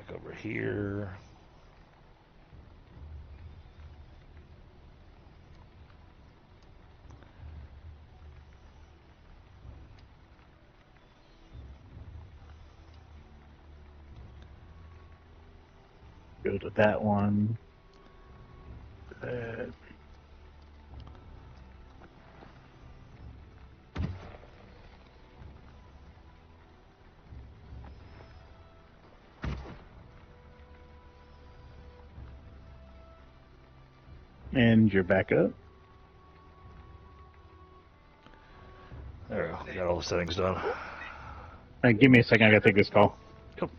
back over here. Go to that one. And you're back up. There we go. Got all the settings done. All right, give me a second. I gotta take this call. Yep.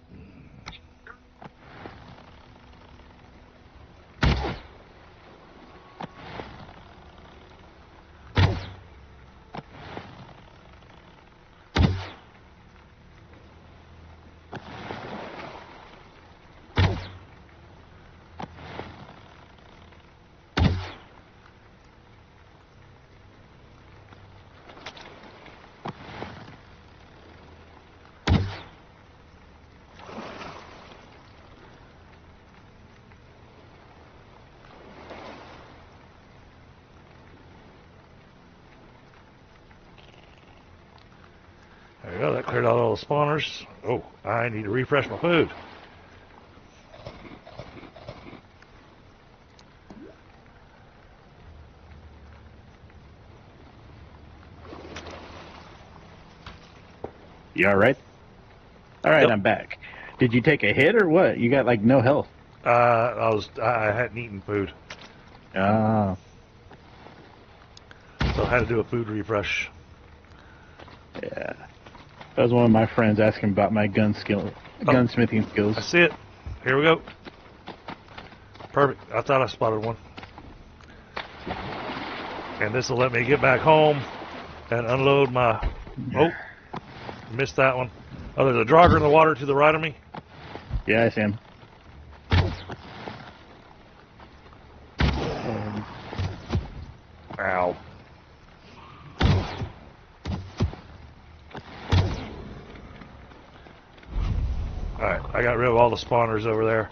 There we go. That cleared out all the spawners. Oh, I need to refresh my food. You all right? All right, Yep. I'm back. Did you take a hit or what? You got like no health. I hadn't eaten food, Ah, so I had to do a food refresh. yeah. That was one of my friends asking about my gunsmithing skills. I see it. Here we go. Perfect. I thought I spotted one. And this will let me get back home and unload my... Oh, missed that one. Oh, there's a Draugr in the water to the right of me. Yeah, I see him. Ow. Alright, I got rid of all the spawners over there.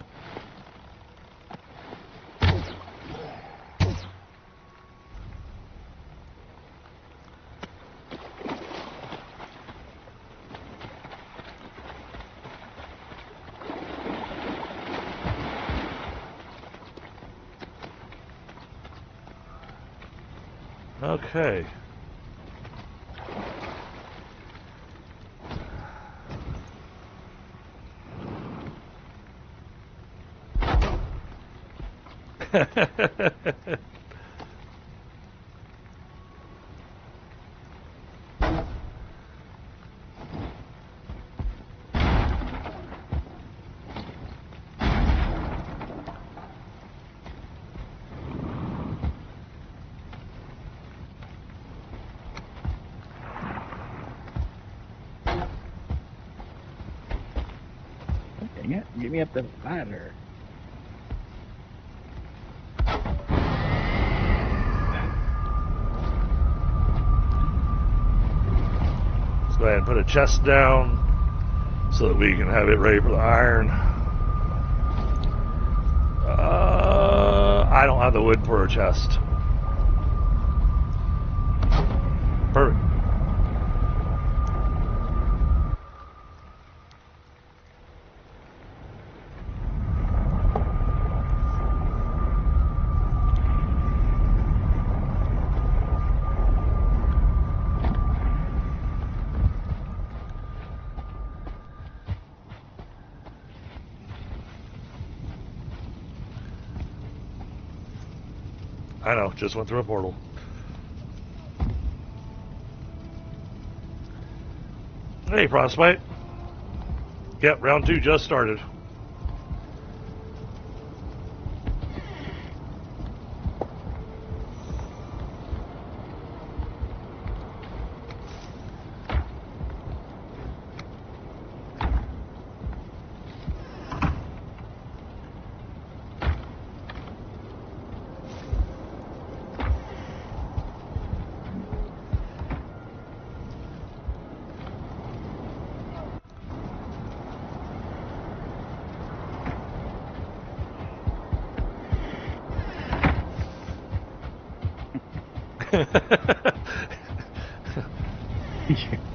Okay. Dang it, get me up the ladder. Let's go ahead and put a chest down so that we can have it ready for the iron. I don't have the wood for a chest. Perfect. I know, just went through a portal. Hey, Frostbite. Yep, round 2 just started.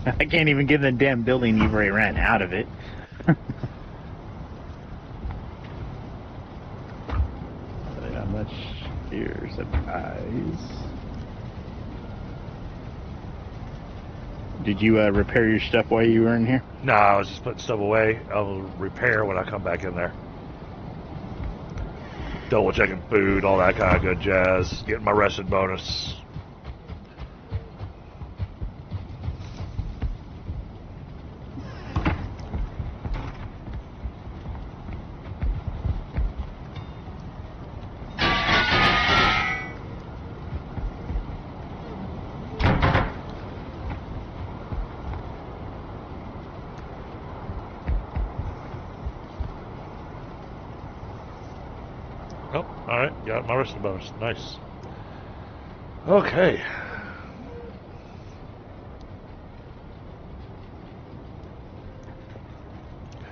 I can't even get in the damn building. You've already ran out of it. How much here? Supplies. Did you repair your stuff while you were in here? No, I was just putting stuff away. I'll repair when I come back in there. Double checking food, all that kind of good jazz. Getting my rested bonus. Oh, alright, got my rested bonus. Nice. Okay.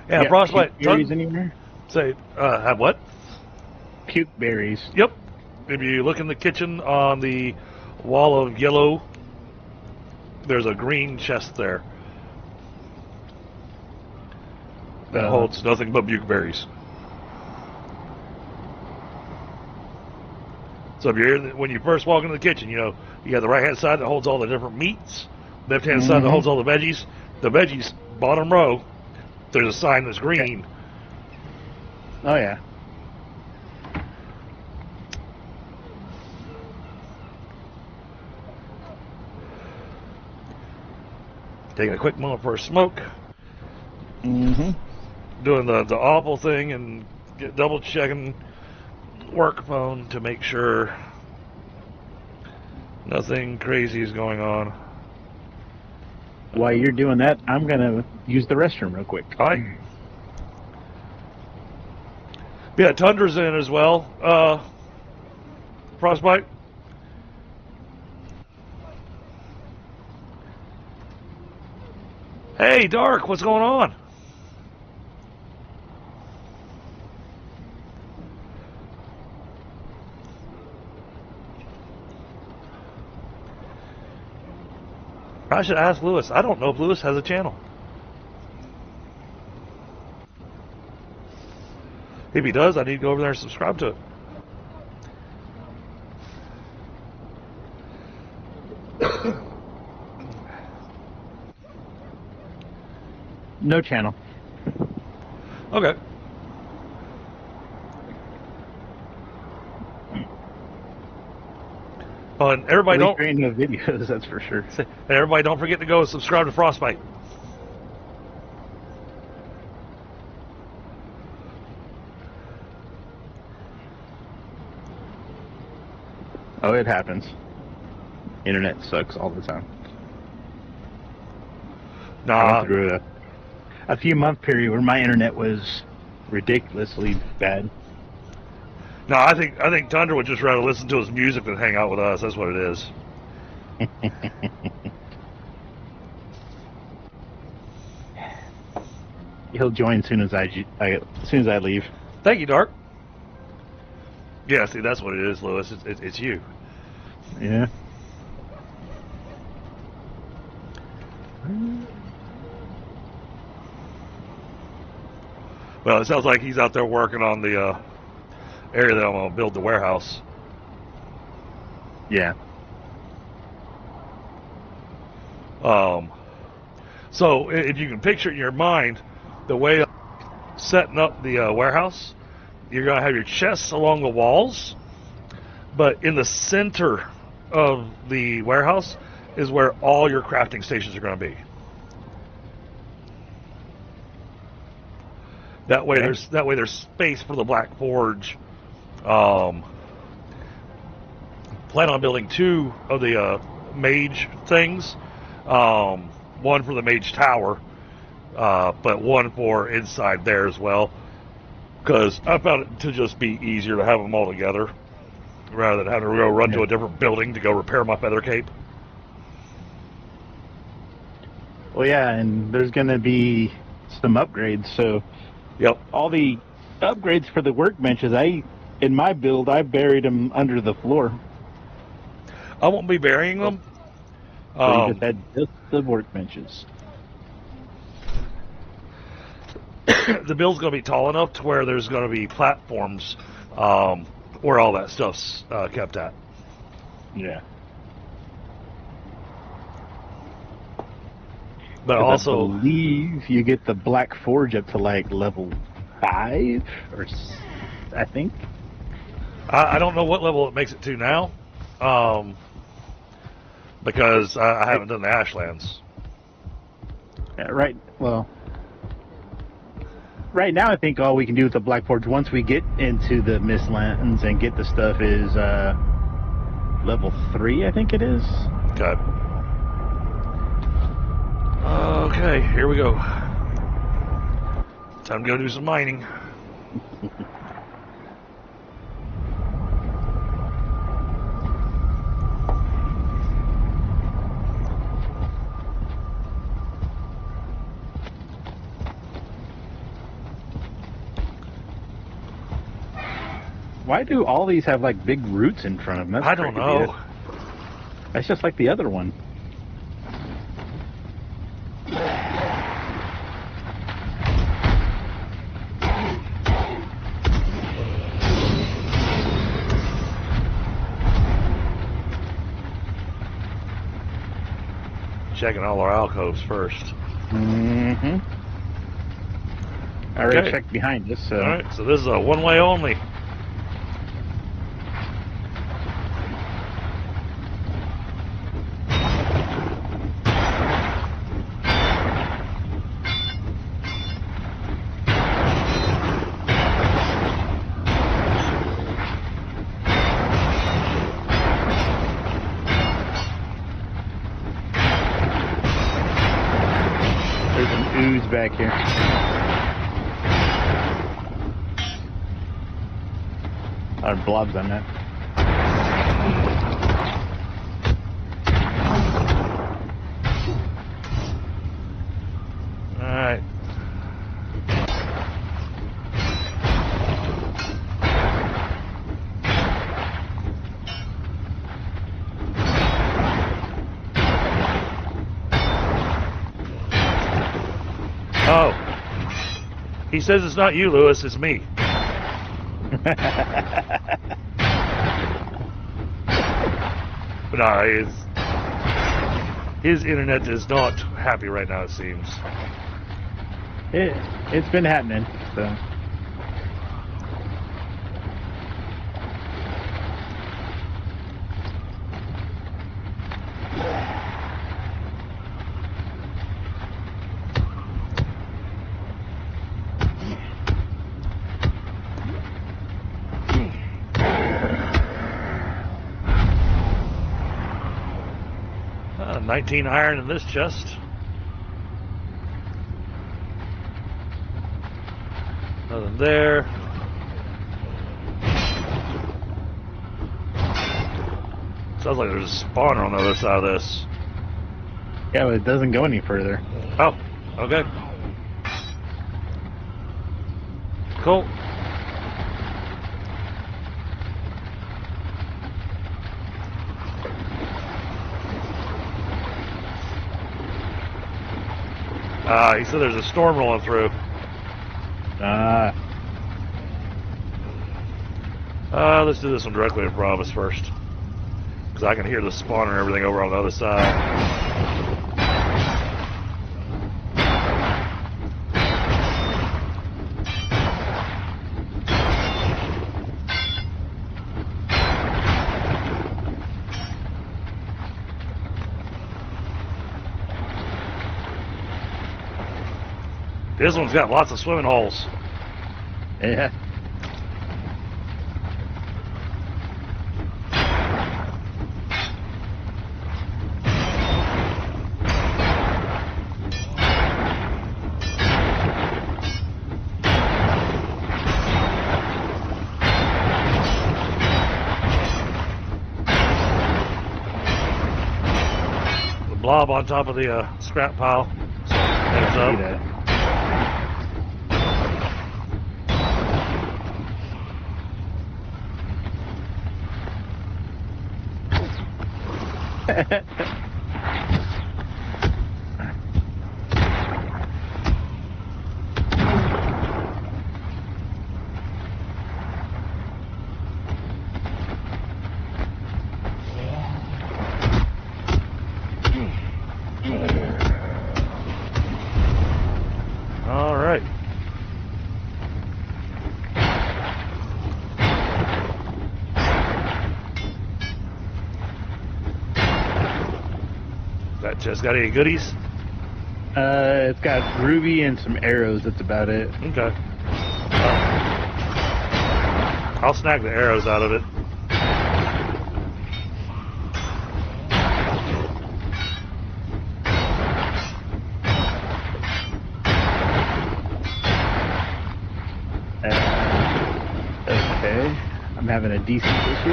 Yeah, frostbite. Puke berries anywhere? Say, have what? Puke berries. Yep. If you look in the kitchen on the wall of yellow, there's a green chest there that holds nothing but bukeberries. So if you're when you first walk into the kitchen, you know, you got the right hand side that holds all the different meats, left hand side that holds all the veggies. The veggies, bottom row, there's a sign that's green. Oh yeah. Taking a quick moment for a smoke. Mm-hmm. Doing the awful thing and double checking work phone to make sure nothing crazy is going on. While you're doing that, I'm gonna use the restroom real quick. All right. Yeah, Tundra's in as well. Frostbite. Hey, Dark, what's going on? I should ask Lewis. I don't know if Lewis has a channel. If he does, I need to go over there and subscribe to it. No channel. Okay. And everybody don't create no videos, that's for sure. and everybody don't forget to go subscribe to Frostbite. Oh, it happens. Internet sucks all the time. I Nah, went through a few month period where my internet was ridiculously bad. no, I think Tundra would just rather listen to his music than hang out with us. That's what it is. He'll join as soon as I leave. Thank you, Dark. Yeah, see, that's what it is, Lewis. It's you. Yeah. Well, it sounds like he's out there working on the area that I'm going to build the warehouse. Yeah. So if you can picture it in your mind, the way setting up the warehouse, you're going to have your chests along the walls, but in the center of the warehouse is where all your crafting stations are going to be. That way, there's space for the Black Forge. Plan on building 2 of the mage things. One for the mage tower, but one for inside there as well. Because I found it to just be easier to have them all together rather than having to go run to a different building to go repair my feather cape. Well, yeah, and there's going to be some upgrades, so Yep. all the upgrades for the workbenches, in my build, I buried them under the floor. I won't be burying them. So you just had just the workbenches. The build's going to be tall enough to where there's going to be platforms where all that stuff's kept at. Yeah. But also, I believe you get the Black Forge up to like level 5 or I think. I don't know what level it makes it to now, because I haven't done the Ashlands. Right. Well, right now I think all we can do with the Black Forge once we get into the Mistlands and get the stuff is level 3. I think it is. Okay. Okay, here we go. Time to go do some mining. Why do all these have like big roots in front of them? That's I don't freaking weird. know. That's just like the other one. Checking all our alcoves first. Mm-hmm. I already Okay. checked behind us, so... Alright, so this is a one-way only. There's an ooze back here. Or blobs on that. Alright. Oh. He says it's not you, Lewis, it's me. But no, his internet is not happy right now, it seems. It's been happening, so... Uh, 19 iron in this chest. Nothing there. Sounds like there's a spawner on the other side of this. Yeah, but it doesn't go any further. Oh, okay. Cool. He said there's a storm rolling through. Let's do this one directly in front of us first. Because I can hear the spawner and everything over on the other side. This one's got lots of swimming holes. Yeah. The blob on top of the scrap pile. Heads up. See that. All right. That chest got any goodies? It's got ruby and some arrows. That's about it. Okay. I'll snag the arrows out of it. Okay. I'm having a decent issue.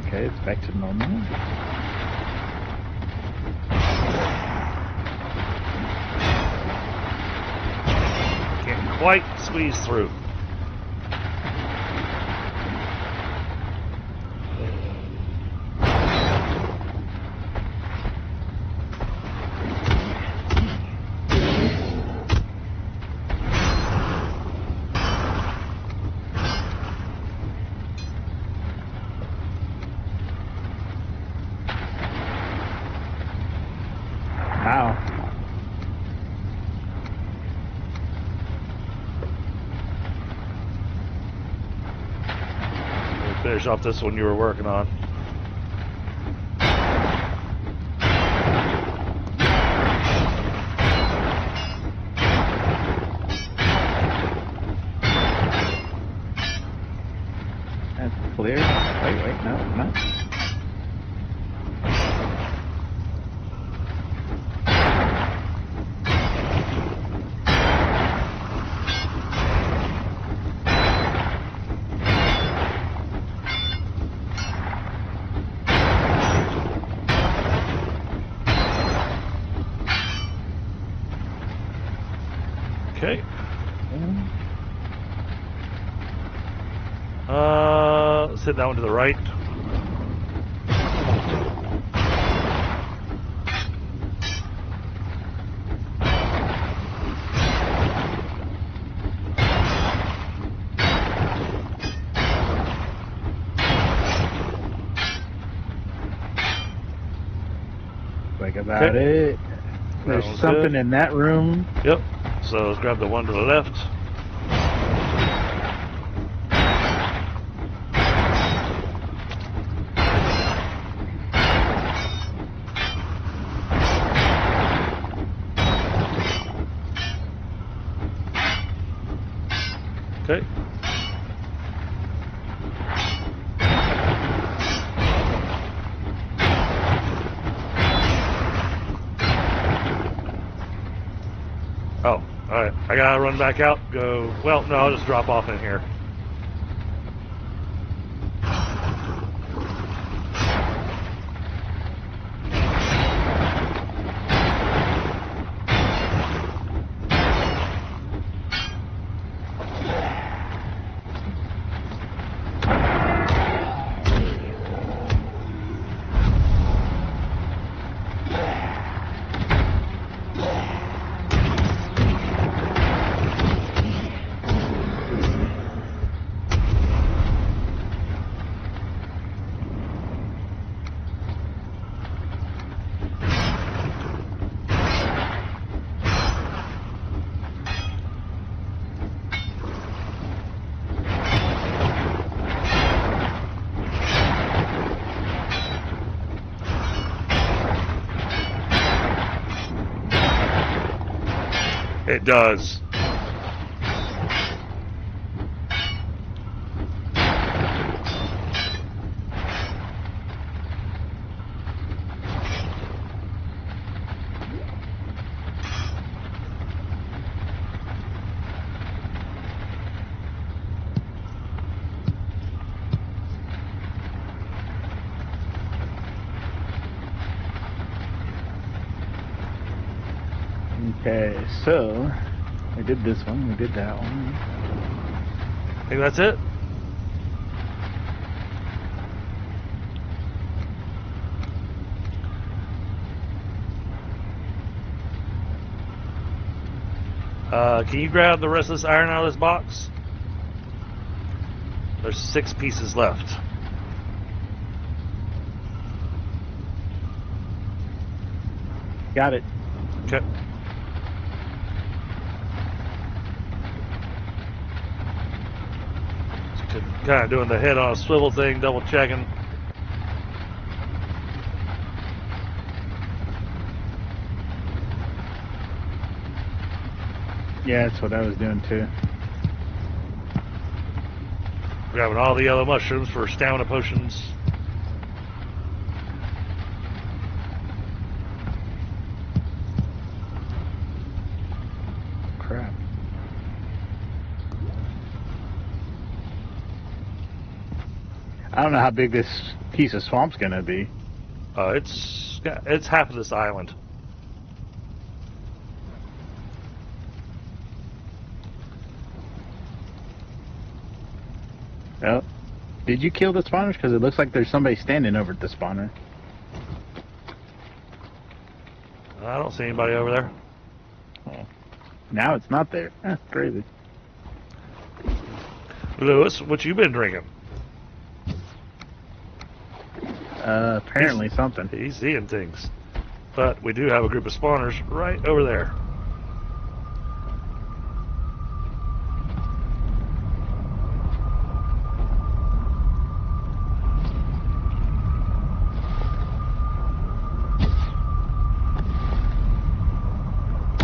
Okay, it's back to normal. Can't quite squeeze through. Wow. We'll finish off this one you were working on. That's clear. Wait, no. Okay. Let's hit that one to the right. Like about Okay. it. There's one's something good. in that room. Yep. So let's grab the one to the left. Okay. Oh, alright. I gotta run back out, go... Well, no, I'll just drop off in here. It does. Okay, so we did this one, we did that one. I think that's it. Can you grab the rest of this iron out of this box? There's 6 pieces left. Got it. Okay. Kind of doing the head on a swivel thing, double checking. Yeah, that's what I was doing too. Grabbing all the yellow mushrooms for stamina potions. Crap. I don't know how big this piece of swamp's gonna be. It's half of this island. Oh, did you kill the spawners? Because it looks like there's somebody standing over at the spawner. I don't see anybody over there. Oh. Now it's not there. That's crazy. Lewis, what you been drinking? Apparently something. He's seeing things. But we do have a group of spawners right over there.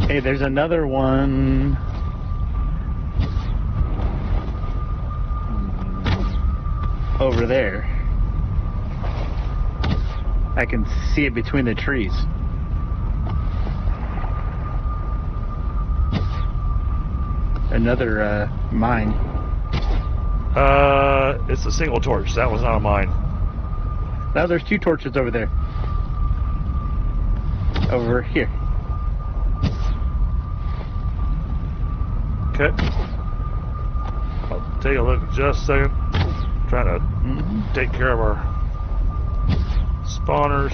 Hey, there's another one. Over there. I can see it between the trees. Another mine. It's a single torch. That was not a mine. Now there's 2 torches over there. Over here. Okay. I'll take a look in just a second. Trying to take care of our spawners.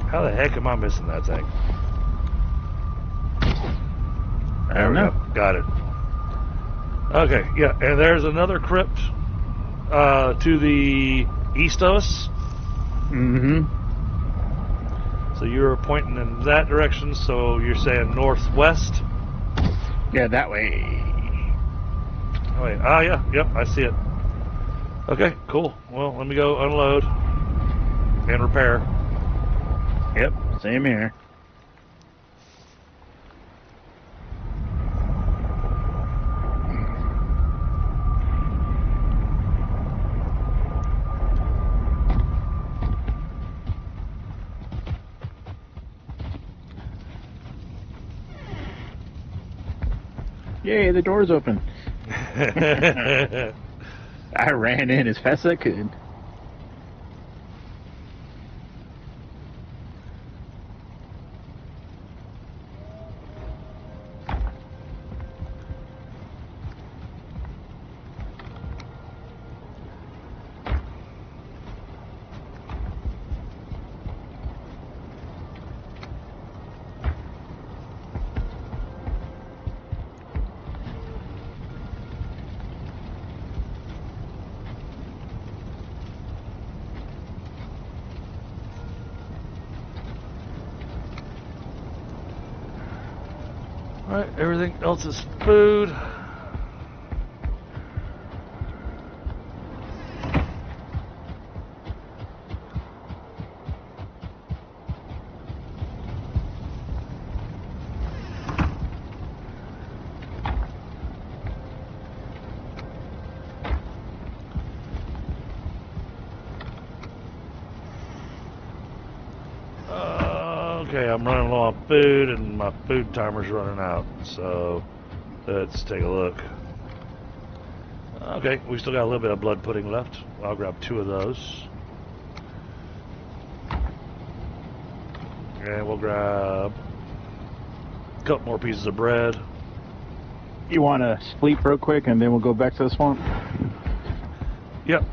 How the heck am I missing that thing? There we go. Got it. Okay, yeah, and there's another crypt to the east of us. Mm-hmm. So you're pointing in that direction, so you're saying northwest? Yeah, that way. Oh, wait. Ah, yeah, yep, I see it. Okay, cool. Well, let me go unload and repair. Yep, same here. Yay, the door's open. I ran in as fast as I could. Alright, everything else is food. Okay, I'm running low on food, and my food timer's running out. So let's take a look. Okay, we still got a little bit of blood pudding left. I'll grab 2 of those. And we'll grab a couple more pieces of bread. You want to sleep real quick, and then we'll go back to the swamp? Yep.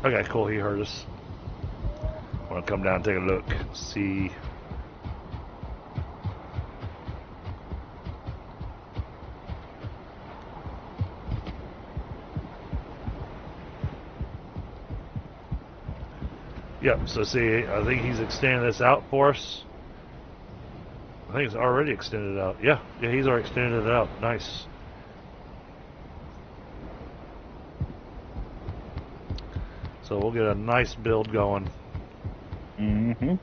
Okay, cool. He heard us. I want to come down and take a look, see. Yep, so see, I think he's extending this out for us. I think it's already extended out. Yeah, he's already extended it out. Nice. So we'll get a nice build going. Mm-hmm.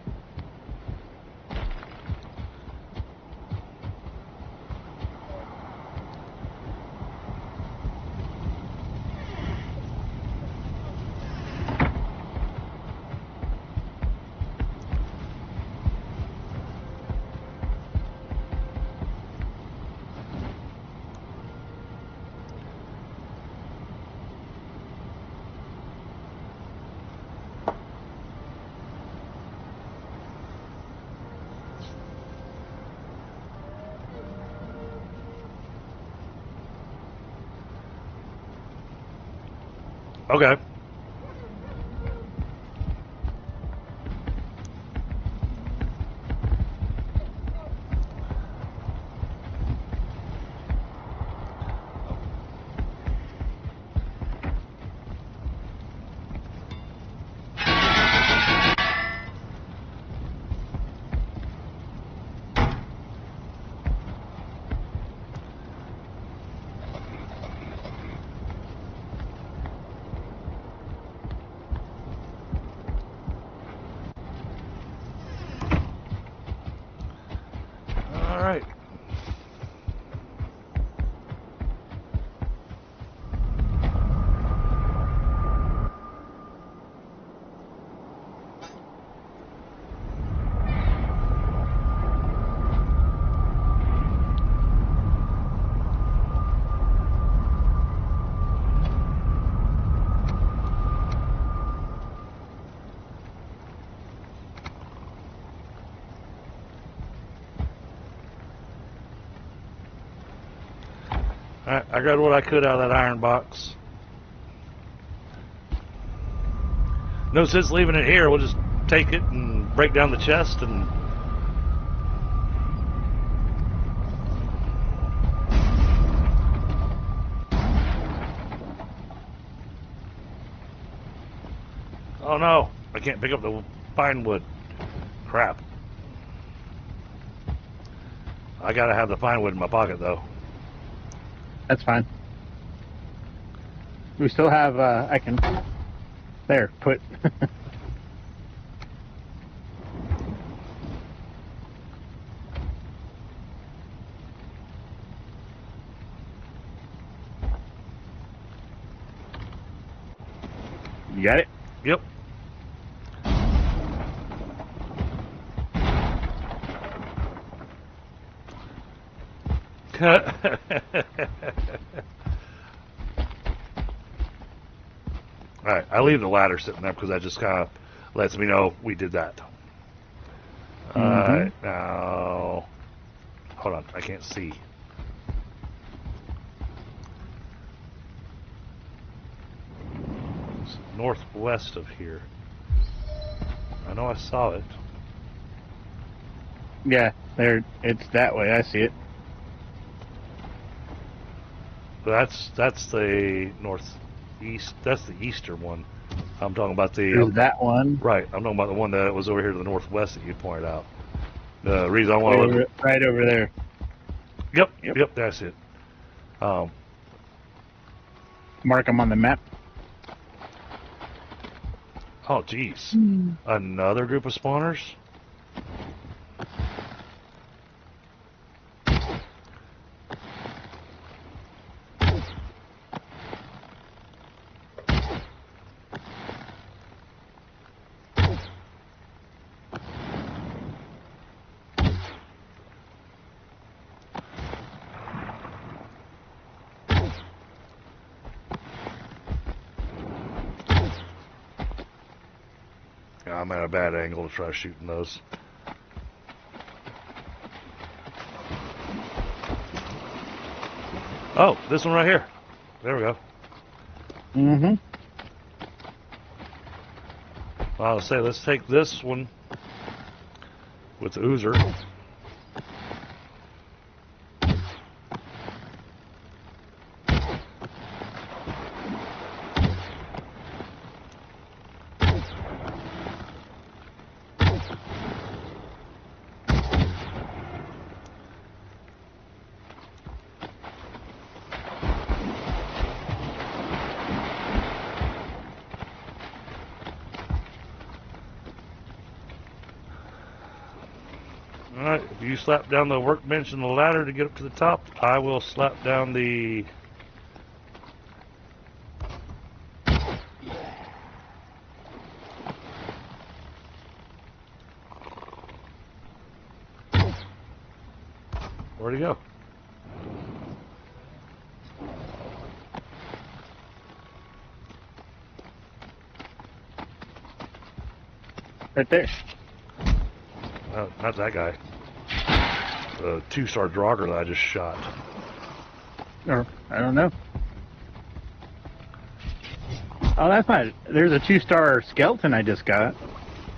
Okay. All right. Alright, I got what I could out of that iron box. No sense leaving it here. We'll just take it and break down the chest and... Oh no, I can't pick up the pine wood. Crap. I gotta have the pine wood in my pocket though. That's fine. We still have, I can... There, put... You got it? Yep. Alright, I leave the ladder sitting there because that just kind of lets me know we did that. Alright, now... Hold on, I can't see. It's northwest of here. I know I saw it. Yeah, there. It's that way. I see it. That's the northeast. That's the eastern one. I'm talking about the... There's that one. Right, I'm talking about the one that was over here to the northwest that you pointed out. The reason I want to look... Right over there. Yep, that's it. Mark them on the map. Oh, geez. Another group of spawners? I'm at a bad angle to try shooting those. Oh, this one right here. There we go. Mm-hmm. I'll say let's take this one with the oozer. Alright, if you slap down the workbench and the ladder to get up to the top, I will slap down the... Where'd he go? Right there. Not that guy. The 2-star Draugr that I just shot. Or, I don't know. Oh, that's not... There's a 2-star skeleton I just got.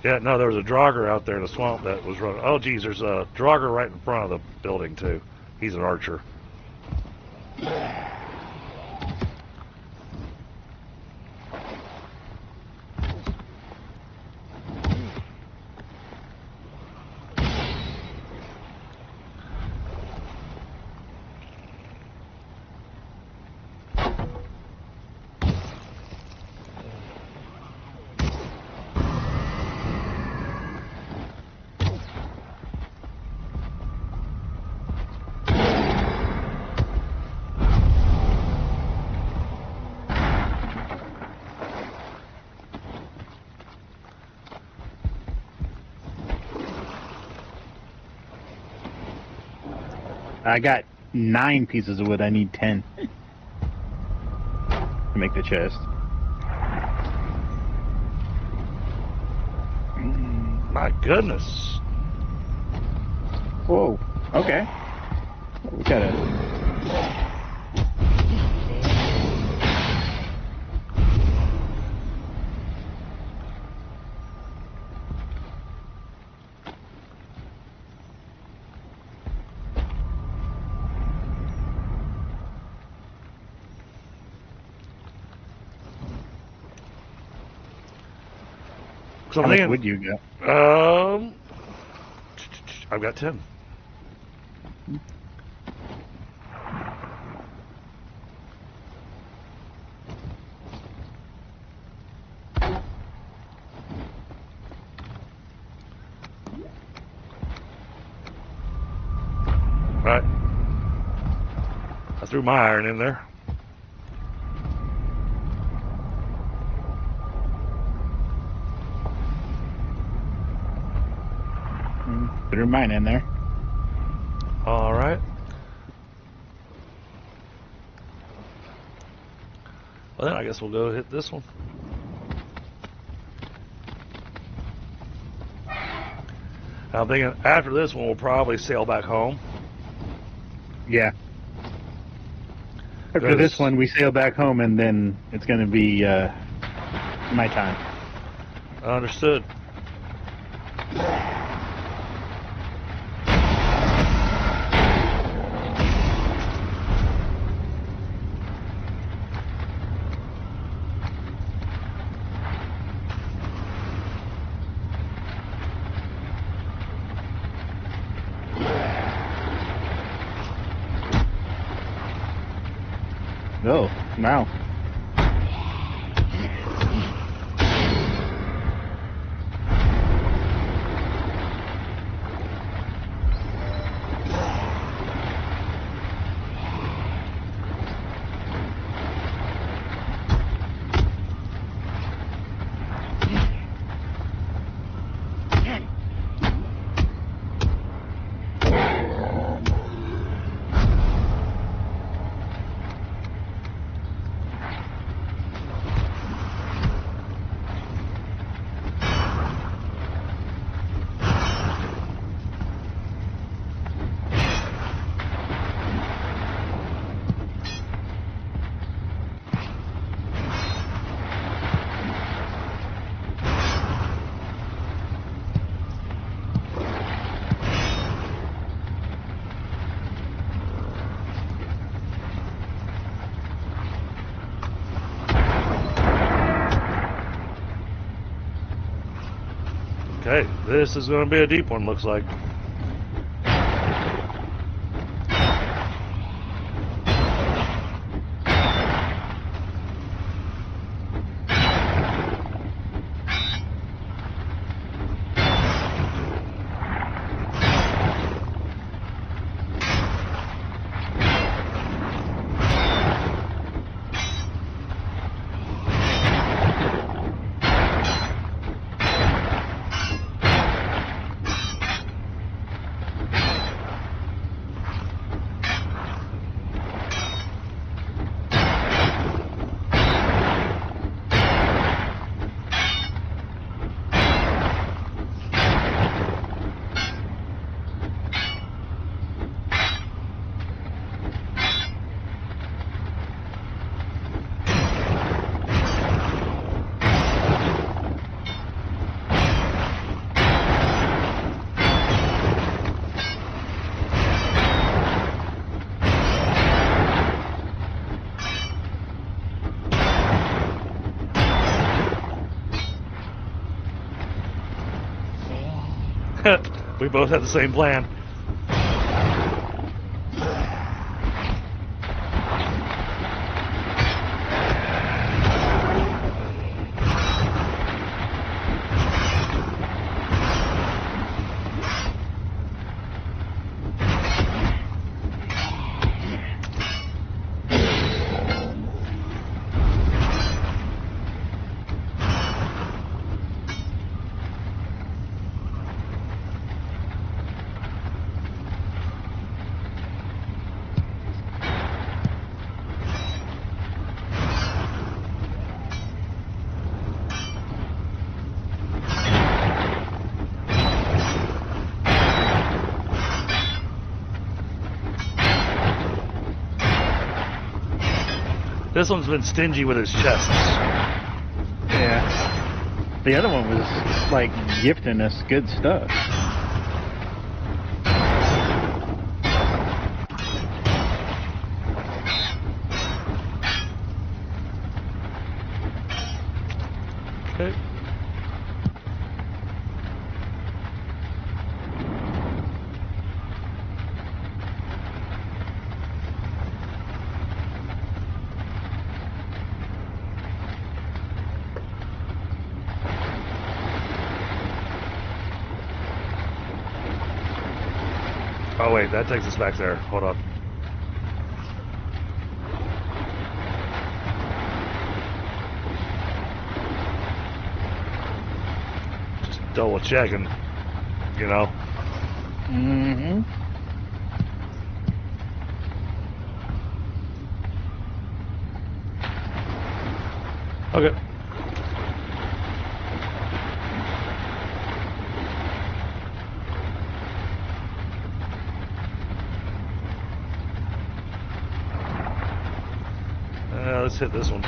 Yeah, no, there was a Draugr out there in the swamp that was running. Oh, geez, there's a Draugr right in front of the building, too. He's an archer. I got 9 pieces of wood. I need 10 to make the chest. My goodness. Whoa. Okay. We gotta... So How much wood you got? I've got 10. Right. I threw my iron in there. Threw mine in there. All right. Well, then I guess we'll go hit this one. I'm thinking after this one, we'll probably sail back home. Yeah. After this one, we sail back home, and then it's going to be my time. Understood. Oh, wow. Hey, this is going to be a deep one, looks like. We both had the same plan. This one's been stingy with his chests. Yeah. The other one was like gifting us good stuff. Okay. Oh wait, that takes us back there. Hold on. Just double checking, you know. Mm-hmm. Okay. Let's hit this one.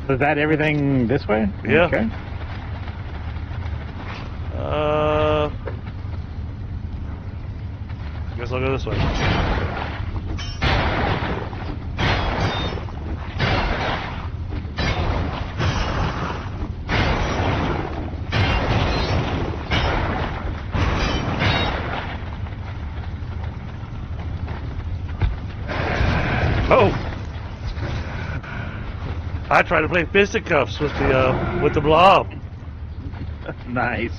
Is that everything this way? Yeah. Okay. Guess I'll go this way. Oh! I tried to play fisticuffs with the blob. Nice.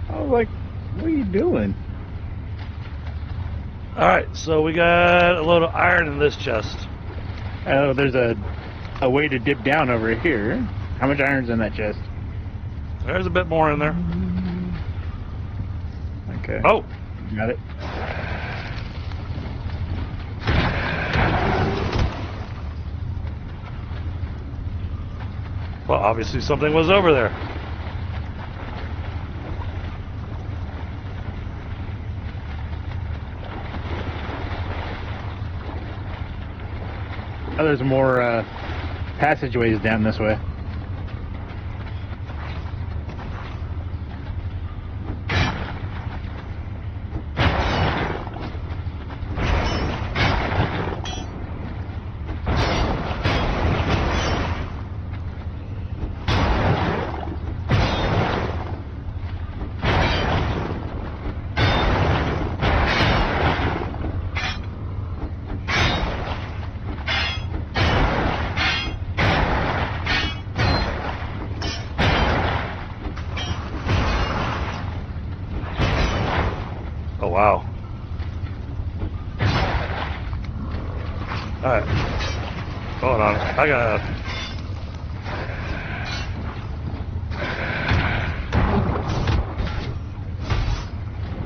I was like, what are you doing? All right, so we got a load of iron in this chest. Oh, there's a way to dip down over here. How much iron's in that chest? There's a bit more in there. Okay. Oh, Got it. well, obviously something was over there. Oh, there's more passageways down this way. Oh, wow. Alright. Hold on. I got...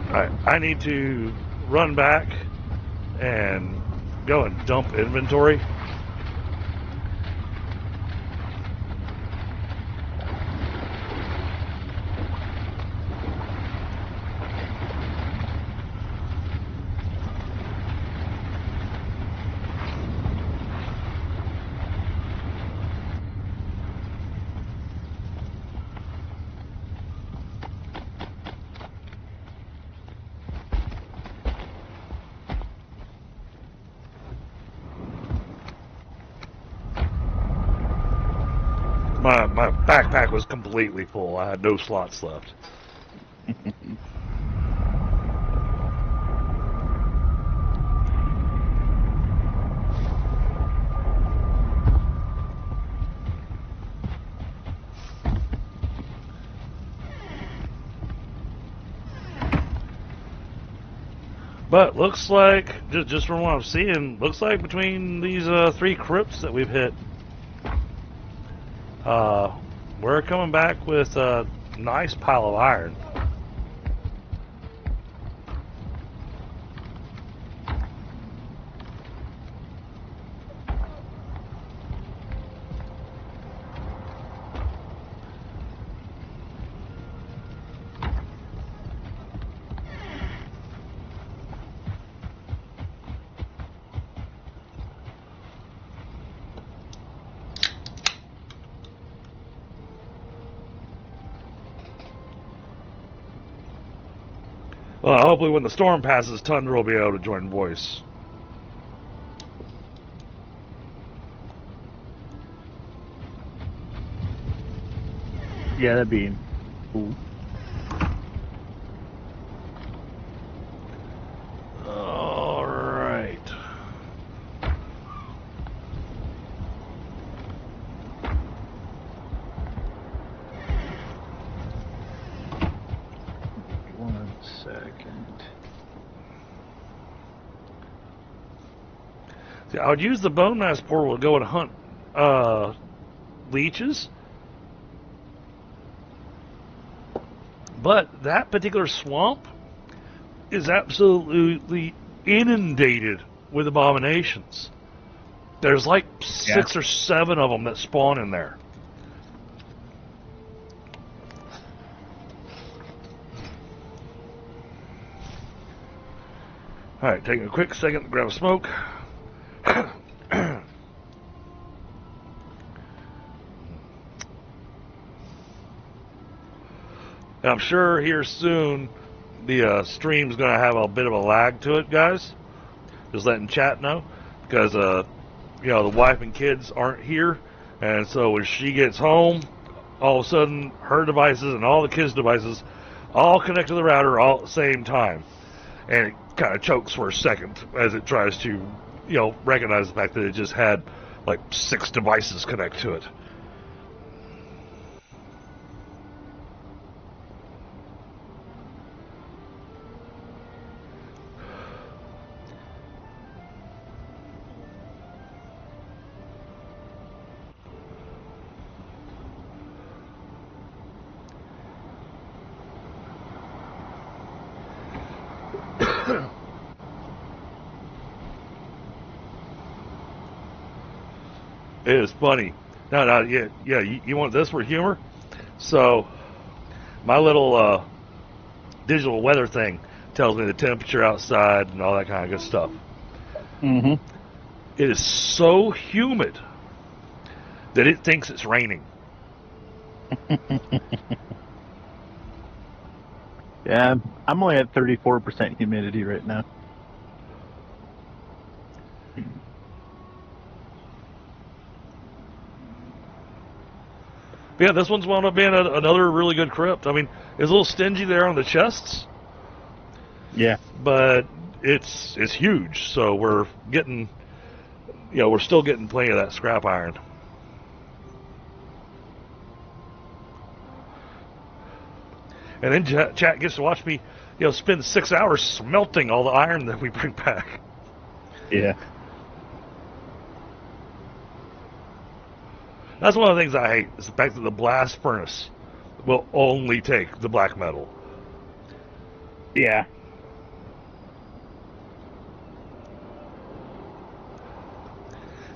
Alright. I need to run back and go and dump inventory. My backpack was completely full. I had no slots left. But looks like, just from what I'm seeing, looks like between these 3 crypts that we've hit, we're coming back with a nice pile of iron. Well, hopefully when the storm passes, Tundra will be able to join voice. Yeah, that'd be cool. All right. One second. See, I would use the bone mass portal to go and hunt leeches. But that particular swamp is absolutely inundated with abominations. There's like 6 or 7 of them that spawn in there. Alright, taking a quick second to grab a smoke. And I'm sure here soon the stream's going to have a bit of a lag to it, guys. Just letting chat know. Because, you know, the wife and kids aren't here. And so when she gets home, all of a sudden her devices and all the kids' devices all connect to the router all at the same time. And it kind of chokes for a second as it tries to, you know, recognize the fact that it just had like 6 devices connect to it. It is funny. No, yeah. You want this for humor? So, my little digital weather thing tells me the temperature outside and all that kind of good stuff. Mm-hmm. It is so humid that it thinks it's raining. Yeah, I'm only at 34% humidity right now. Yeah, this one's wound up being another really good crypt. I mean, it's a little stingy there on the chests. Yeah. But it's huge, so we're getting, we're still getting plenty of that scrap iron. And then chat gets to watch me, spend 6 hours smelting all the iron that we bring back. Yeah. That's one of the things I hate, is the fact that the blast furnace will only take the black metal. Yeah.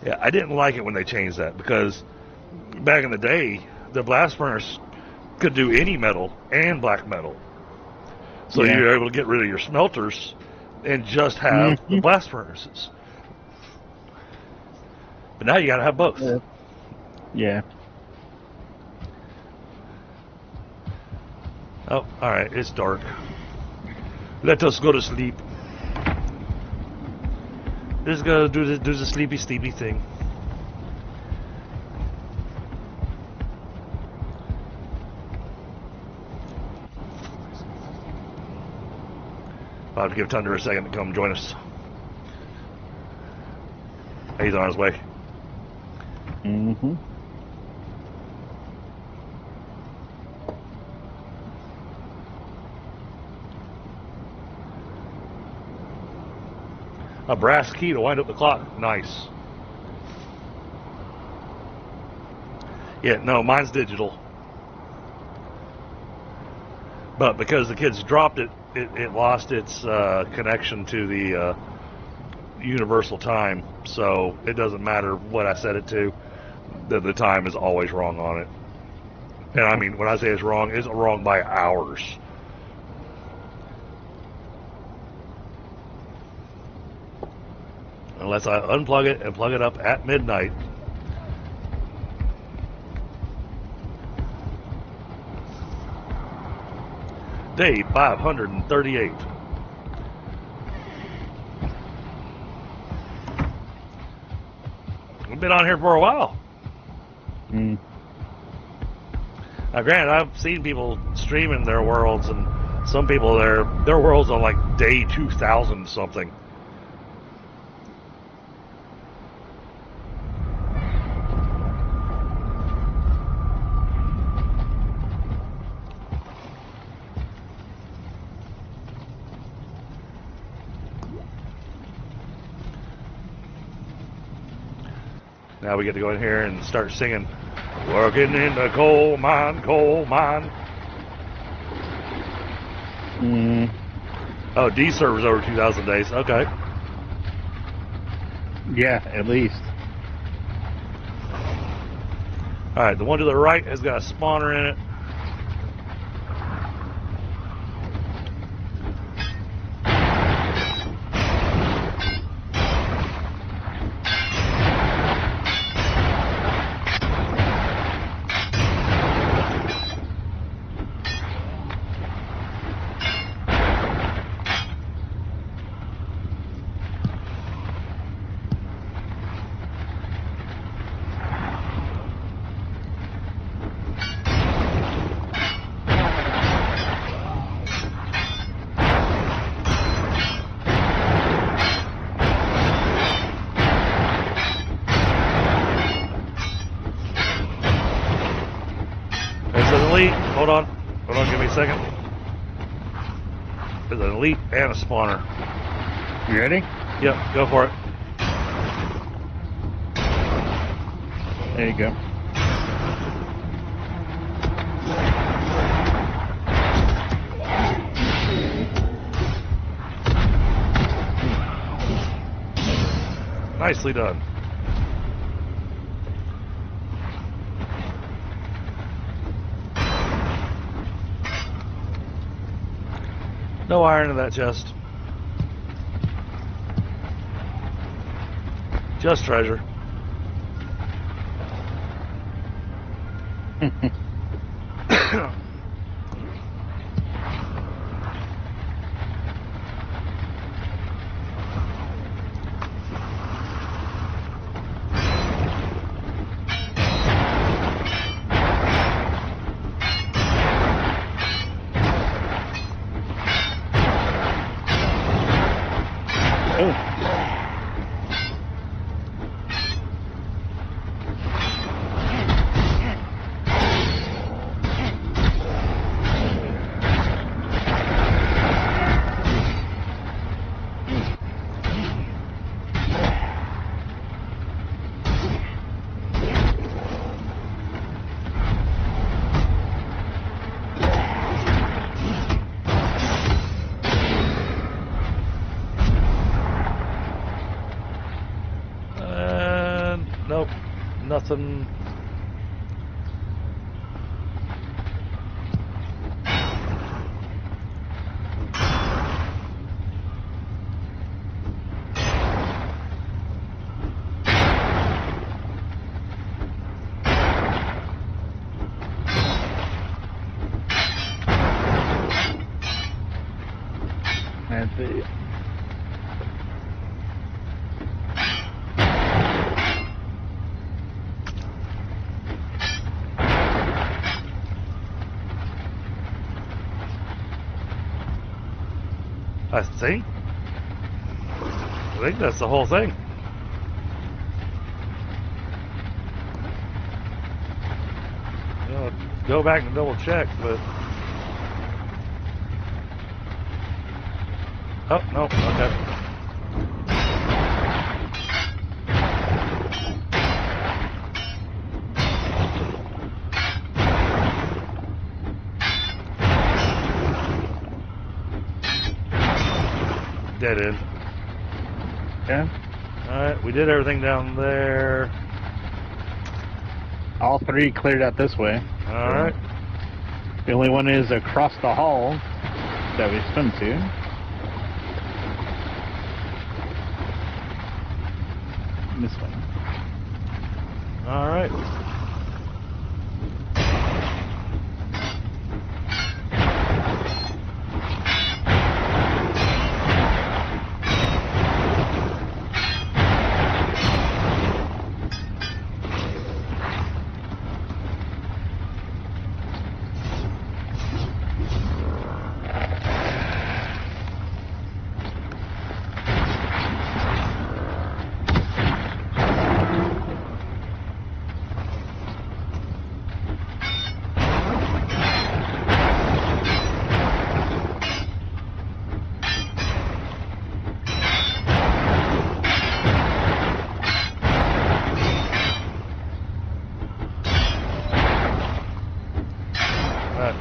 Yeah, I didn't like it when they changed that, because back in the day, the blast furnace could do any metal and black metal. So you're able to get rid of your smelters and just have the blast furnaces. But now you gotta have both. Yeah. Oh, alright, it's dark. Let us go to sleep. Just go do the sleepy thing. I'll have to give Thunder a second to come join us. He's on his way. Mm-hmm. A brass key to wind up the clock. Nice. Yeah, no, mine's digital. But because the kids dropped it, it lost its connection to the universal time. So it doesn't matter what I set it to. The time is always wrong on it. And I mean, when I say it's wrong by hours. Unless I unplug it and plug it up at midnight. Day 538. We've been on here for a while. Mm. Now, granted, I've seen people streaming their worlds, and some people their worlds on like day 2000 something. Now we get to go in here and start singing, "Working in the coal mine, coal mine." Mm. Oh, D server's over 2,000 days. Okay. Yeah, at least. All right, the one to the right has got a spawner in it. Hold on, give me a second. There's an elite and a spawner. You ready? Yep, go for it. There you go. Nicely done. No iron in that chest. Just treasure. Nope, nothing. That's it. I think that's the whole thing. You know, go back and double check, but oh no, okay. Dead end. Yeah. Alright, we did everything down there. All three cleared out this way. Alright. The only one is across the hall that we swim to. This one. Alright.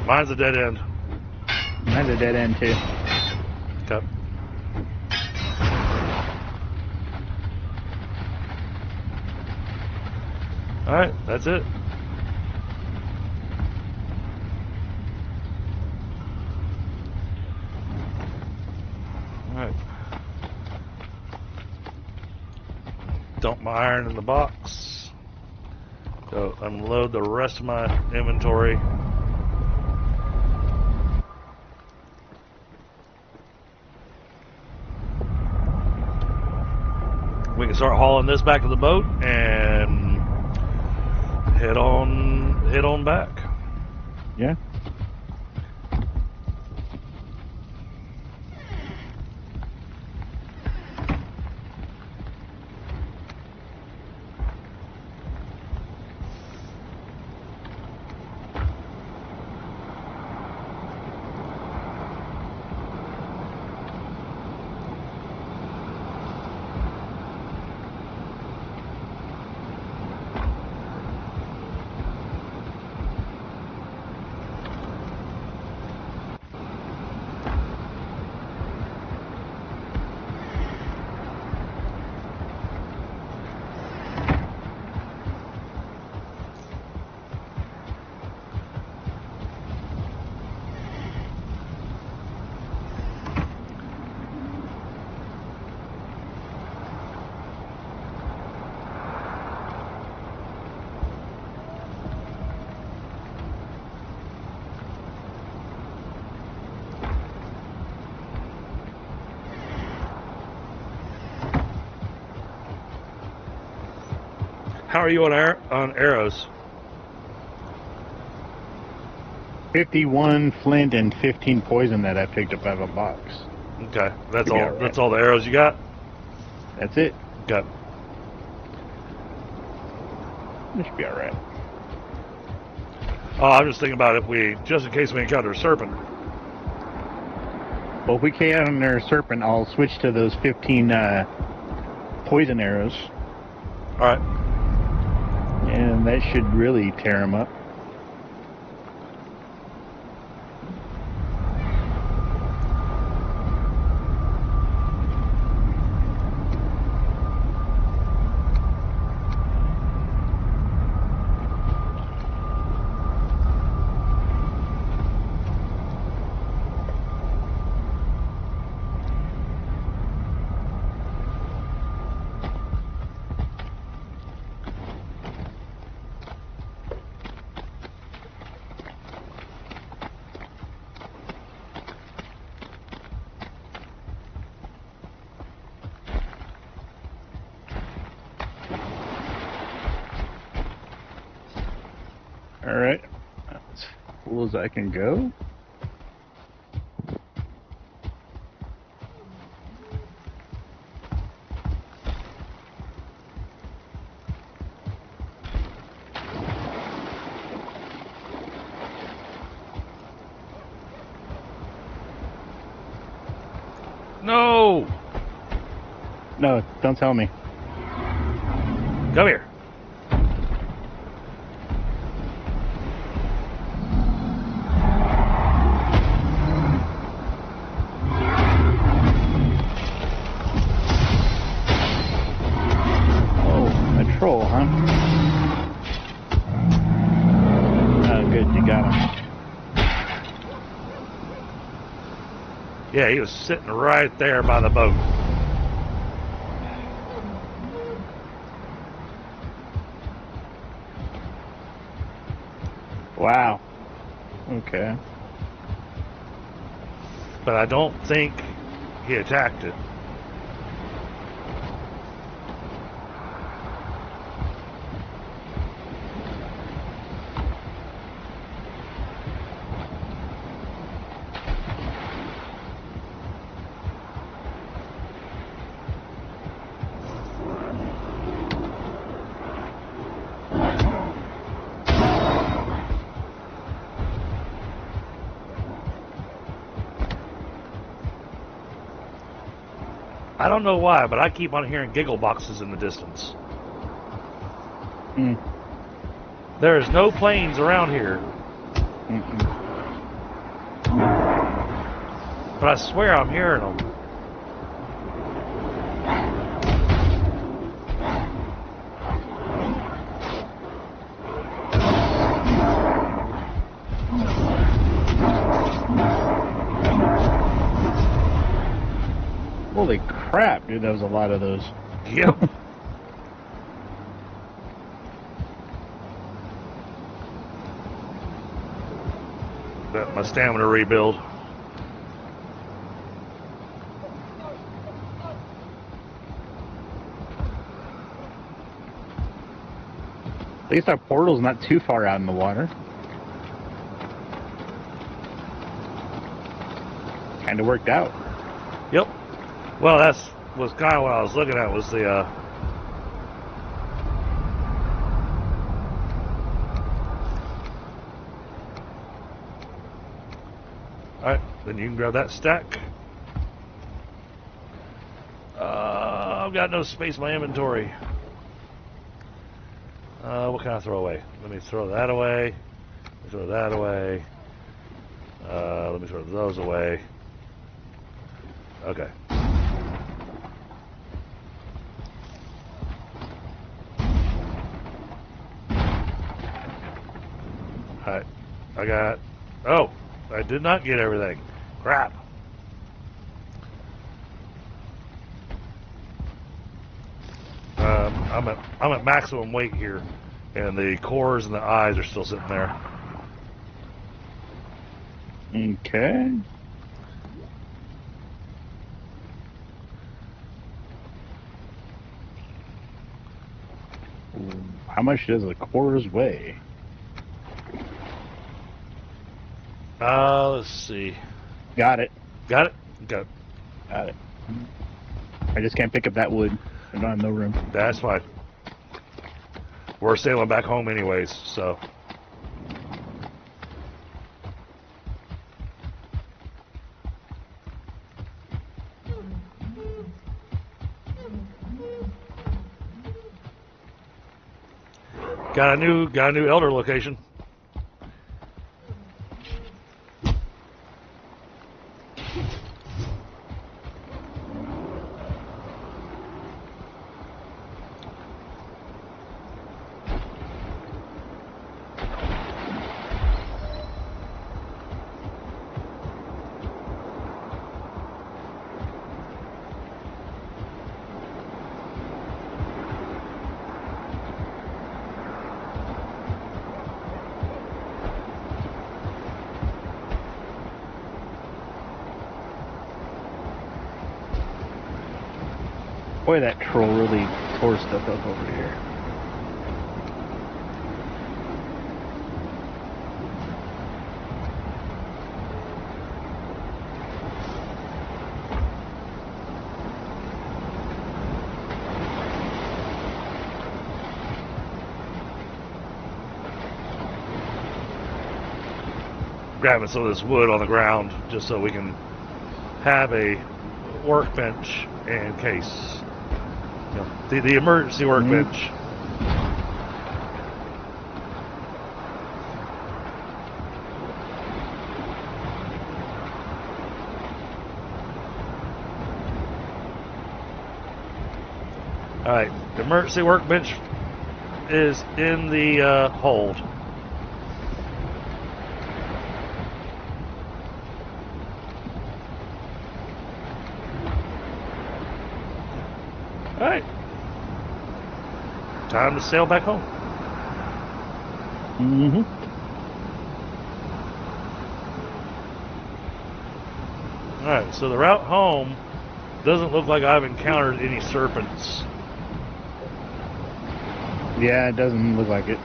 Mine's a dead end. Mine's a dead end too. Okay. Alright, that's it. Alright. Dump my iron in the box. Go unload the rest of my inventory. We can start hauling this back to the boat and head on back. Yeah. How are you on arrows? 51 flint and 15 poison that I picked up out of a box. Okay, that's Should be all. all right. That's all the arrows you got. That's it. Okay. It should be all right. Oh, I'm just thinking about just in case we encounter a serpent. Well, if we can't under a serpent, I'll switch to those 15 poison arrows. All right. And that should really tear them up. Alright, as full as I can go. No. No, don't tell me. Come here. Troll, huh? Oh, good, you got him. Yeah, he was sitting right there by the boat. Wow. Okay. But I don't think he attacked it. I don't know why, but I keep on hearing giggle boxes in the distance. Mm. There is no planes around here. Mm-mm. But I swear I'm hearing them. Holy crap, dude, that was a lot of those. Yep. Got my stamina rebuild. At least our portal's not too far out in the water. Kinda worked out. Yep. Well, was kind of what I was looking at was the Alright, then you can grab that stack. I've got no space in my inventory. What can I throw away? Let me throw that away. Let me throw that away. Let me throw those away. Okay. Alright. I got... Oh! I did not get everything. Crap. I'm at maximum weight here, and the cores and the eyes are still sitting there. Okay. How much does a quarters weigh? Let's see. Got it. Got it? Got it. Got it. I just can't pick up that wood. I don't have no room. That's fine. We're sailing back home anyways, so. Got a new elder location. Boy, that troll really tore stuff up over here. Grabbing some of this wood on the ground just so we can have a workbench in case. You know, the emergency workbench. Alright, the emergency workbench is in the hold. Alright. Time to sail back home. Mm-hmm. Alright, so the route home doesn't look like I've encountered any serpents. Yeah, it doesn't look like it.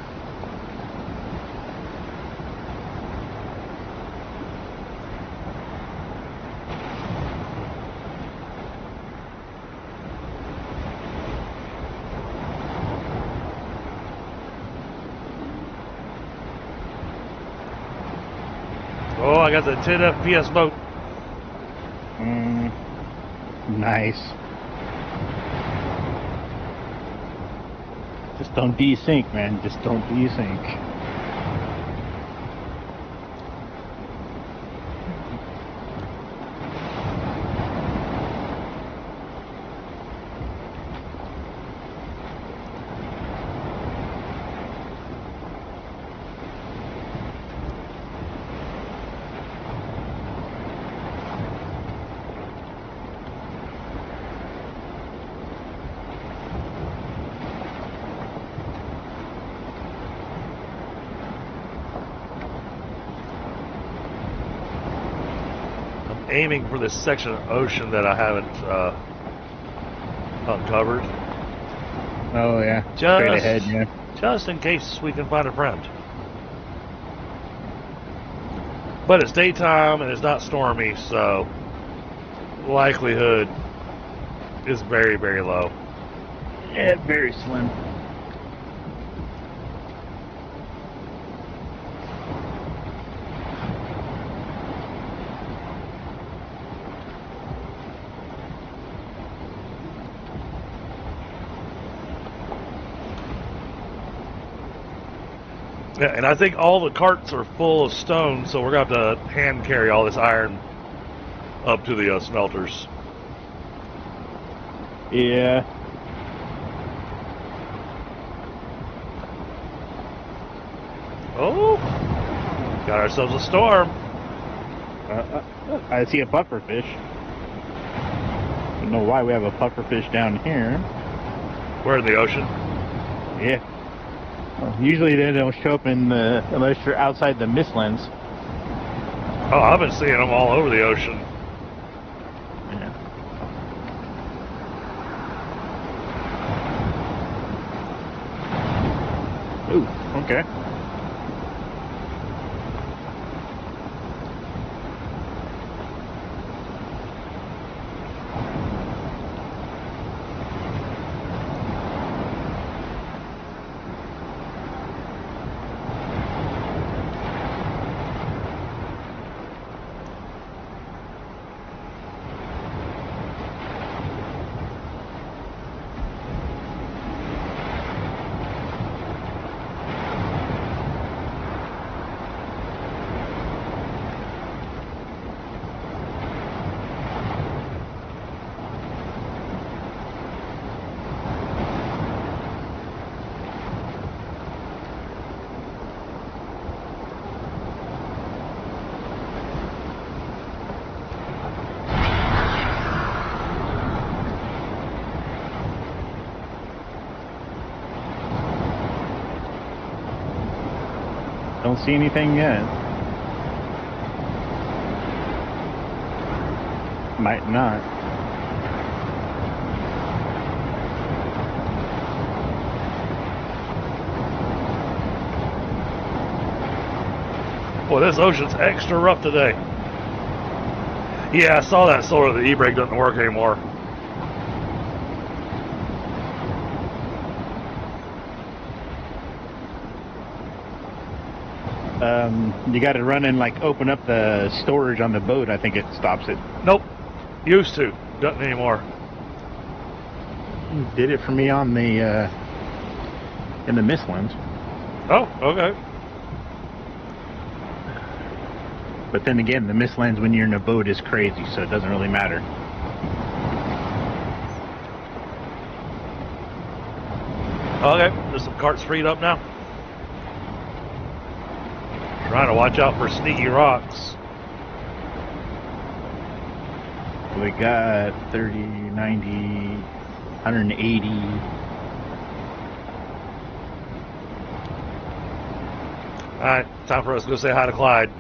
Oh, I got the 10 FPS boat. Nice. Just don't desync, man. Just don't desync. Aiming for this section of ocean that I haven't uncovered. Oh yeah, Just, straight ahead, yeah. Just in case we can find a friend. But it's daytime and it's not stormy, so likelihood is very, very low. Yeah, very slim. Yeah, and I think all the carts are full of stone, so we're going to have to hand carry all this iron up to the smelters. Yeah. Oh, got ourselves a storm. I see a pufferfish. Don't know why we have a pufferfish down here. We're in the ocean. Yeah. Well, usually they don't show up in the, unless you're outside the mistlands. Oh, I've been seeing them all over the ocean. Yeah. Okay. Don't see anything yet. Might not. Boy, this ocean's extra rough today. Yeah, I saw that solar. The e-brake doesn't work anymore. You got to run and like open up the storage on the boat. I think it stops it. Nope. Used to. Doesn't anymore. Did it for me on the in the Mistlands. Oh, okay. But then again, the Mistlands when you're in a boat is crazy, so it doesn't really matter. Okay, there's some carts freed up now. Trying to watch out for sneaky rocks. We got 30, 90, 180. Alright, time for us to go say hi to Clyde.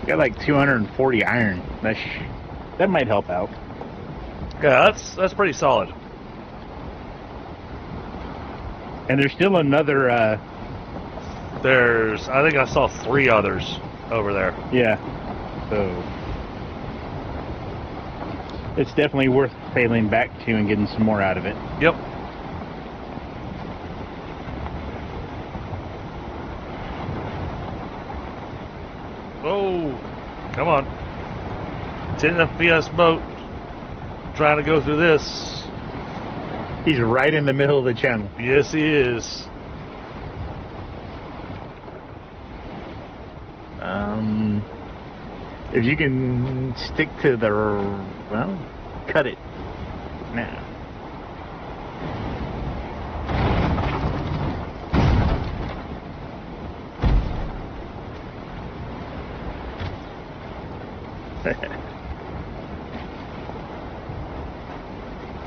We got like 240 iron. That might help out. Yeah, that's pretty solid. And there's still another. I think I saw 3 others over there. Yeah. So it's definitely worth sailing back to and getting some more out of it. Yep. Oh, come on. 10 FPS boat. Trying to go through this. He's right in the middle of the channel. Yes, he is. If you can stick to the, well, cut it now.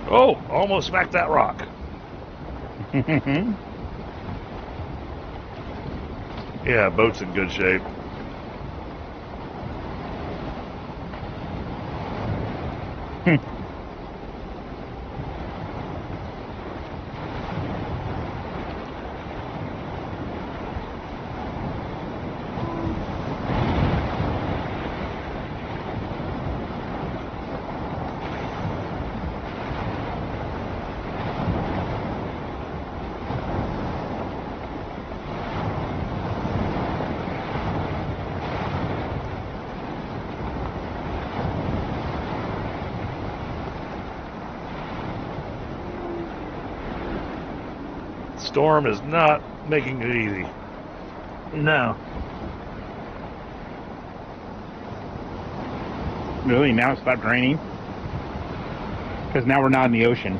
Oh, almost smacked that rock. Yeah, boat's in good shape. Storm is not making it easy. No. Really? Now it stopped raining? Because now we're not in the ocean.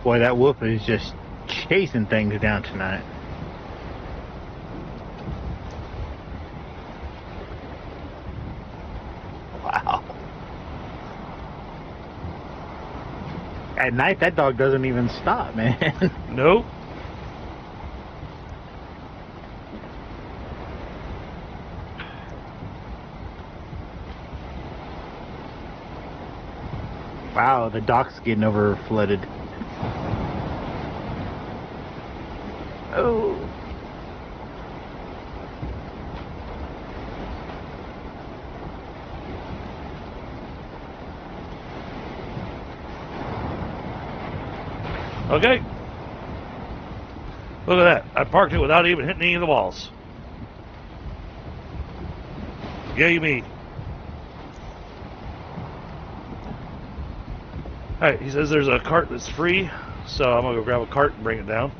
Boy, that wolf is just chasing things down tonight. Wow. At night, that dog doesn't even stop, man. Nope. Wow, the dock's getting over flooded. Oh. Okay. Look at that. I parked it without even hitting any of the walls. Yay me. Alright, he says there's a cart that's free, so I'm going to go grab a cart and bring it down.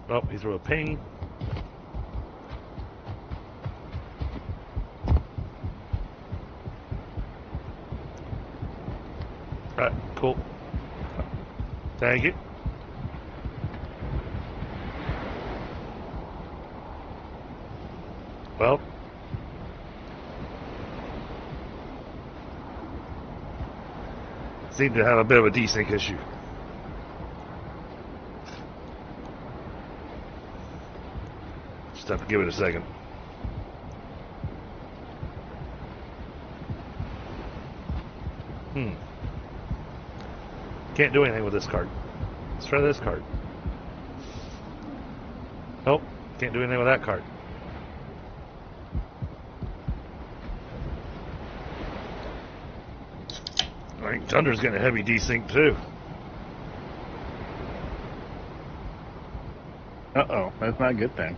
Oh, he threw a ping. Alright, cool. Thank you. Well, seem to have a bit of a desync issue. Just have to give it a second. Can't do anything with this card. Let's try this card. Nope, can't do anything with that card. I think Thunder's getting a heavy desync too. Uh-oh, that's not a good thing.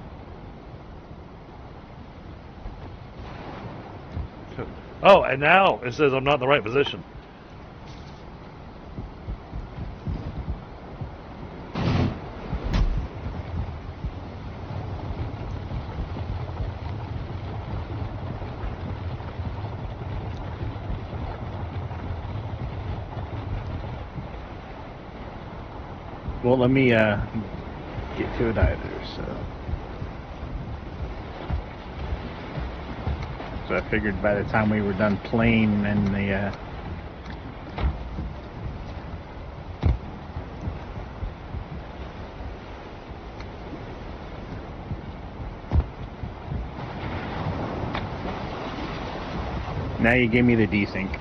Oh, and now it says I'm not in the right position. Well, let me get to it either, so I figured by the time we were done playing and the now you gave me the desync.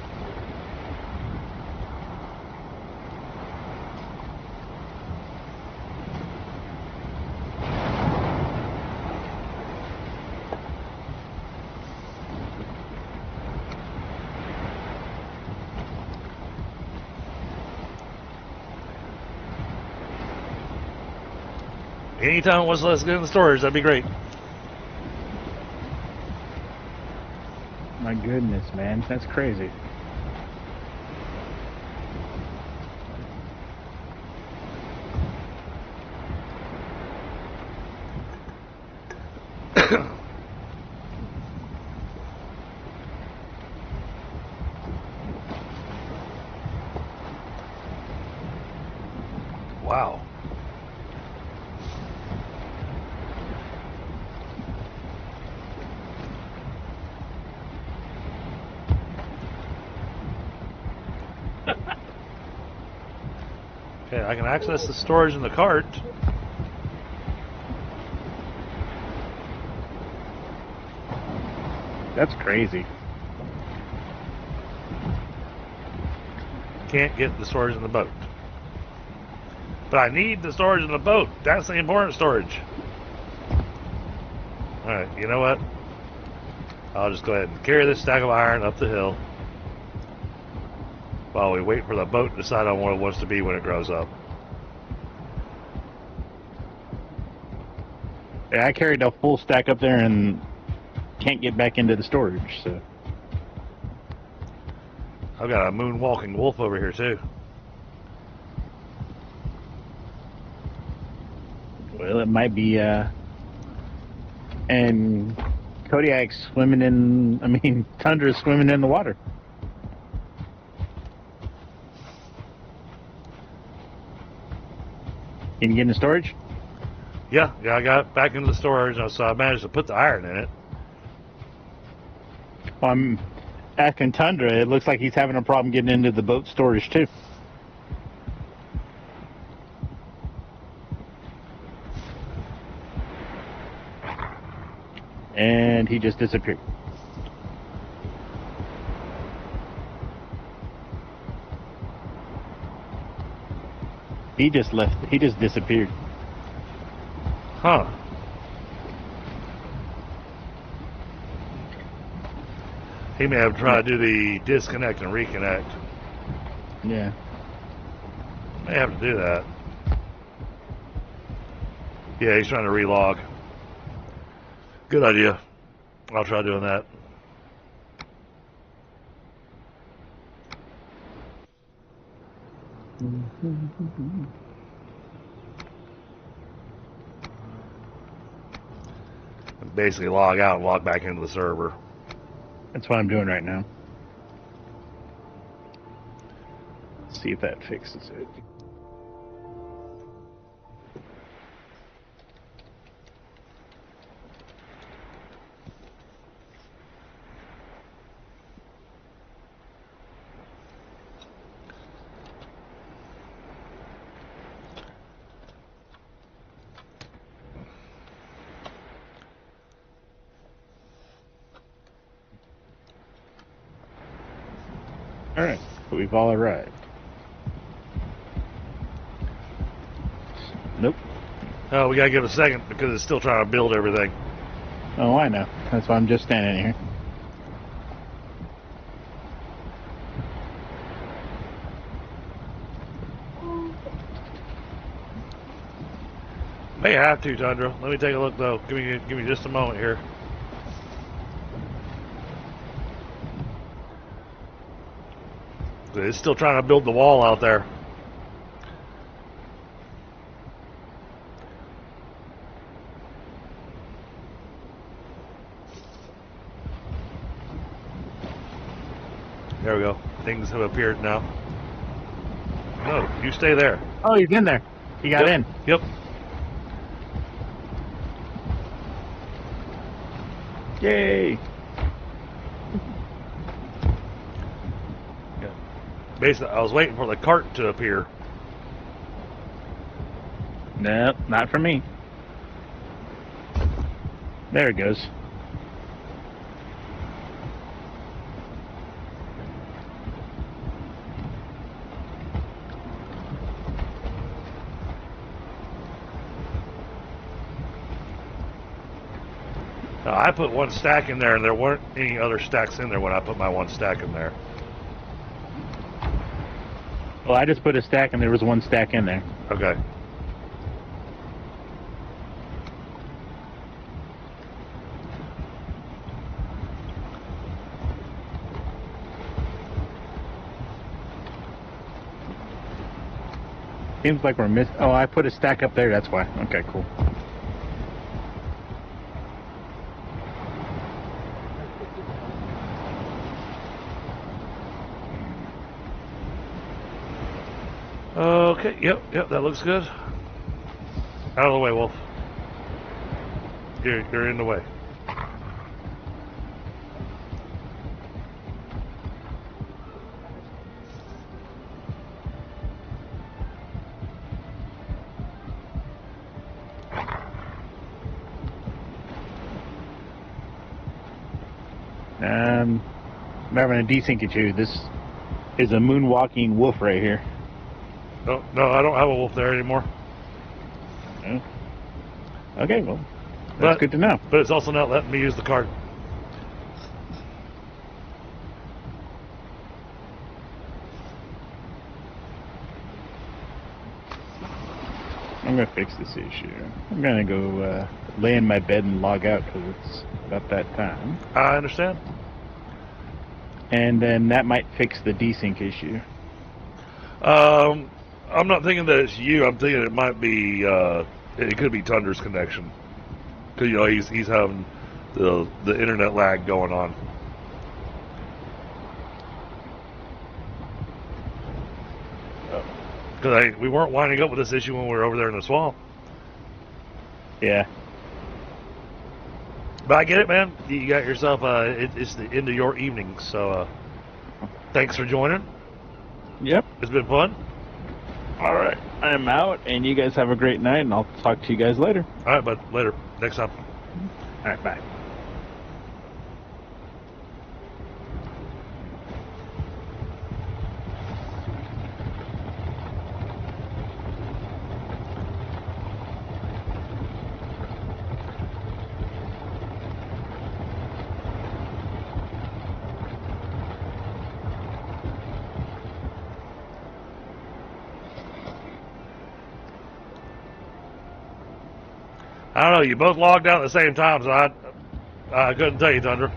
Anytime it wants to let us get in the storage, that'd be great. My goodness, man, that's crazy. Wow. Okay, I can access the storage in the cart. That's crazy. Can't get the storage in the boat. But I need the storage in the boat. That's the important storage. Alright, you know what? I'll just go ahead and carry this stack of iron up the hill while we wait for the boat to decide on what it wants to be when it grows up. Yeah, I carried a full stack up there and can't get back into the storage, so. I've got a moonwalking wolf over here too. Well, it might be, and Kodiak's swimming in, Tundra's swimming in the water. Can you get in the storage? Yeah, I got it back into the storage, so I managed to put the iron in it. Well, I'm asking Tundra. It looks like he's having a problem getting into the boat storage, too. And he just disappeared. He just left. He just disappeared. Huh. He may have tried to do the disconnect and reconnect. Yeah. May have to do that. Yeah, he's trying to relog. Good idea. I'll try doing that. Basically log out and log back into the server. That's what I'm doing right now. Let's see if that fixes it. Alright, we've all arrived. Nope. Oh, we gotta give it a second because it's still trying to build everything. Oh, I know. That's why I'm just standing here. May have to, Tundra. Let me take a look though. Give me just a moment here. It's still trying to build the wall out there. There we go. Things have appeared now. No, you stay there. Oh, he's in there. He got in. Yep. Yay! Basically, I was waiting for the cart to appear. Nope, not for me. There it goes. I put one stack in there, and there weren't any other stacks in there when I put my one stack in there. Well, I just put a stack and there was one stack in there. Okay. Seems like we're missing. Oh, I put a stack up there, that's why. Okay, cool. Okay, yep, that looks good. Out of the way, Wolf. You're in the way. I'm having a desync issue. This is a moonwalking wolf right here. Oh, no, I don't have a wolf there anymore. Oh. Okay, well, that's good to know. But it's also not letting me use the card. I'm going to fix this issue. I'm going to go lay in my bed and log out because it's about that time. I understand. And then that might fix the desync issue. I'm not thinking that it's you. I'm thinking it might be It could be Tundra's connection. Because, you know, he's having the internet lag going on. Because we weren't winding up with this issue when we were over there in the swamp. Yeah. But I get it, man. You got yourself, it's the end of your evening, so thanks for joining. Yep. It's been fun. All right. I'm out, and you guys have a great night, and I'll talk to you guys later. All right, bud. Later. Next time. All right, bye. I don't know. You both logged out at the same time, so I couldn't tell you, Tundra.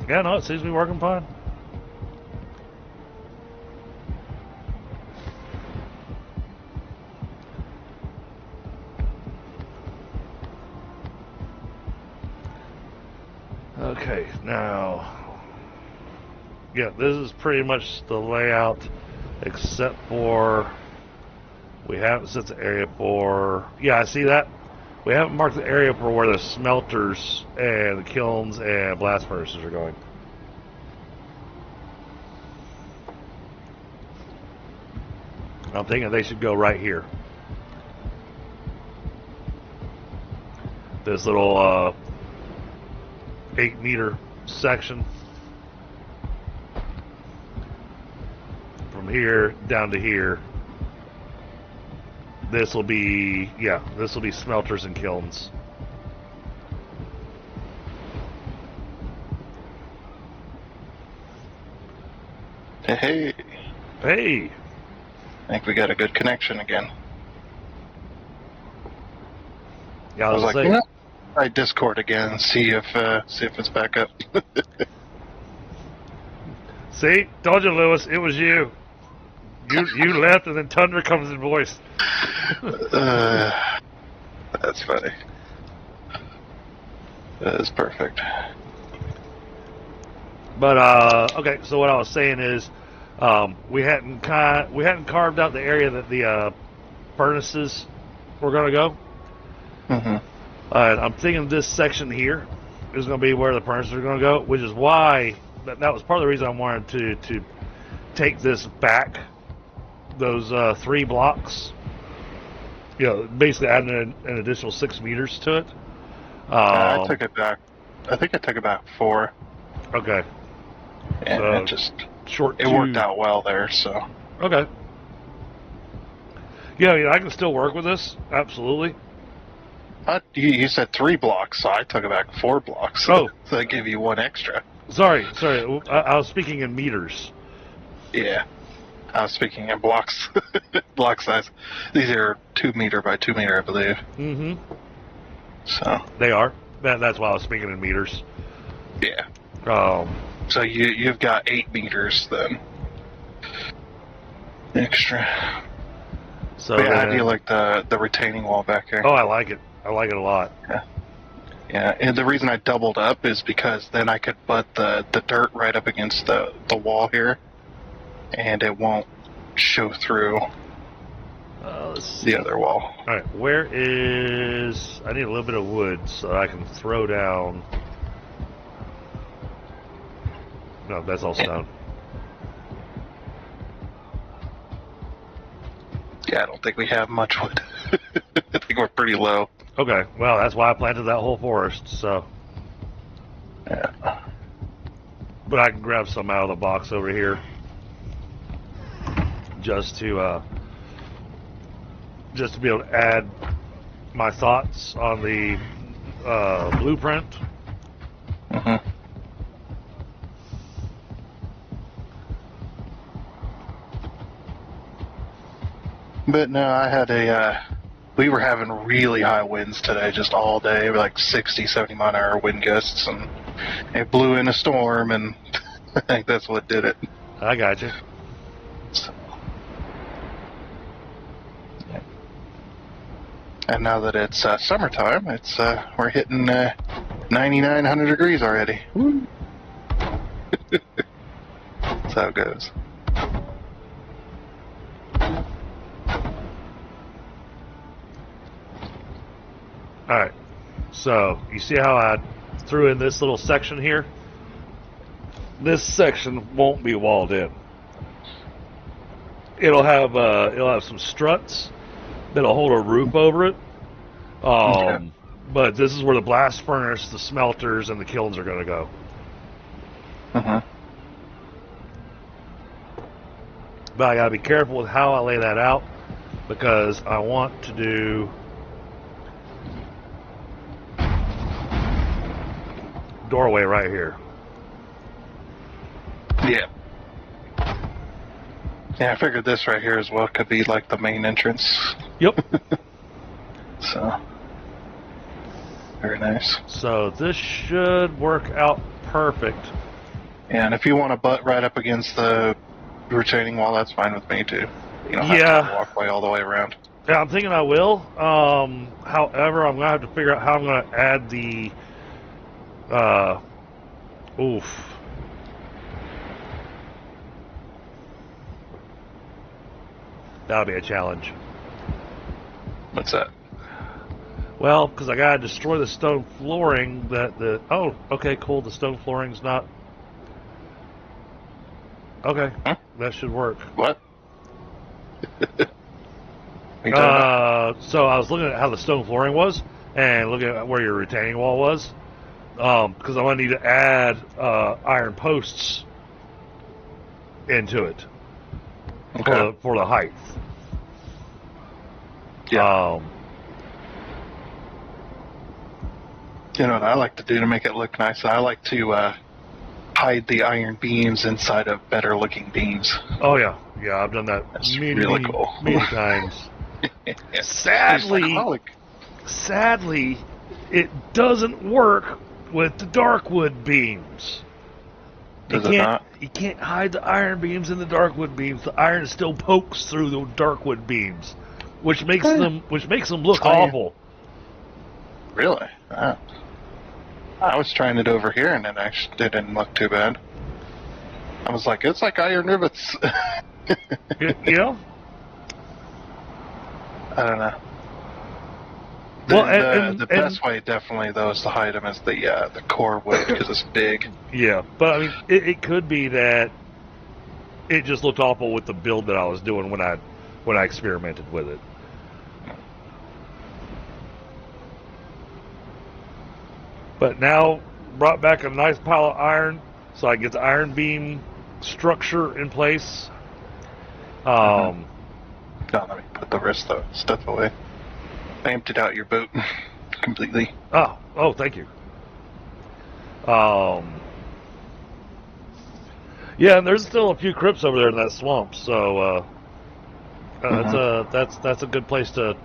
Yeah, no, it seems to be working fine. Okay, now, yeah, this is pretty much the layout, except for we haven't set the area for, yeah, I see that. We haven't marked the area for where the smelters and the kilns and blast furnaces are going. I'm thinking they should go right here. This little 8-meter section. From here down to here. This will be, yeah, this will be smelters and kilns. Hey. Hey. I think we got a good connection again. Yeah, I was like, saying, you know, try Discord again and see if it's back up. See, told you, Lewis, it was you. You left, and then Tundra comes in voice. That's funny. That is perfect. But okay, so what I was saying is, we hadn't carved out the area that the furnaces were going to go. Mm-hmm. I'm thinking this section here is going to be where the furnaces are going to go, which is why that was part of the reason I wanted to take this back. Those 3 blocks, you know, basically adding an additional 6 meters to it. I took it back. I think I took it back 4. Okay. And So, it just short. It worked out well there. So. Okay. Yeah, I can still work with this. Absolutely. You said 3 blocks, so I took it back 4 blocks. Oh. So I gave you 1 extra. Sorry. I was speaking in meters. Yeah. I was speaking in blocks. Block size. These are 2 meter by 2 meter, I believe. Mm-hmm. So. They are. That's why I was speaking in meters. Yeah. So you've got 8 meters then. Extra. So yeah, how do you like the retaining wall back here? Oh, I like it. I like it a lot. Yeah, and the reason I doubled up is because then I could butt the dirt right up against the wall here, and it won't show through Let's see. the other wall. All right, where is... I need a little bit of wood so I can throw down... No, that's all stone. Yeah, I don't think we have much wood. I think we're pretty low. Okay, well, that's why I planted that whole forest, so. Yeah. But I can grab some out of the box over here. Just to be able to add my thoughts on the blueprint. Mm-hmm. But no, I had we were having really high winds today, just all day, like 60, 70 mile an hour wind gusts, and it blew in a storm, and I think that's what did it. I got you. So, yeah. And now that it's summertime, it's we're hitting 9,900 degrees already. Woo. That's how it goes. Alright, so you see how I threw in this little section here? This section won't be walled in. It'll have some struts that'll hold a roof over it. Okay. But this is where the blast furnace, the smelters, and the kilns are going to go. Uh-huh. But I got to be careful with how I lay that out, because I want to do doorway right here. Yeah. Yeah, I figured this right here as well could be like the main entrance. Yep. So, very nice. So this should work out perfect. Yeah, and if you want to butt right up against the retaining wall, that's fine with me too. You don't have to walk all the way around. Yeah, I'm thinking I will. However, I'm going to have to figure out how I'm going to add the That'll be a challenge. What's that? Well, because I got to destroy the stone flooring oh, okay, cool. The stone flooring's not... Okay, huh? That should work. What? So I was looking at how the stone flooring was and looking at where your retaining wall was. Because I'm going to need to add iron posts into it for the height. Yeah. You know what I like to do to make it look nice? I like to hide the iron beams inside of better looking beams. Oh yeah, I've done that really cool. many times. Sadly, it doesn't work with the darkwood beams. Does it not? You can't hide the iron beams in the darkwood beams. The iron still pokes through the darkwood beams, which makes them look awful. Really? Wow. I was trying it over here, and it didn't look too bad. I was like, it's like iron rivets. Yeah. I don't know. The best way, definitely, though, is to hide them as the core wood, because it's big. Yeah, but I mean, it could be that it just looked awful with the build that I was doing when I experimented with it. But now, brought back a nice pile of iron, so I can get the iron beam structure in place. Let me put the rest of the stuff away. I emptied out your boat completely. Oh, thank you. Yeah, and there's still a few crypts over there in that swamp, so that's a good place to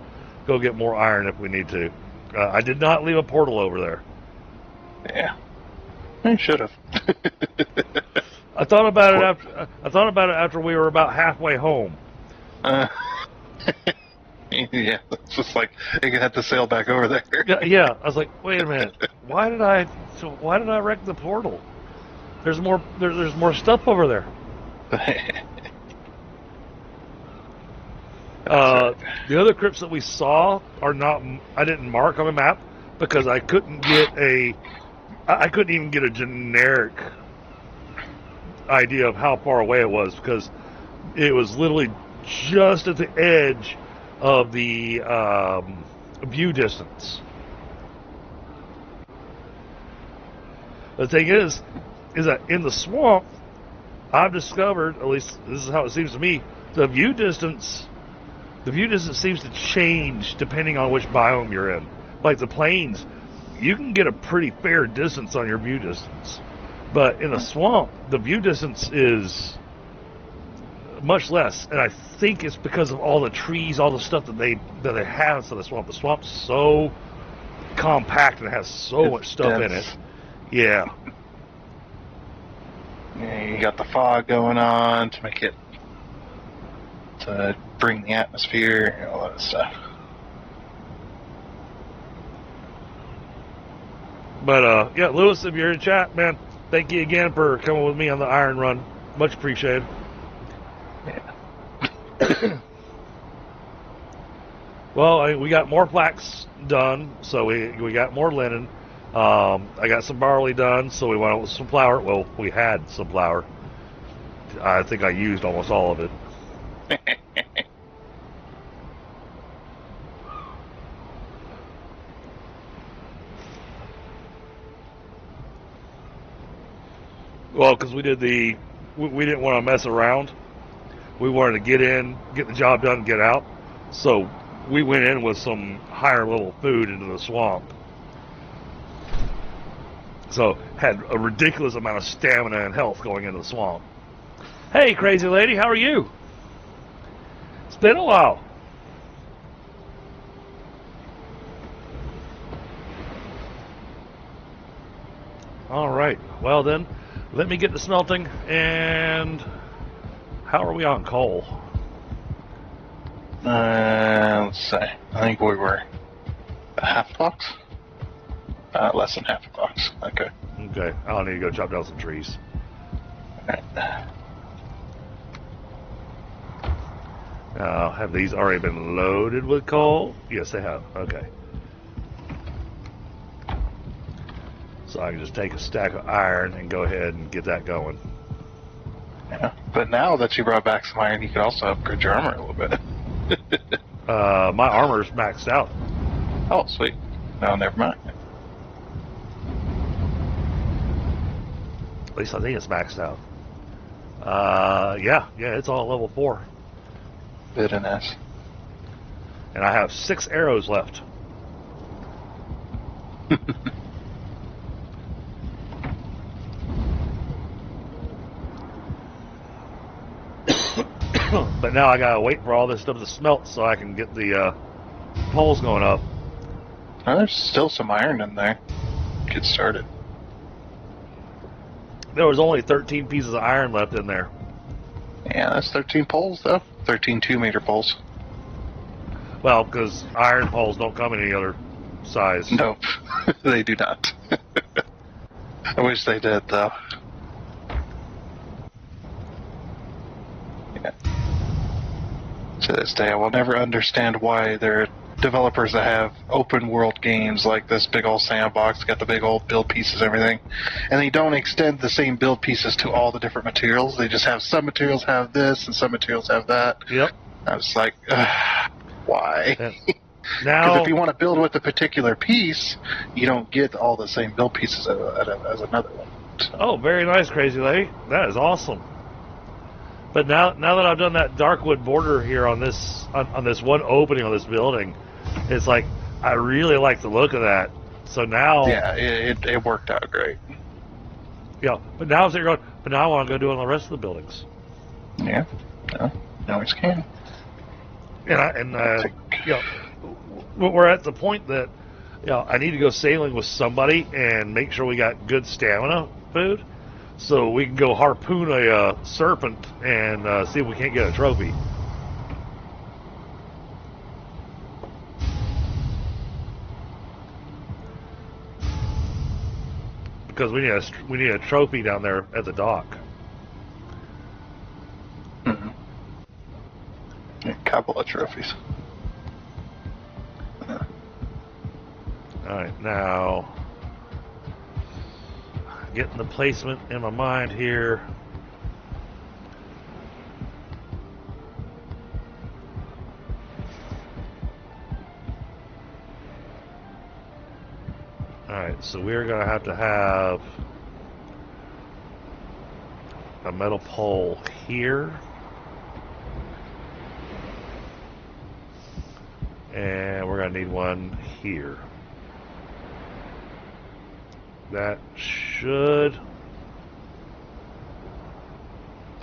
go get more iron if we need to. I did not leave a portal over there. Yeah, I should have. I thought about it after we were about halfway home. Yeah, it's just like you have to sail back over there. Yeah. I was like, wait a minute, why did I wreck the portal? There's more stuff over there. The other crypts that we saw are not. I didn't mark on the map because I couldn't even get a generic idea of how far away it was, because it was literally just at the edge of the view distance. The thing is that in the swamp, I've discovered, at least this is how it seems to me, the view distance seems to change depending on which biome you're in. Like the plains, you can get a pretty fair distance on your view distance. But in a swamp, the view distance is much less. And I think it's because of all the trees, all the stuff that they have inside the swamp. The swamp's so compact and has so much stuff in it. Yeah. Yeah, you got the fog going on to make it, to bring the atmosphere and all that stuff. But yeah, Lewis, if you're in chat, man, thank you again for coming with me on the Iron Run. Much appreciated. Yeah. Well, we got more flax done, so we got more linen. I got some barley done, so we went out with some flour. Well, we had some flour. I think I used almost all of it. Well, because we didn't want to mess around. We wanted to get in, get the job done, and get out. So we went in with some higher level food into the swamp. So had a ridiculous amount of stamina and health going into the swamp. Hey, crazy lady, how are you? It's been a while. All right. Well then, let me get to smelting. And how are we on coal? Let's see. I think we were a half a box. Less than half a box. Okay. Okay. I'll need to go chop down some trees. Alright. Have these already been loaded with coal? Yes, they have. Okay. So I can just take a stack of iron and go ahead and get that going. Yeah. But now that you brought back some iron, you could also upgrade your armor a little bit. My armor's maxed out. Oh, sweet. No, never mind. At least I think it's maxed out. Yeah, it's all level 4. Very nice. And I have 6 arrows left. But now I gotta wait for all this stuff to smelt so I can get the poles going up. Oh, there's still some iron in there. Get started. There was only 13 pieces of iron left in there. Yeah, that's 13 poles, though. 13 2-meter poles. Well, because iron poles don't come in any other size. Nope, they do not. I wish they did, though. Yeah. To this day, I will never understand why there are developers that have open world games like this big old sandbox, got the big old build pieces and everything, and they don't extend the same build pieces to all the different materials. They just have some materials have this and some materials have that. Yep. I was like, why? Yeah. Because Now, if you want to build with a particular piece, you don't get all the same build pieces as another one. So. oh, very nice, crazy lady. That is awesome. But now that I've done that darkwood border here on this one opening on this building, it's like I really like the look of that. So now, Yeah, it worked out great. yeah. But now they're going. But now I want to go do it on the rest of the buildings. Yeah, no, always can. And we're at the point that I need to go sailing with somebody and make sure we got good stamina food, so we can go harpoon a serpent and see if we can't get a trophy. Because we need a trophy down there at the dock. Mm-hmm. A couple of trophies. Alright, now getting the placement in my mind here. So we're going to have a metal pole here. And we're going to need one here. That should,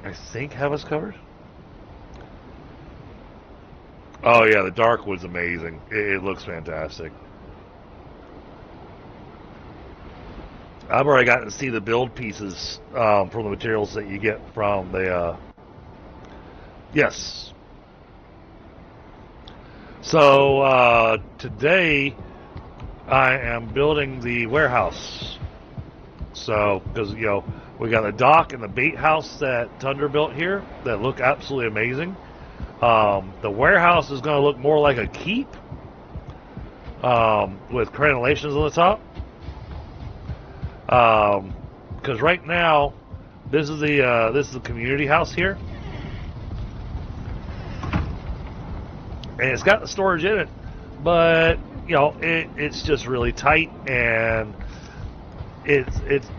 I think, have us covered. Oh yeah, the dark wood's amazing. It looks fantastic. I've already gotten to see the build pieces from the materials that you get from the. Yes. So today I am building the warehouse. So because we got the dock and the bait house that Tundra built here that look absolutely amazing. The warehouse is going to look more like a keep with crenellations on the top. Because right now, this is the community house here, and it's got the storage in it, but it's just really tight, and it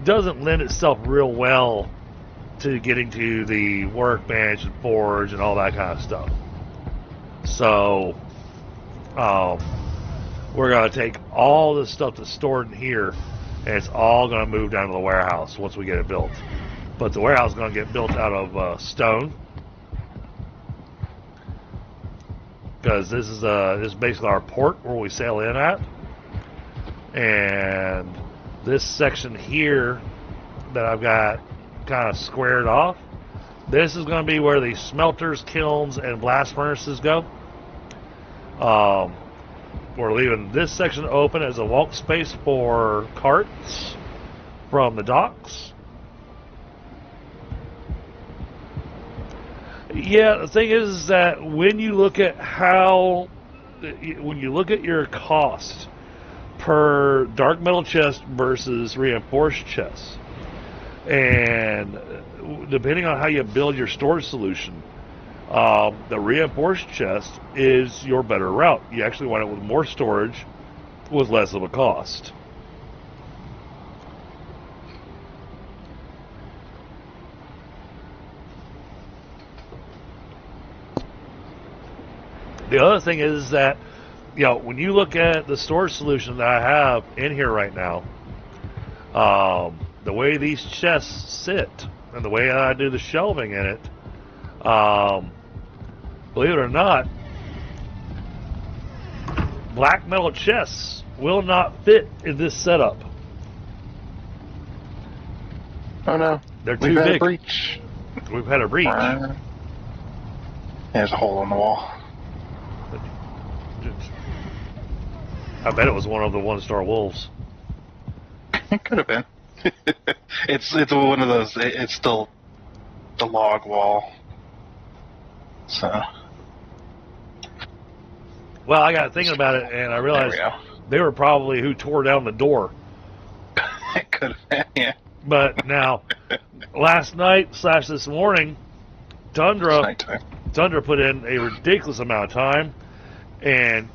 doesn't lend itself real well to getting to the workbench and forge and all that kind of stuff. So we're going to take all this stuff that's stored in here, and it's all going to move down to the warehouse once we get it built. But the warehouse is going to get built out of stone, because this is basically our port where we sail in at. And this section here that I've got kind of squared off, this is going to be where the smelters, kilns, and blast furnaces go. We're leaving this section open as a walk space for carts from the docks. Yeah, the thing is that when you look at your cost per dark metal chest versus reinforced chest, and depending on how you build your storage solution, the reinforced chest is your better route. You actually want it with more storage with less of a cost. The other thing is that, when you look at the storage solution that I have in here right now, the way these chests sit and the way I do the shelving in it, believe it or not, black metal chests will not fit in this setup. Oh no. They're too We've had big. a breach. We've had a breach. There's a hole in the wall. I bet it was one of the one-star wolves. It could have been. It's one of those. It's the log wall. So. Well, I got thinking about it, and I realized they were probably who tore down the door. It could have been, yeah. But now, last night / this morning, Tundra put in a ridiculous amount of time, and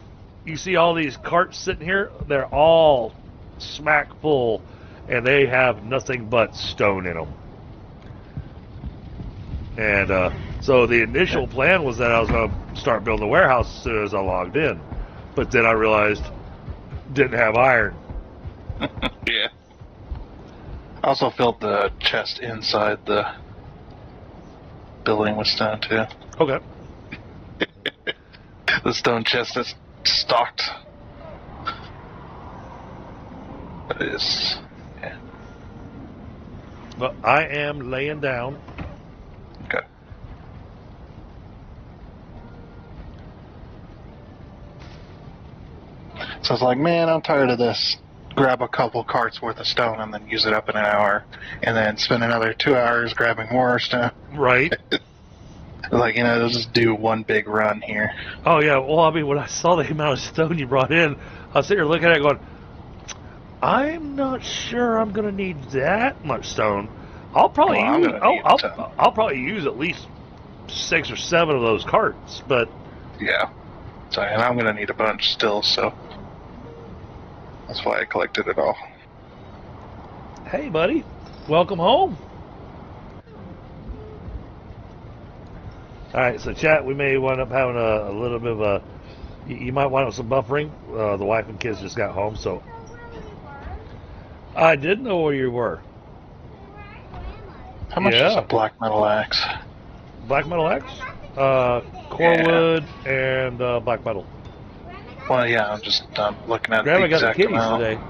you see all these carts sitting here. They're all smack full, and they have nothing but stone in them. And so the initial plan was that I was going to start building the warehouse as soon as I logged in, but then I realized didn't have iron. Yeah. I also filled the chest inside the building with stone too. Okay. The stone chest is stocked. It is. Yeah. Well, I am laying down. Okay. So it's like, man, I'm tired of this. Grab a couple carts worth of stone and then use it up in an hour, and then spend another 2 hours grabbing more stone. Right. Like, let's just do one big run here. Oh, yeah. Well, I mean, when I saw the amount of stone you brought in, I was sitting here looking at it going, I'm not sure I'm going to need that much stone. I'll probably I'll probably use at least 6 or 7 of those carts, but yeah. So, and I'm going to need a bunch still, so that's why I collected it all. Hey, buddy. Welcome home. All right, so chat, we may wind up having a little bit of a... You might wind up some buffering. The wife and kids just got home, so... I did know where you were. How much is a black metal axe? Black metal axe? Core wood and black metal. Well, yeah, I'm just looking at Grandma the got the exact kitties amount. today.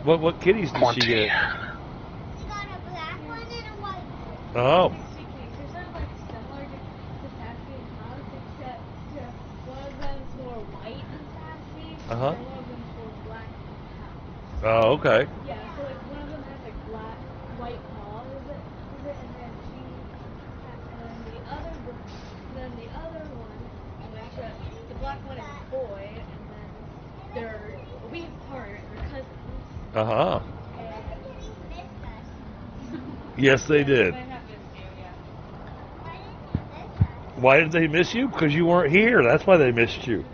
What kitties did 20. she get? She got a black one and a white one. Oh. They're sort of like similar to Sassy and House, except one of them's more white than Sassy, and one of them's more black than House. Oh, okay. Yeah, so like one of them has like black, white paws, and then the other one, the black one is a boy, and then they're a week apart, they're cousins. Uh-huh. They missed us. Yes, they did. They have missed you, yeah. Why did they miss you? Because you weren't here. That's why they missed you.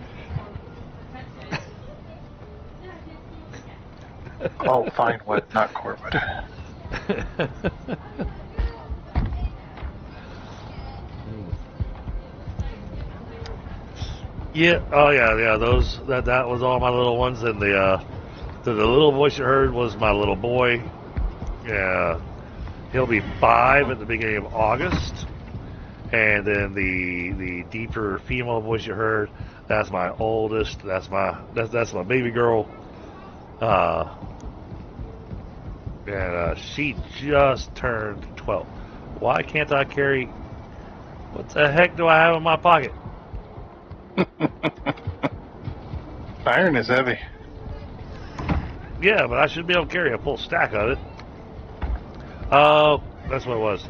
Oh, fine wood, not core wood. Yeah. Oh, yeah. Those that was all my little ones, and the little voice you heard was my little boy. Yeah, he'll be 5 at the beginning of August, and then the deeper female voice you heard, that's my oldest. That's my baby girl. And she just turned 12. Why can't I carry? What the heck do I have in my pocket? Iron is heavy. Yeah, but I should be able to carry a full stack of it. Oh, that's what it was.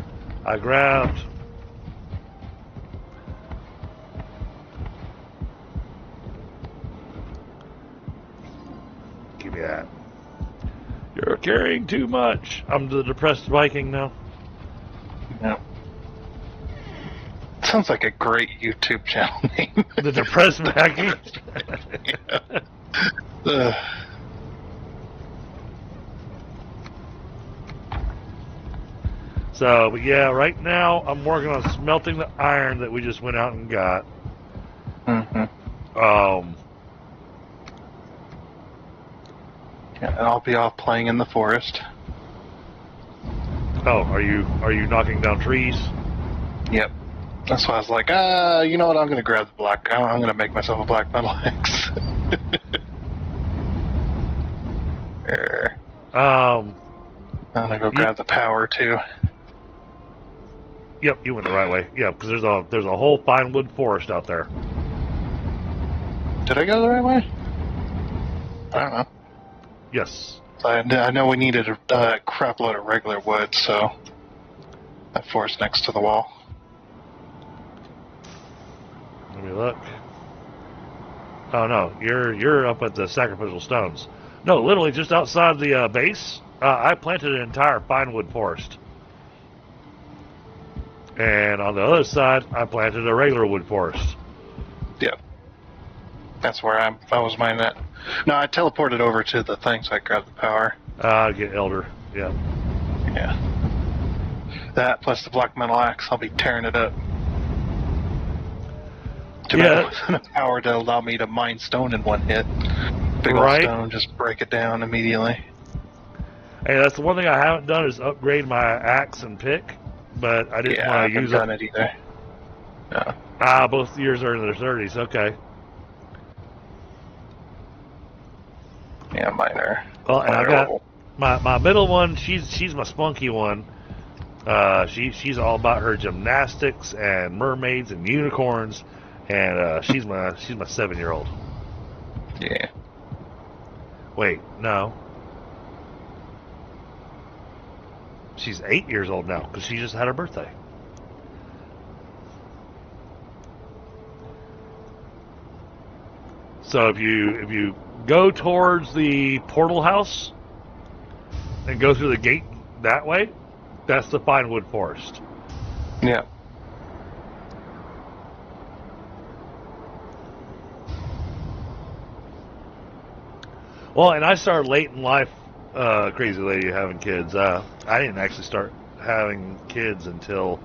I grabbed... Give me that. You're carrying too much. I'm the depressed Viking now. Yeah. Sounds like a great YouTube channel name. The depressed Viking? Ugh. So, but yeah, right now I'm working on smelting the iron that we just went out and got. Mm-hmm. Yeah, and I'll be off playing in the forest. Oh, are you knocking down trees? Yep. That's why I was like, you know what? I'm gonna grab the black. I'm gonna make myself a black metal axe. There. I'm gonna go grab the power too. Yep, you went the right way. Yeah, because there's a whole fine wood forest out there. Did I go the right way? I don't know. Yes. I know we needed a crap load of regular wood, so that forest next to the wall. Let me look. Oh no, you're up at the sacrificial stones. No, literally just outside the base. I planted an entire fine wood forest. And on the other side, I planted a regular wood forest. Yep. That's where I was mining at. No, I teleported over to the thing so I grabbed the power. Get elder. Yeah. Yeah. That plus the black metal axe, I'll be tearing it up. Too bad there wasn't enough power to allow me to mine stone in one hit. Big old stone, just break it down immediately. Hey, that's the one thing I haven't done is upgrade my axe and pick, but I didn't want to use it. I haven't done it either. No. Both yours are in their 30s. Okay. Yeah, mine are. Well, and I got my middle one. She's my spunky one. She's all about her gymnastics and mermaids and unicorns, and she's my 7-year-old. Yeah. Wait, no. She's 8 years old now because she just had her birthday. So if you go towards the portal house and go through the gate that way, that's the fine wood forest. Yeah. Well, and I started late in life, crazy lady, having kids. I didn't actually start having kids until,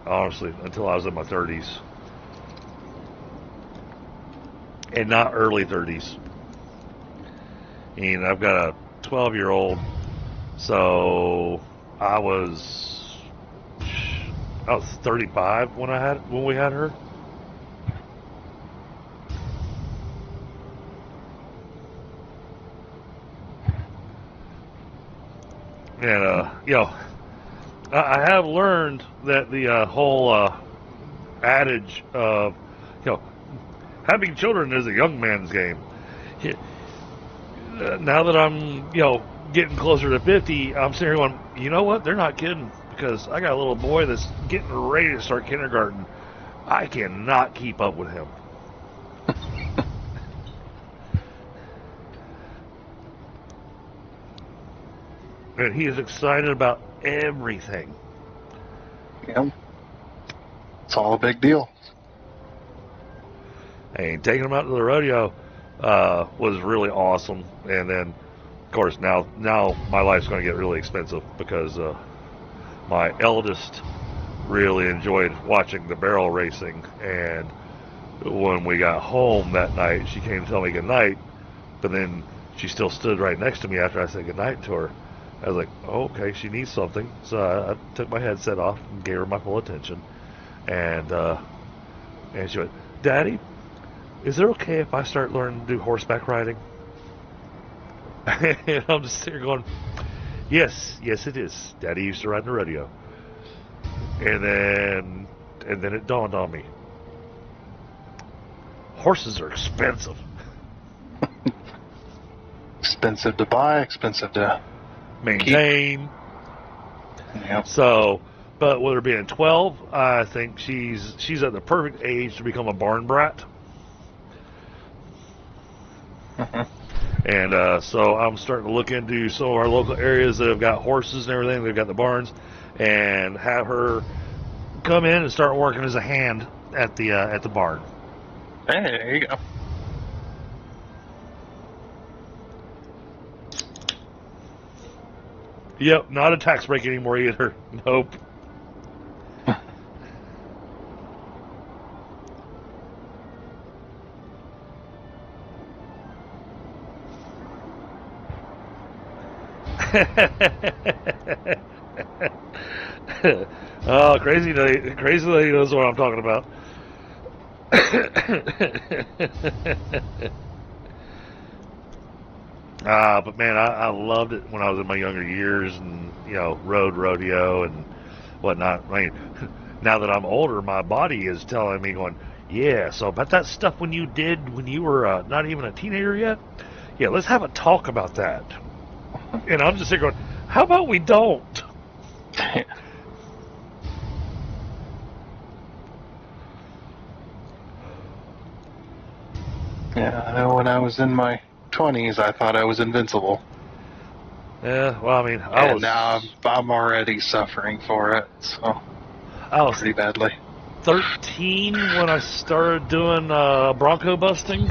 honestly, until I was in my 30s. And not early 30s. And I've got a 12-year-old, so I was 35 when we had her. And I have learned that the whole adage of having children is a young man's game. Now that I'm getting closer to 50, I'm sitting here going, you know what? They're not kidding, because I got a little boy that's getting ready to start kindergarten. I cannot keep up with him. And he is excited about everything. Yeah. It's all a big deal. And taking him out to the rodeo was really awesome. And then, of course, now my life's going to get really expensive, because my eldest really enjoyed watching the barrel racing. And when we got home that night, she came to tell me goodnight, but then she still stood right next to me after I said goodnight to her. I was like, oh, okay, she needs something. So I took my headset off and gave her my full attention. And she went, Daddy, is it okay if I start learning to do horseback riding? And I'm just sitting here going, yes, it is. Daddy used to ride in the rodeo. And then it dawned on me. Horses are expensive. Expensive to buy, expensive to maintain. Yep. So, but with her being 12, I think she's at the perfect age to become a barn brat. And so I'm starting to look into some of our local areas that have got horses and everything. They've got the barns, and have her come in and start working as a hand at the barn. Hey, there you go. Yep, not a tax break anymore either. Nope. Oh, crazy lady knows what I'm talking about. But man, I loved it when I was in my younger years, and rode rodeo and whatnot. I mean, now that I'm older, my body is telling me, going, yeah, so about that stuff when you were not even a teenager yet, yeah, let's have a talk about that. And I'm just here going, how about we don't? Yeah, I know when I was in my 20s, I thought I was invincible. Yeah, well, I mean, now I'm already suffering for it, so I was pretty badly. 13 when I started doing bronco busting,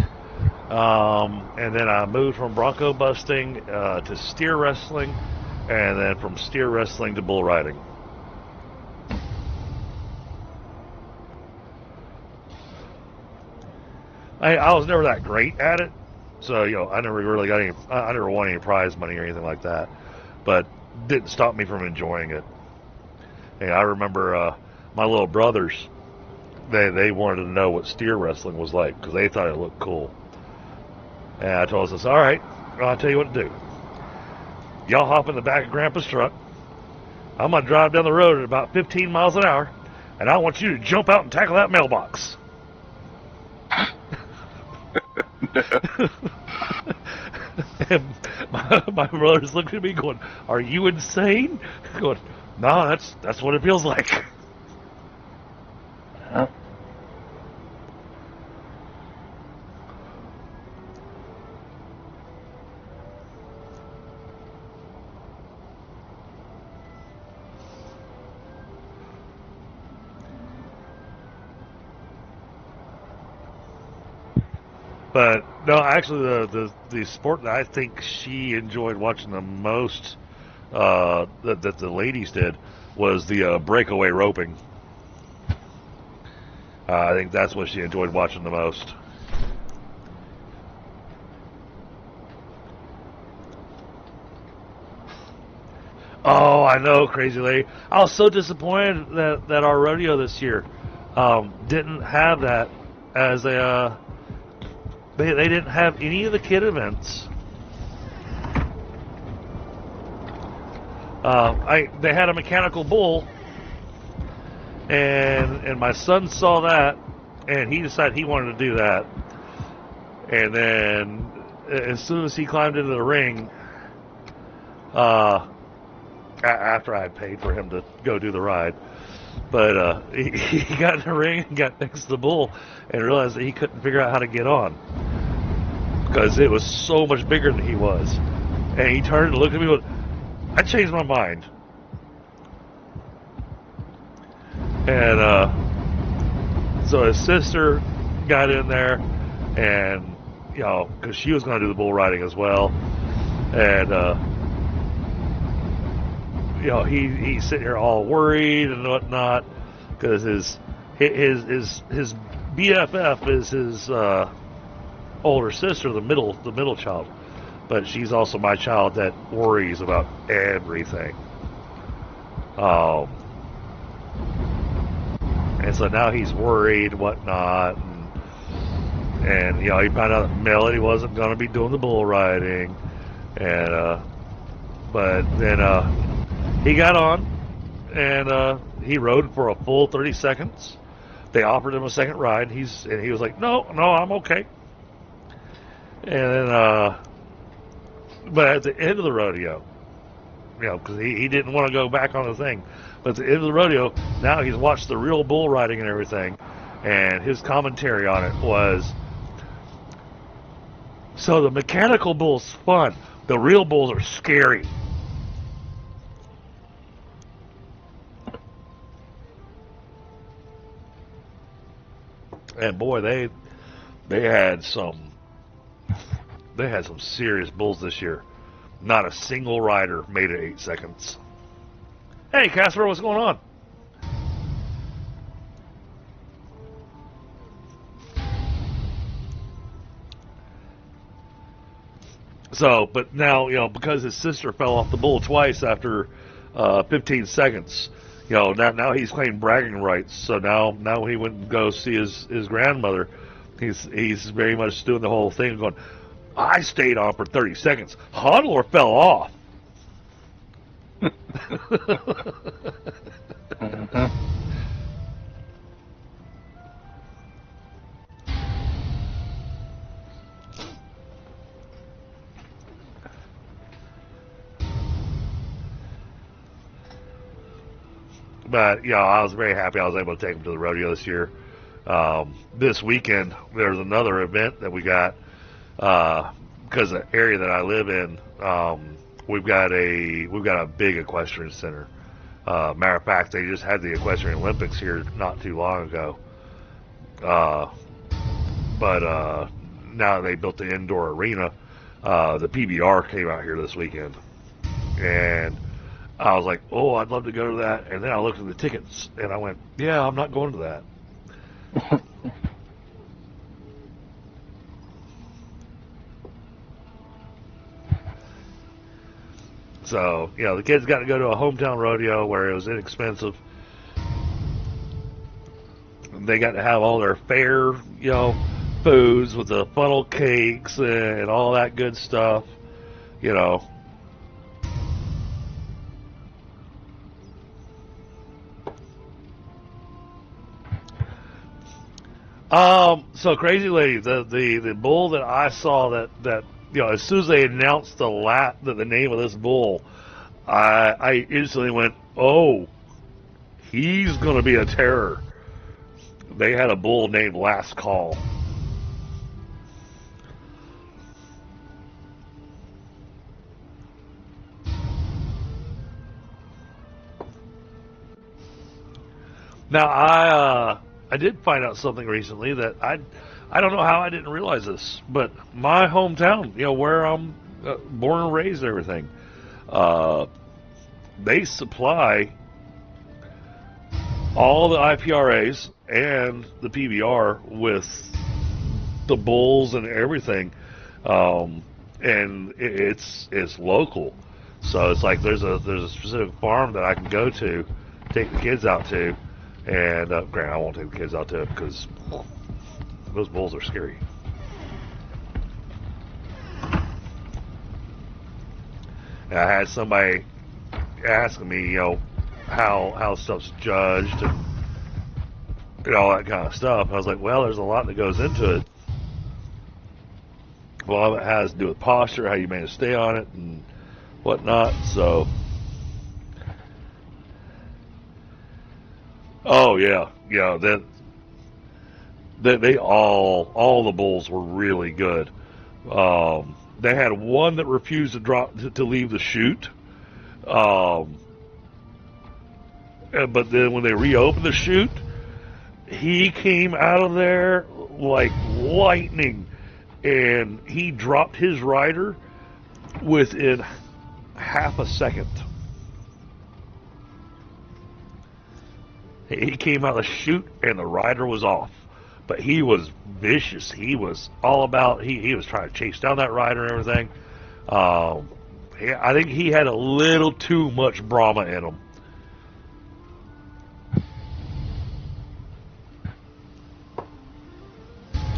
and then I moved from bronco busting to steer wrestling, and then from steer wrestling to bull riding. I was never that great at it, so I never really got any. I never won any prize money or anything like that, but didn't stop me from enjoying it. And I remember my little brothers. They wanted to know what steer wrestling was like, because they thought it looked cool. And I told us, all right, I'll tell you what to do. Y'all hop in the back of Grandpa's truck. I'm going to drive down the road at about 15 miles an hour, and I want you to jump out and tackle that mailbox. And my brothers looked at me going, are you insane? Going, no, that's what it feels like. But No, actually, the sport that I think she enjoyed watching the most, that the ladies did, was the breakaway roping. I think that's what she enjoyed watching the most. Oh, I know, crazy lady. I was so disappointed that our rodeo this year didn't have that as a. They didn't have any of the kid events. They had a mechanical bull, and my son saw that, and he decided he wanted to do that. And then as soon as he climbed into the ring, after I had paid for him to go do the ride, but he got in the ring and got next to the bull and realized that he couldn't figure out how to get on because it was so much bigger than he was. And he turned and looked at me and went, I changed my mind. And so his sister got in there, and because she was going to do the bull riding as well, and he's sitting here all worried and whatnot because his BFF is his older sister, the middle child, but she's also my child that worries about everything. And so now he's worried, whatnot, and he found out that Melody wasn't going to be doing the bull riding, and but then he got on, and he rode for a full 30 seconds. They offered him a second ride, and he was like, no, I'm okay. And then, but at the end of the rodeo, because he didn't want to go back on the thing. But at the end of the rodeo, now he's watched the real bull riding and everything, and his commentary on it was, so the mechanical bull's fun, the real bulls are scary. And boy, they had some serious bulls this year. Not a single rider made it 8 seconds. Hey, Casper, what's going on? So, but now, because his sister fell off the bull twice after 15 seconds, now he's claimed bragging rights. So now when he went and go see his grandmother, he's very much doing the whole thing, going, I stayed on for 30 seconds. Hodler fell off. But I was very happy I was able to take him to the rodeo this year. This weekend there's another event that we got because the area that I live in. We've got a big equestrian center. Matter of fact, they just had the Equestrian Olympics here not too long ago. But now they built the indoor arena. The PBR came out here this weekend, and I was like, oh, I'd love to go to that. And then I looked at the tickets, and I went, yeah, I'm not going to that. So, the kids got to go to a hometown rodeo where it was inexpensive. They got to have all their fair, foods with the funnel cakes and all that good stuff, So Crazy Lady, the bull that I saw that as soon as they announced the name of this bull, I instantly went, oh, he's going to be a terror. They had a bull named Last Call. Now I did find out something recently that I don't know how I didn't realize this, but my hometown, where I'm born and raised and everything, they supply all the IPRAs and the PBR with the bulls and everything, and it's local. So it's like there's a specific farm that I can go to, take the kids out to, and granted I won't take the kids out to because those bulls are scary. And I had somebody asking me, how stuff's judged and all that kind of stuff. And I was like, well, there's a lot that goes into it. A lot of it has to do with posture, how you manage to stay on it, and whatnot. So, oh yeah, they all the bulls were really good. They had one that refused to leave the chute. But then when they reopened the chute, he came out of there like lightning, and he dropped his rider within half a second. He came out of the chute and the rider was off. But he was vicious. He was all about, he was trying to chase down that rider and everything. I think he had a little too much Brahma in him.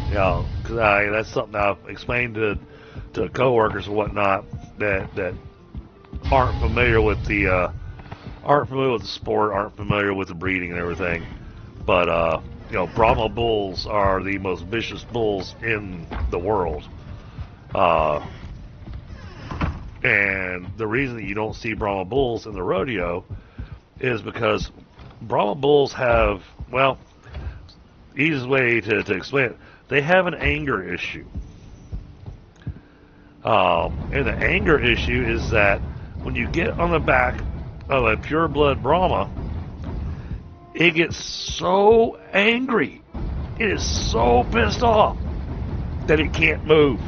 Because that's something I've explained to coworkers and whatnot that aren't familiar with the sport, aren't familiar with the breeding and everything. But Brahma bulls are the most vicious bulls in the world. And the reason that you don't see Brahma bulls in the rodeo is because Brahma bulls have, well, easiest way to explain it, they have an anger issue. And the anger issue is that when you get on the back of a pure blood Brahma, it gets so angry, it is so pissed off that it can't move.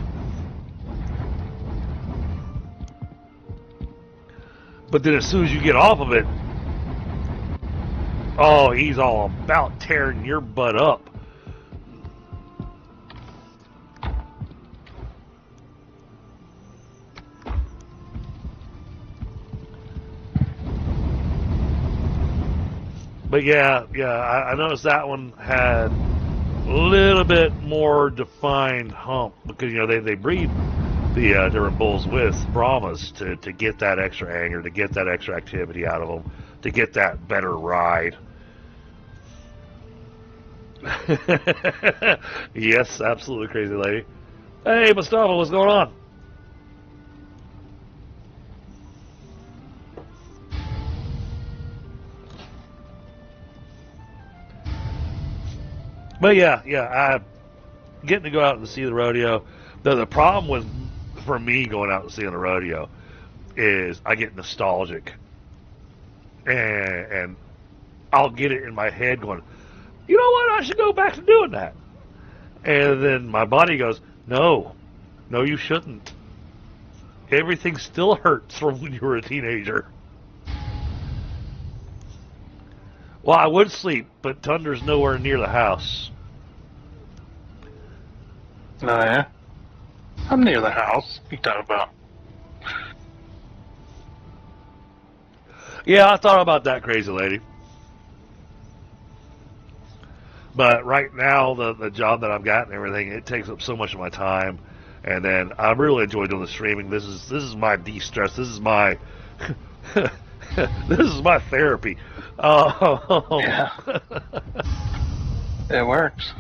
But then as soon as you get off of it, oh, he's all about tearing your butt up. But yeah, I noticed that one had a little bit more defined hump because they breed the different bulls with Brahmas to get that extra anger, to get that extra activity out of them, to get that better ride. Yes, absolutely, crazy lady. Hey, Mustafa, what's going on? But yeah, I getting to go out and see the rodeo. The problem with for me going out and seeing the rodeo is I get nostalgic, and I'll get it in my head going, you know what, I should go back to doing that. And then my body goes, no, you shouldn't. Everything still hurts from when you were a teenager. Well, I would sleep, but Tunder's nowhere near the house. Oh, yeah? I'm near the house. What are you talking about? Yeah, I thought about that, crazy lady. But right now, the job that I've got and everything, it takes up so much of my time. And then I really enjoy doing the streaming. This is my de-stress. This is my this is my therapy. Yeah. It works.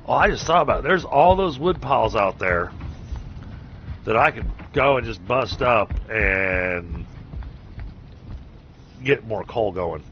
Oh, I just thought about it. There's all those wood piles out there that I could go and just bust up and get more coal going.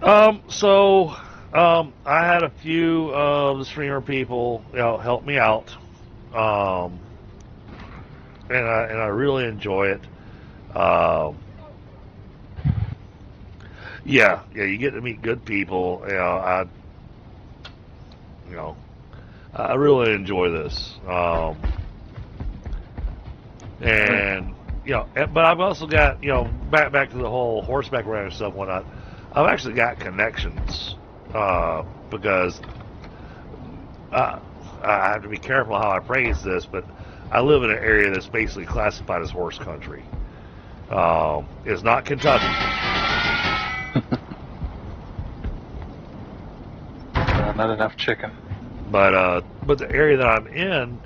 I had a few of the streamer people, help me out, and I really enjoy it. Yeah, you get to meet good people. I really enjoy this. But I've also got, back to the whole horseback riding stuff and whatnot. I've actually got connections, because I have to be careful how I phrase this, but I live in an area that's basically classified as horse country. It's not Kentucky. Not enough chicken. But the area that I'm in,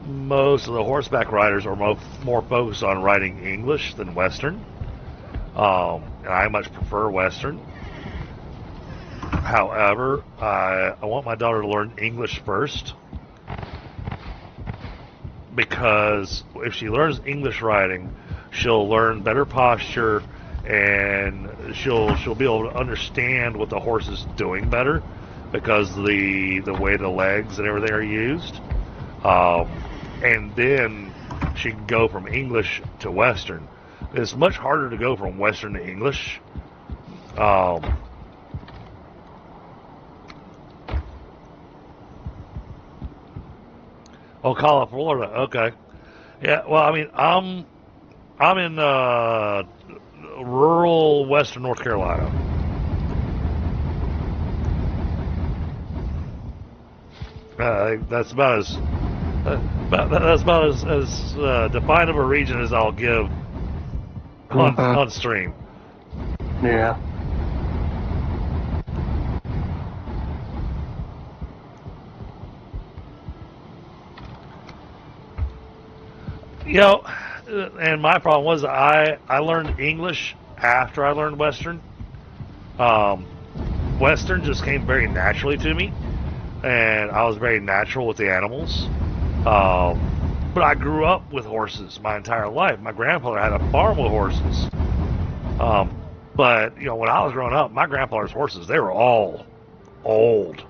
most of the horseback riders are more focused on riding English than Western. And I much prefer Western. However, I want my daughter to learn English first, because if she learns English riding, she'll learn better posture, and she'll be able to understand what the horse is doing better, because the way the legs and everything are used. And then she can go from English to Western. It's much harder to go from Western to English. Ocala, Florida. Okay. Yeah. Well, I mean, I'm in rural Western North Carolina. That's about as defined of a region as I'll give on stream. Yeah. And my problem was I learned English after I learned Western. Western just came very naturally to me, and I was very natural with the animals. But I grew up with horses my entire life. My grandfather had a farm with horses. But when I was growing up, my grandfather's horses, they were all old.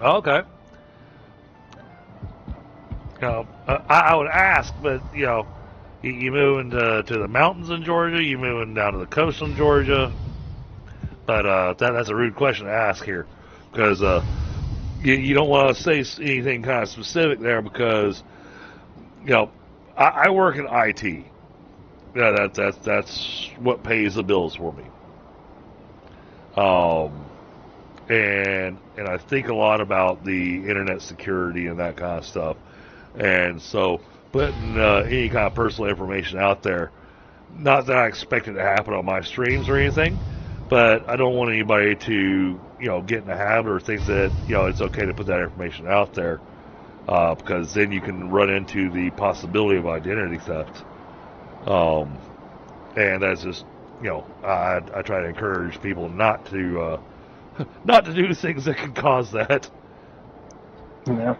Okay. I would ask, but you moving to the mountains in Georgia, you moving down to the coast in Georgia. But that's a rude question to ask here, because you don't want to say anything kind of specific there, because I work in IT. Yeah, that's what pays the bills for me. And I think a lot about the internet security and that kind of stuff. And so putting any kind of personal information out there, not that I expect it to happen on my streams or anything, but I don't want anybody to get in the habit or think that it's okay to put that information out there, because then you can run into the possibility of identity theft. And that's just I try to encourage people not to do things that can cause that. Yeah.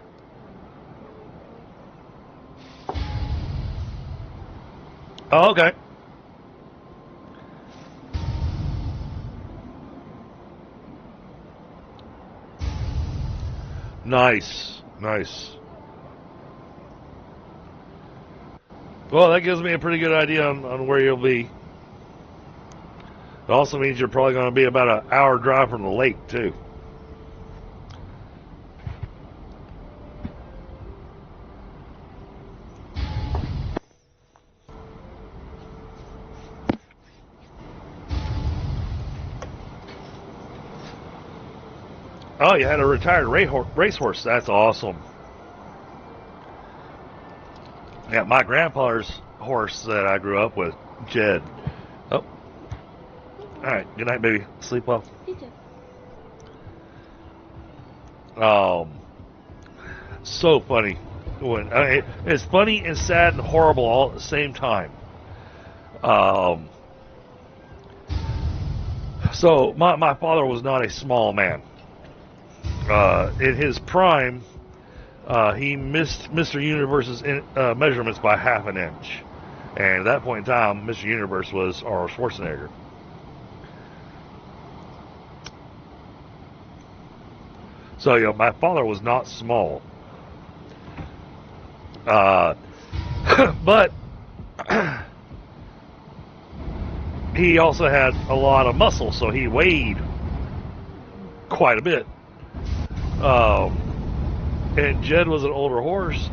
Oh, okay. Nice. Well, that gives me a pretty good idea on where you'll be. It also means you're probably going to be about an hour drive from the lake, too. Oh, you had a retired racehorse. That's awesome. Yeah, my grandfather's horse that I grew up with, Jed. Oh. All right. Good night, baby. Sleep well. You too. So funny. It's funny and sad and horrible all at the same time. So my father was not a small man. In his prime, he missed Mr. Universe's measurements by half an inch. And at that point in time, Mr. Universe was Arnold Schwarzenegger. So, my father was not small. But he also had a lot of muscle, so he weighed quite a bit. And Jed was an older horse,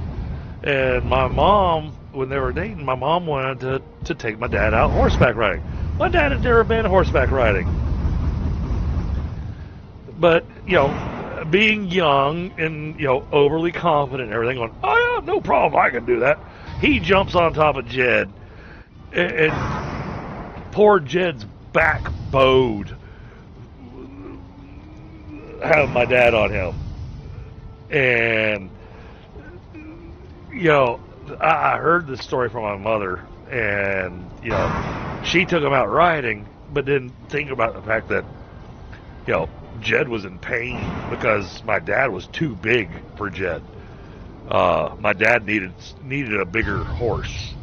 and my mom, when they were dating, my mom wanted to take my dad out horseback riding. My dad had never been horseback riding. But, being young and, overly confident and everything, going, oh yeah, no problem, I can do that. He jumps on top of Jed, and poor Jed's back bowed, having my dad on him. And, I heard this story from my mother, and, she took him out riding, but didn't think about the fact that, Jed was in pain because my dad was too big for Jed. My dad needed a bigger horse.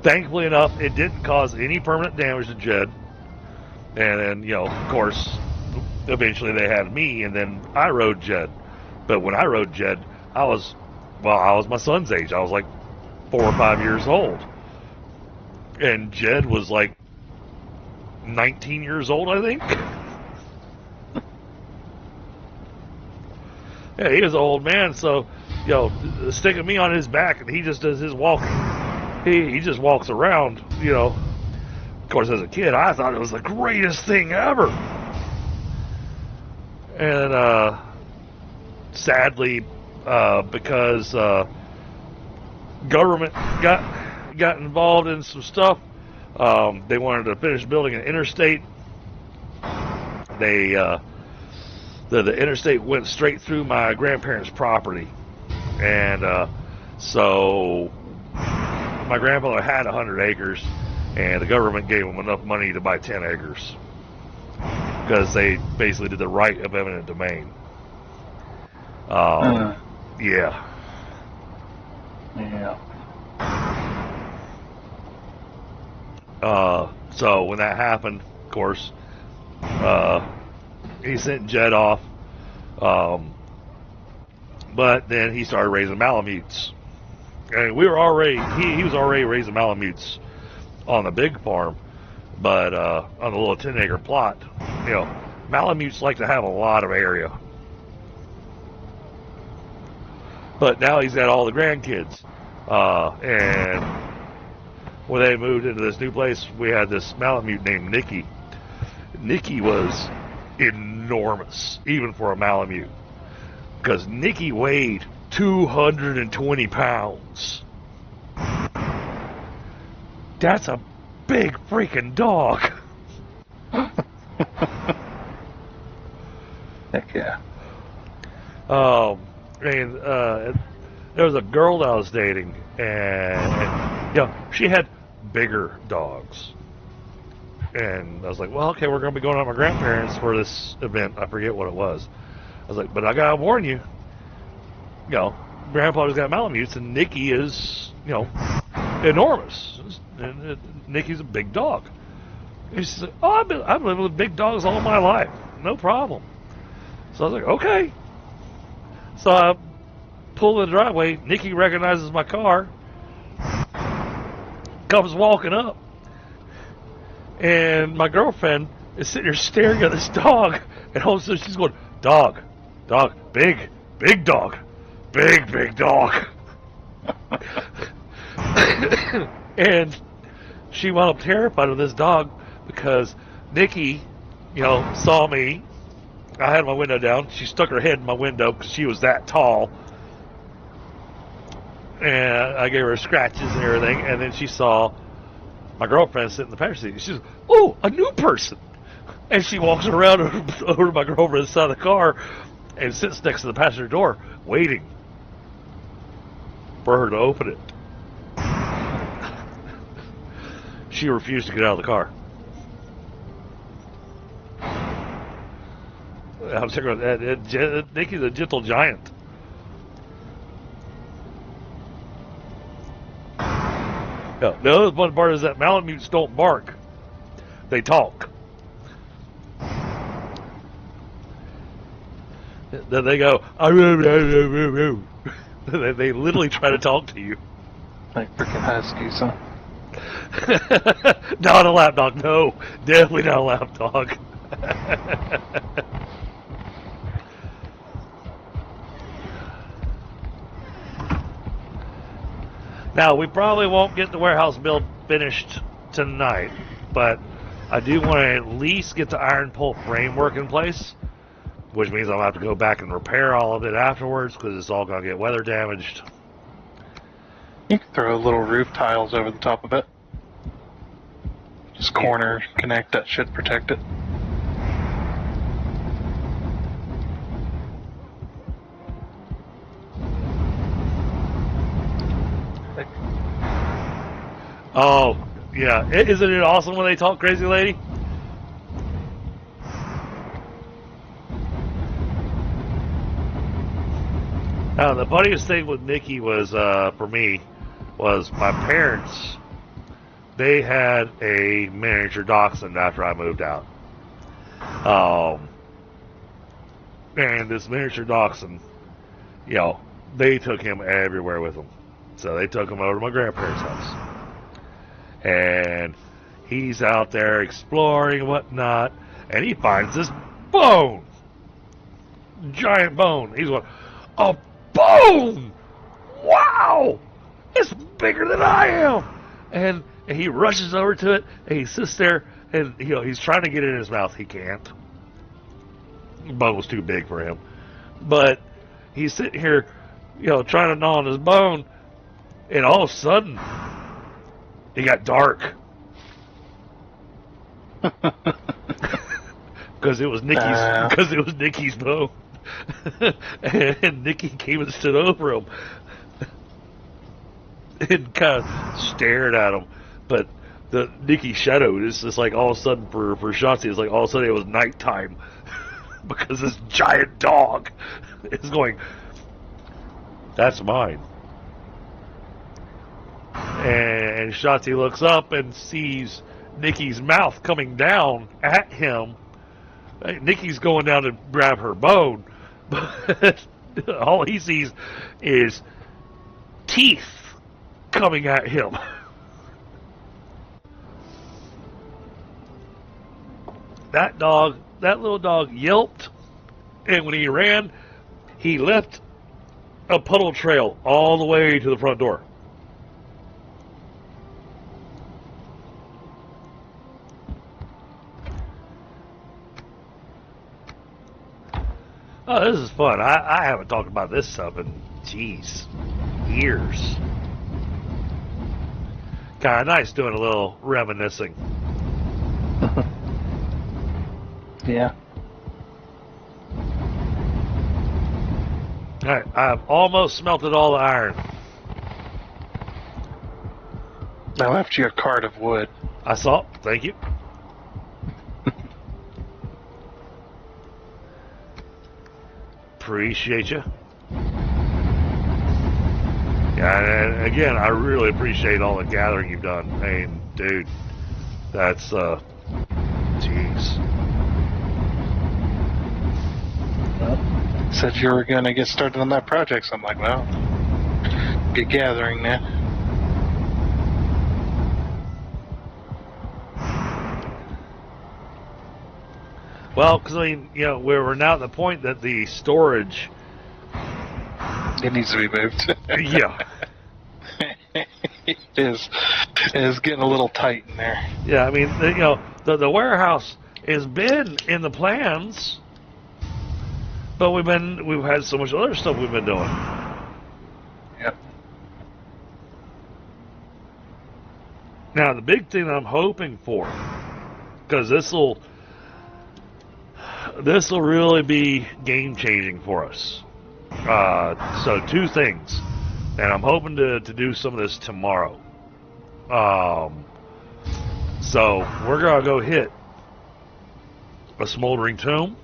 Thankfully enough, it didn't cause any permanent damage to Jed. And then, of course, eventually they had me, and then I rode Jed. But when I rode Jed, I was my son's age. I was like 4 or 5 years old. And Jed was like 19 years old, I think. Yeah, he was an old man, so, sticking me on his back, and he just does his walking. He just walks around, Of course, as a kid, I thought it was the greatest thing ever. And, sadly, because government got involved in some stuff, they wanted to finish building an interstate. The interstate went straight through my grandparents' property, and so my grandfather had 100 acres, and the government gave him enough money to buy 10 acres because they basically did the right of eminent domain. Yeah. So when that happened, of course, he sent Jed off, but then he started raising Malamutes, and he was already raising Malamutes on the big farm, but on the little 10-acre plot, Malamutes like to have a lot of area. But now he's got all the grandkids, and when they moved into this new place, we had this Malamute named Nikki. Nikki was enormous, even for a Malamute, because Nikki weighed 220 pounds. That's a big freaking dog. Heck yeah. There was a girl that I was dating, and she had bigger dogs. And I was like, well, okay, we're going to be going out with my grandparents for this event. I forget what it was. I was like, but I got to warn you, Grandpa's got Malamutes, and Nikki is, enormous. And Nikki's a big dog. And she said, oh, I've lived with big dogs all my life. No problem. So I was like, okay. So I pull in the driveway. Nikki recognizes my car, comes walking up, and my girlfriend is sitting there staring at this dog, and all of a sudden she's going, dog, big dog, big dog. And she wound up terrified of this dog because Nikki, saw me. I had my window down. She stuck her head in my window because she was that tall. And I gave her scratches and everything. And then she saw my girlfriend sitting in the passenger seat. She says, oh, a new person. And she walks around over to my girlfriend's side of the car and sits next to the passenger door, waiting for her to open it. She refused to get out of the car. I'm checking that. Nikki's a gentle giant. Yeah, the other fun part is that Malamutes don't bark. They talk. Then they go, they literally try to talk to you. Like freaking huskies, huh? Not a lapdog, no. Definitely not a lapdog. Now, we probably won't get the warehouse build finished tonight, but I do want to at least get the iron pole framework in place, which means I'll have to go back and repair all of it afterwards because it's all going to get weather damaged. You can throw little roof tiles over the top of it. Just corner connect, that should protect it. Oh, yeah. Isn't it awesome when they talk, Crazy Lady? Now, the funniest thing with Nikki was, for me, was my parents, they had a miniature dachshund after I moved out. And this miniature dachshund, you know, they took him everywhere with them. So they took him over to my grandparents' house. And he's out there exploring and whatnot, and he finds this bone. Giant bone. He's going, a bone! Wow! It's bigger than I am! And he rushes over to it, and he sits there, and he's trying to get it in his mouth. He can't. The bone was too big for him. But he's sitting here, trying to gnaw on his bone, and all of a sudden, it got dark. Because it was Nikki's bone. And Nikki came and stood over him and kind of stared at him. But the Nikki shadowed. It's just like all of a sudden for Shotzi, it's like all of a sudden it was nighttime. Because this giant dog is going, that's mine. And Shotzi looks up and sees Nikki's mouth coming down at him. Nikki's going down to grab her bone, but all he sees is teeth coming at him. That little dog yelped, and when he ran, he left a puddle trail all the way to the front door. Oh, this is fun. I haven't talked about this stuff in, years. Kind of nice doing a little reminiscing. Yeah. Alright, I've almost smelted all the iron. I left you a cart of wood. I saw it. Thank you. Appreciate you. Yeah, and again, I really appreciate all the gathering you've done. I mean, dude, that's, jeez. Well, said you were going to get started on that project, so I'm like, well, get gathering now. Well, because, I mean, we're now at the point that the storage... It needs to be moved. Yeah. It is getting a little tight in there. Yeah, I mean, the warehouse has been in the plans, but we've had so much other stuff we've been doing. Yep. Now, the big thing that I'm hoping for, because this will really be game-changing for us. So two things, and I'm hoping to do some of this tomorrow. So we're gonna go hit a smoldering tomb,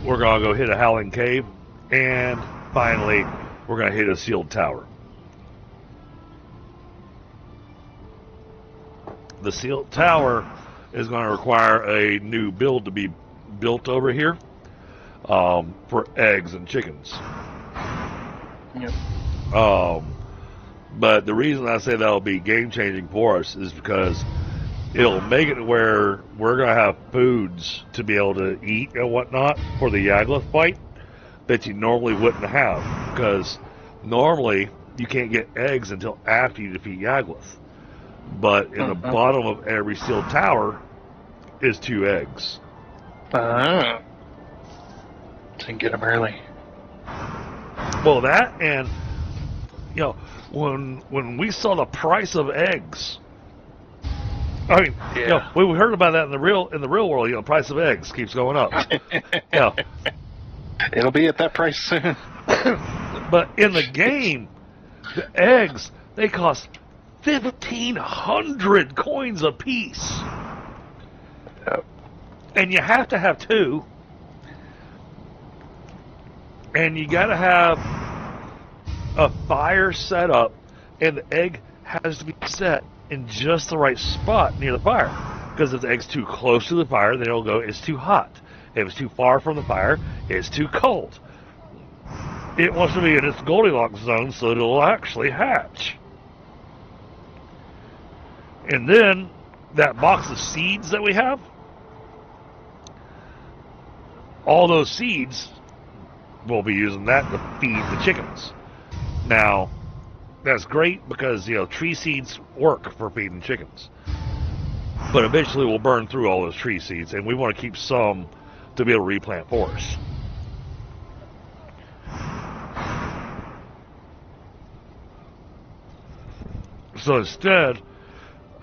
we're going to go hit a howling cave, and finally, we're going to hit a sealed tower. The sealed tower is going to require a new build to be built over here for eggs and chickens. Yep. But the reason I say that'll be game-changing for us is because it'll make it where we're going to have foods to be able to eat and whatnot for the Yagluth fight that you normally wouldn't have. Because normally you can't get eggs until after you defeat Yagluth. But in the bottom of every sealed tower is 2 eggs. So you can get them early. Well, that and, you know, when we saw the price of eggs, I mean, Yeah. you know, we heard about that in the real world. You know, the price of eggs keeps going up. Yeah, It'll be at that price soon. but in the game, the eggs they cost 1,500 coins a piece, Yep. and you have to have 2, and you got to have a fire set up, and the egg has to be set in just the right spot near the fire. Because if the egg's too close to the fire, then it'll go, it's too hot. If it's too far from the fire, it's too cold. It wants to be in its Goldilocks zone so that it'll actually hatch. And then, that box of seeds that we have, all those seeds, we'll be using that to feed the chickens. Now, that's great because, you know, tree seeds work for feeding chickens. But eventually we'll burn through all those tree seeds, and we want to keep some to be able to replant for us. So instead,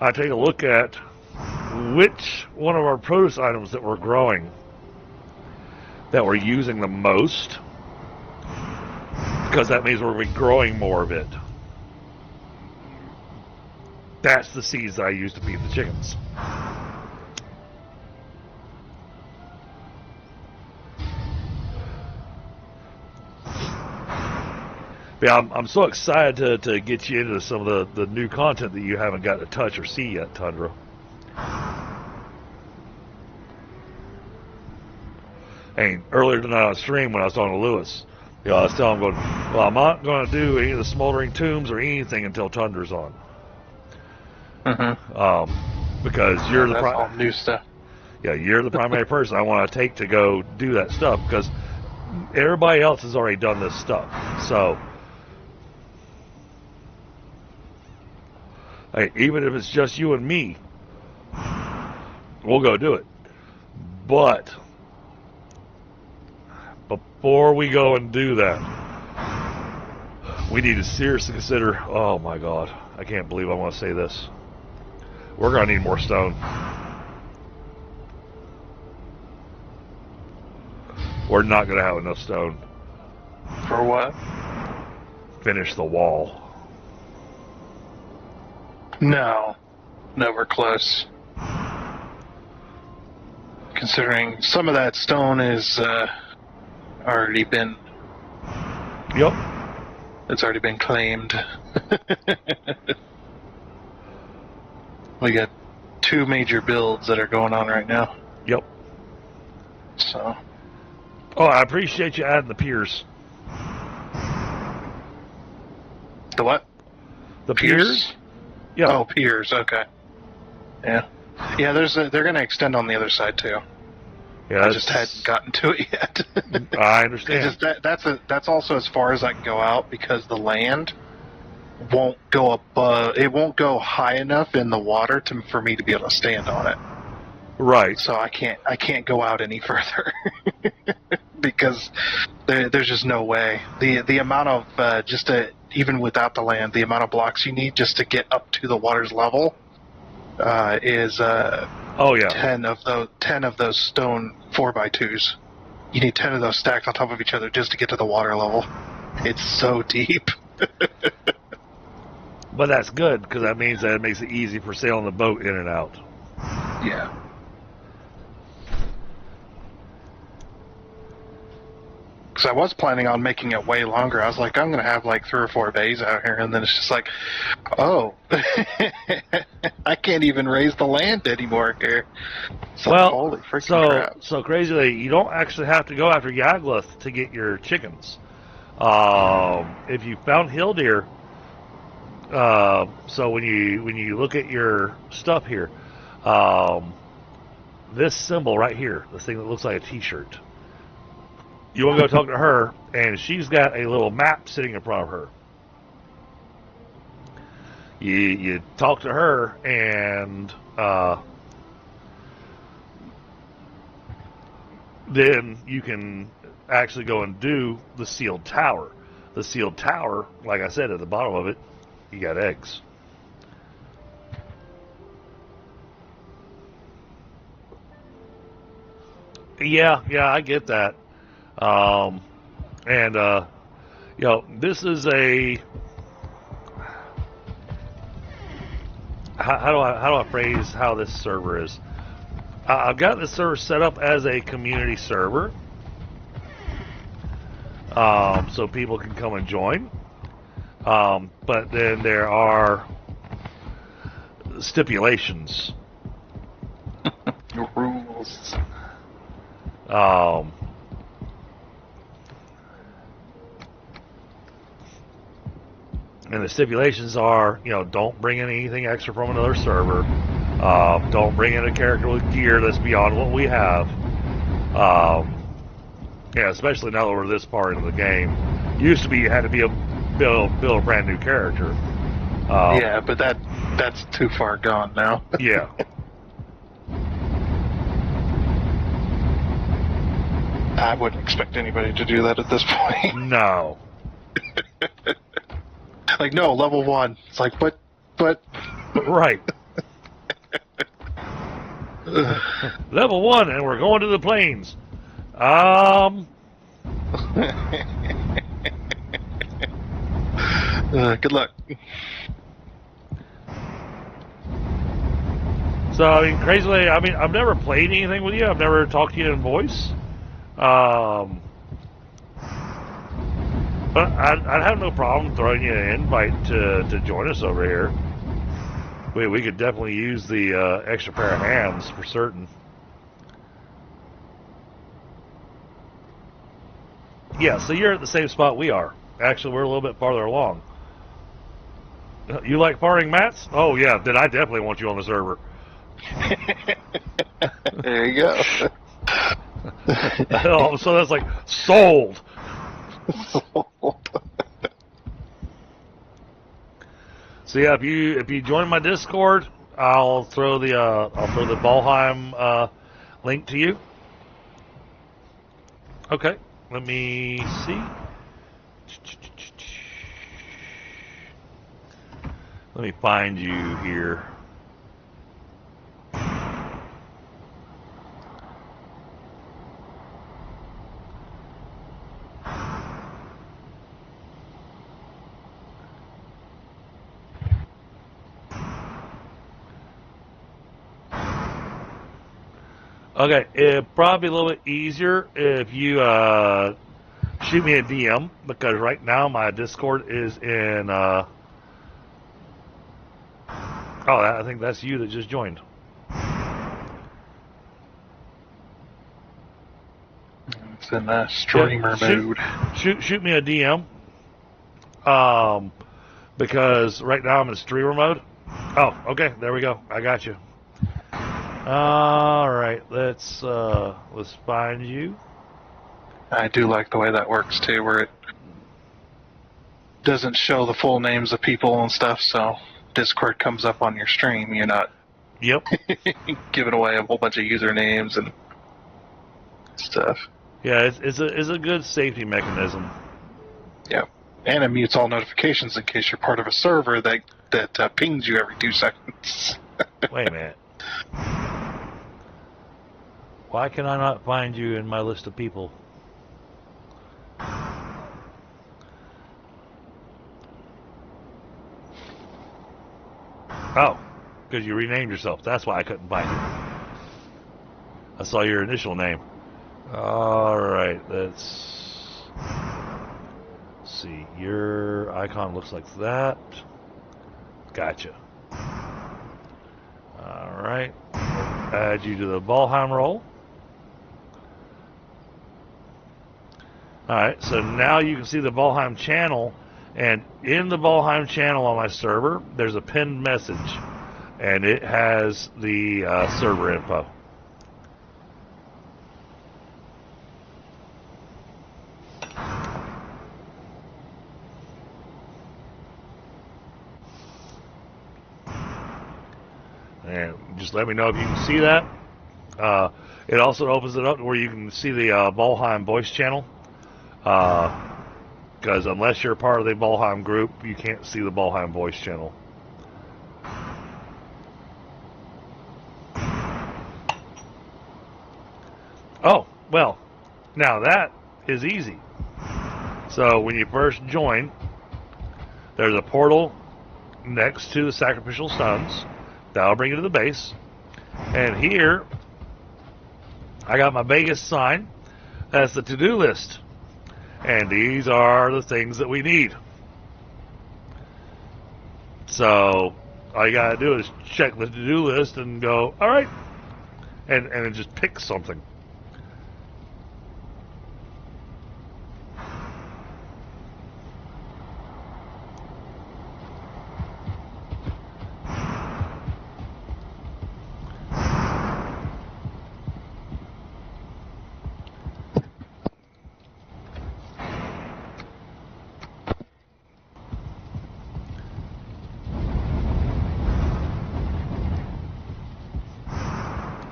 I take a look at which one of our produce items that we're growing, that we're using the most, because that means we're going to be growing more of it. That's the seeds that I use to feed the chickens. But yeah, I'm so excited to get you into some of the new content that you haven't got to touch or see yet, Tundra. And earlier tonight on stream when I was talking to Lewis, you know, I was telling him, well, I'm not going to do any of the smoldering tombs or anything until Tundra's on. Because you're the all new stuff. Yeah, you're the primary person I want to take to go do that stuff, because everybody else has already done this stuff. So, hey, even if it's just you and me, we'll go do it. But before we go and do that, we need to seriously consider, oh my God, I can't believe I want to say this. We're going to need more stone. We're not going to have enough stone. For what? Finish the wall. No. Nowhere close. Considering some of that stone is already been... Yep. It's already been claimed. We got 2 major builds that are going on right now. Yep. So... Oh, I appreciate you adding the piers. The what? The piers? Yeah. Oh, piers. Okay. Yeah. Yeah. They're going to extend on the other side too. Yeah. I just hadn't gotten to it yet. I understand. That's also as far as I can go out, because the land won't go above. It won't go high enough in the water for me to be able to stand on it. Right. So I can't go out any further because there's just no way. The amount of even without the land, the amount of blocks you need just to get up to the water's level is 10 of those stone 4x2s. You need 10 of those stacked on top of each other just to get to the water level. It's so deep. But that's good, because that means that it makes it easy for sailing the boat in and out. Yeah. Because I was planning on making it way longer. I was like, I'm going to have like 3 or 4 bays out here, and then it's just like, oh, I can't even raise the land anymore here. So Well, holy freaking crap. so crazily, you don't actually have to go after Yagluth to get your chickens. If you found hill deer, so when you look at your stuff here, this symbol right here, this thing that looks like a T-shirt, you want to go talk to her, and she's got a little map sitting in front of her. You talk to her, and then you can actually go and do the sealed tower. The sealed tower, like I said, at the bottom of it, you got eggs. Yeah, I get that. This is a how do I phrase how this server is? I've got this server set up as a community server, so people can come and join. But then there are stipulations. Rules. And the stipulations are, don't bring in anything extra from another server. Don't bring in a character with gear that's beyond what we have. Especially now that we're this far into the game. Used to be you had to be build a brand new character. Yeah, but that's too far gone now. Yeah. I wouldn't expect anybody to do that at this point. No. Like, no, level 1. It's like, but. Right. Level 1, and we're going to the plains. Good luck. So, crazily, I've never played anything with you. I've never talked to you in voice. But I'd have no problem throwing you an invite to join us over here. We could definitely use the extra pair of hands for certain. Yeah, so you're at the same spot we are. Actually, we're a little bit farther along. You like farming mats? Oh yeah, then I definitely want you on the server. There you go. Oh, so that's like sold. So yeah, if you join my Discord, I'll throw the Valheim link to you. Okay, let me see. Let me find you here. Okay, it'd probably be a little bit easier if you shoot me a DM, because right now my Discord is in I think that's you that just joined. It's in streamer mode. Shoot me a DM. Because right now I'm in streamer mode. Oh, okay, there we go. I got you. All right, let's find you. I do like the way that works too, where it doesn't show the full names of people and stuff. So Discord comes up on your stream. You're not giving away a whole bunch of usernames and stuff. Yeah, it's a good safety mechanism. Yeah, and it mutes all notifications in case you're part of a server that pings you every 2 seconds. Wait a minute. Why can I not find you in my list of people? Oh, because you renamed yourself. That's why I couldn't find you. I saw your initial name. All right, let's see. Your icon looks like that. Gotcha. Alright. Add you to the Valheim role. Alright, so now you can see the Valheim channel, and in the Valheim channel on my server, there's a pinned message, and it has the server info. And just let me know if you can see that. It also opens it up where you can see the Valheim voice channel. Because unless you're part of the Valheim group, you can't see the Valheim voice channel. Oh, well, now that is easy. So when you first join, there's a portal next to the sacrificial stones. That'll bring you to the base. And here, I got my biggest sign. That's the to-do list. And these are the things that we need. So all you gotta do is check the to-do list and go, all right, and then just pick something.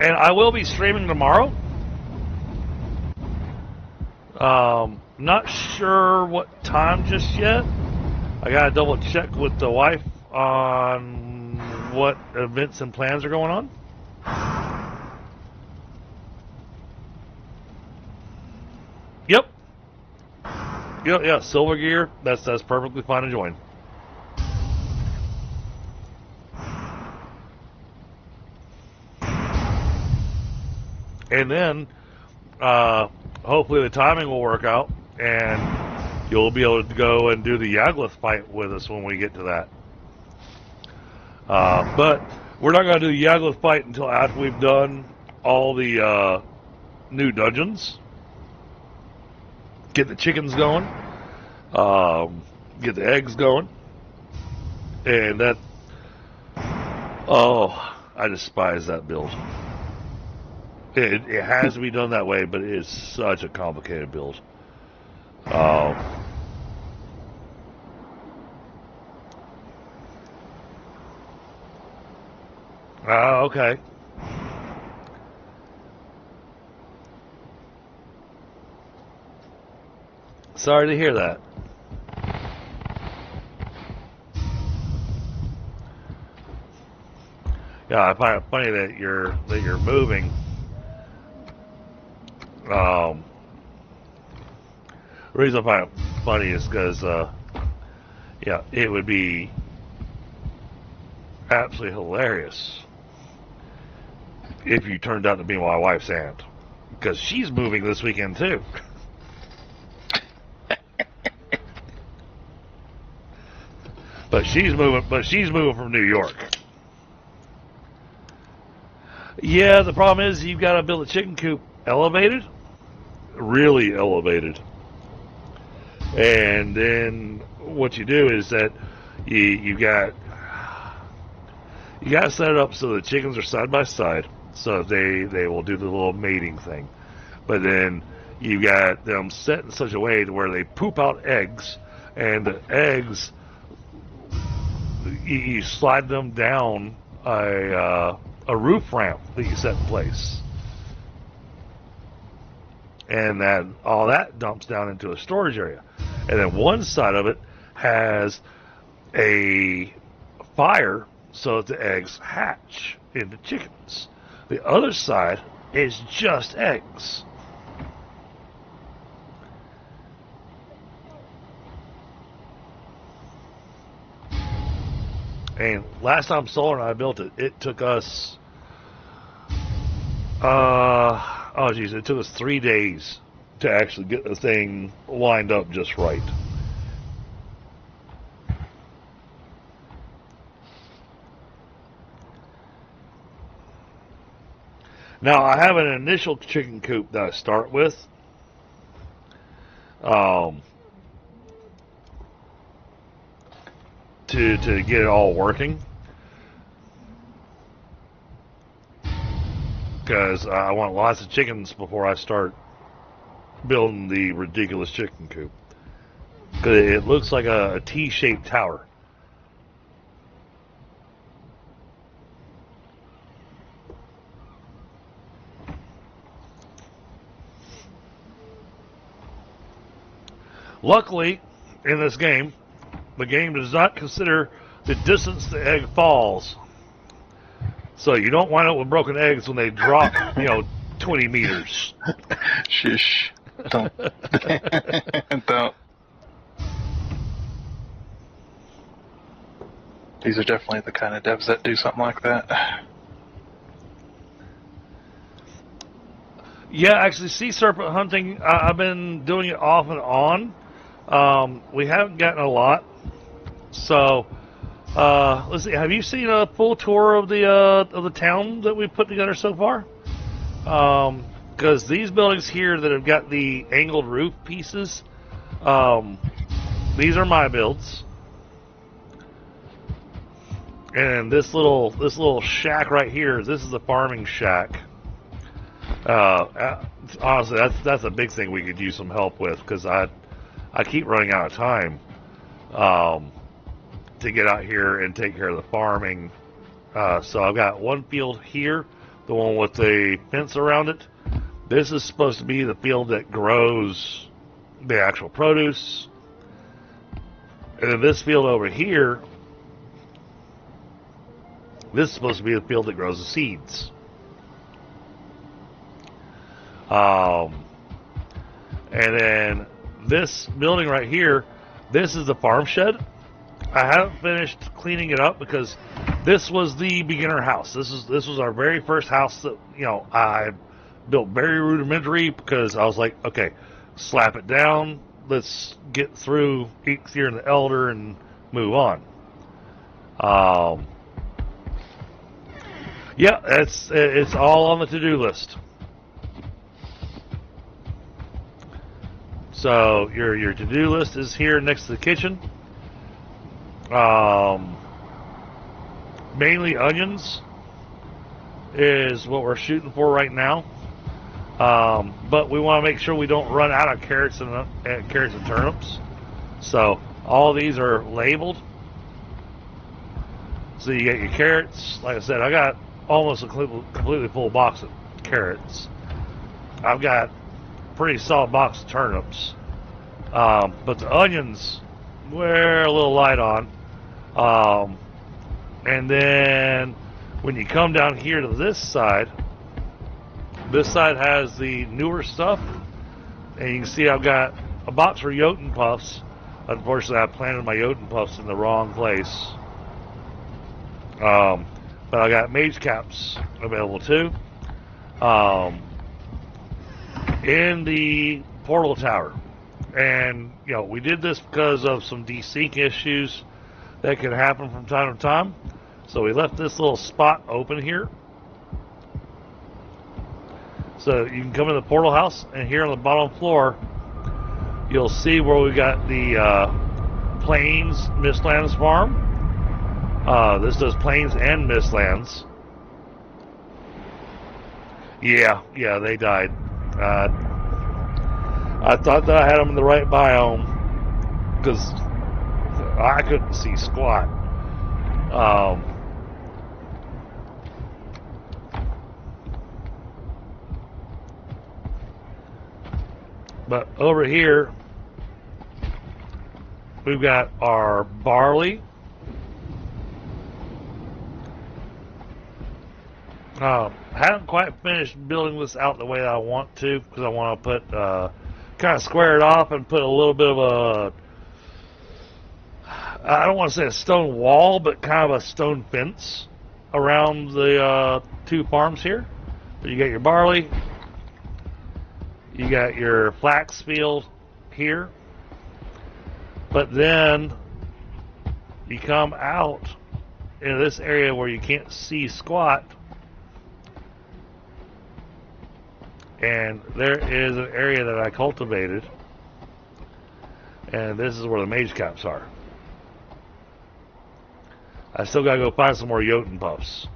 And I will be streaming tomorrow. Not sure what time just yet. I gotta double check with the wife on what events and plans are going on. Yep. Yeah, silver gear. That's perfectly fine to join. And then, hopefully the timing will work out, and you'll be able to go and do the Yagluth fight with us when we get to that. But we're not going to do the Yagluth fight until after we've done all the new dungeons. Get the chickens going. Get the eggs going. And that... Oh, I despise that build. It has to be done that way, but it is such a complicated build. Okay. Sorry to hear that. Yeah, I find it funny that you're moving. The reason I find it funny is because, yeah, it would be absolutely hilarious if you turned out to be my wife's aunt, because she's moving this weekend too. But she's moving from New York. Yeah, the problem is you've got to build a chicken coop elevated, really elevated, and then what you do is that you got to set it up so the chickens are side by side, so they will do the little mating thing, but then you got them set in such a way to where they poop out eggs, and the eggs you slide them down a roof ramp that you set in place. And then all that dumps down into a storage area. And then one side of it has a fire so that the eggs hatch into chickens. The other side is just eggs. And last time Solar and I built it, it took us it took us 3 days to actually get the thing lined up just right. Now, I have an initial chicken coop that I start with. To get it all working. Because I want lots of chickens before I start building the ridiculous chicken coop. Because it looks like a T-shaped tower. Luckily, in this game, the game does not consider the distance the egg falls. So you don't wind up with broken eggs when they drop, 20 meters. Shush. Don't. Don't. These are definitely the kind of devs that do something like that. Yeah, actually, sea serpent hunting, I've been doing it off and on. We haven't gotten a lot. So, let's see. Have you seen a full tour of the town that we've put together so far? Because these buildings here that have got the angled roof pieces, these are my builds. And this little shack right here, this is the farming shack. Honestly, that's a big thing we could use some help with, because I keep running out of time to get out here and take care of the farming. So I've got one field here, the one with the fence around it. This is supposed to be the field that grows the actual produce. And then this field over here, this is supposed to be the field that grows the seeds. And then this building right here, this is the farm shed. I haven't finished cleaning it up because this was the beginner house. This was our very first house that I built very rudimentary, because I was like, okay, slap it down. Let's get through Eighth and the Elder and move on. Yeah, it's all on the to-do list. So your to-do list is here next to the kitchen. Mainly onions is what we're shooting for right now. But we want to make sure we don't run out of carrots and turnips. So all these are labeled. So you get your carrots. Like I said, I got almost a completely full box of carrots. I've got a pretty solid box of turnips. But the onions, we're a little light on. And then when you come down here to this side has the newer stuff. And you can see I've got a box for Jotun puffs. Unfortunately, I planted my Jotun puffs in the wrong place. But I got mage caps available too. In the portal tower. And, we did this because of some desync issues that can happen from time to time. So we left this little spot open here. So you can come in the portal house, and here on the bottom floor, you'll see where we got the Plains Mistlands farm. This does Plains and Mistlands. Yeah, they died. I thought that I had them in the right biome, because I couldn't see squat. But over here, we've got our barley. Haven't quite finished building this out the way that I want to, because I want to put kind of square it off and put a little bit of I don't want to say a stone wall, but kind of a stone fence around the two farms here. But you got your barley, you got your flax field here, but then you come out into this area where you can't see squat, and there is an area that I cultivated, and this is where the mage caps are. I still gotta go find some more Jotun puffs.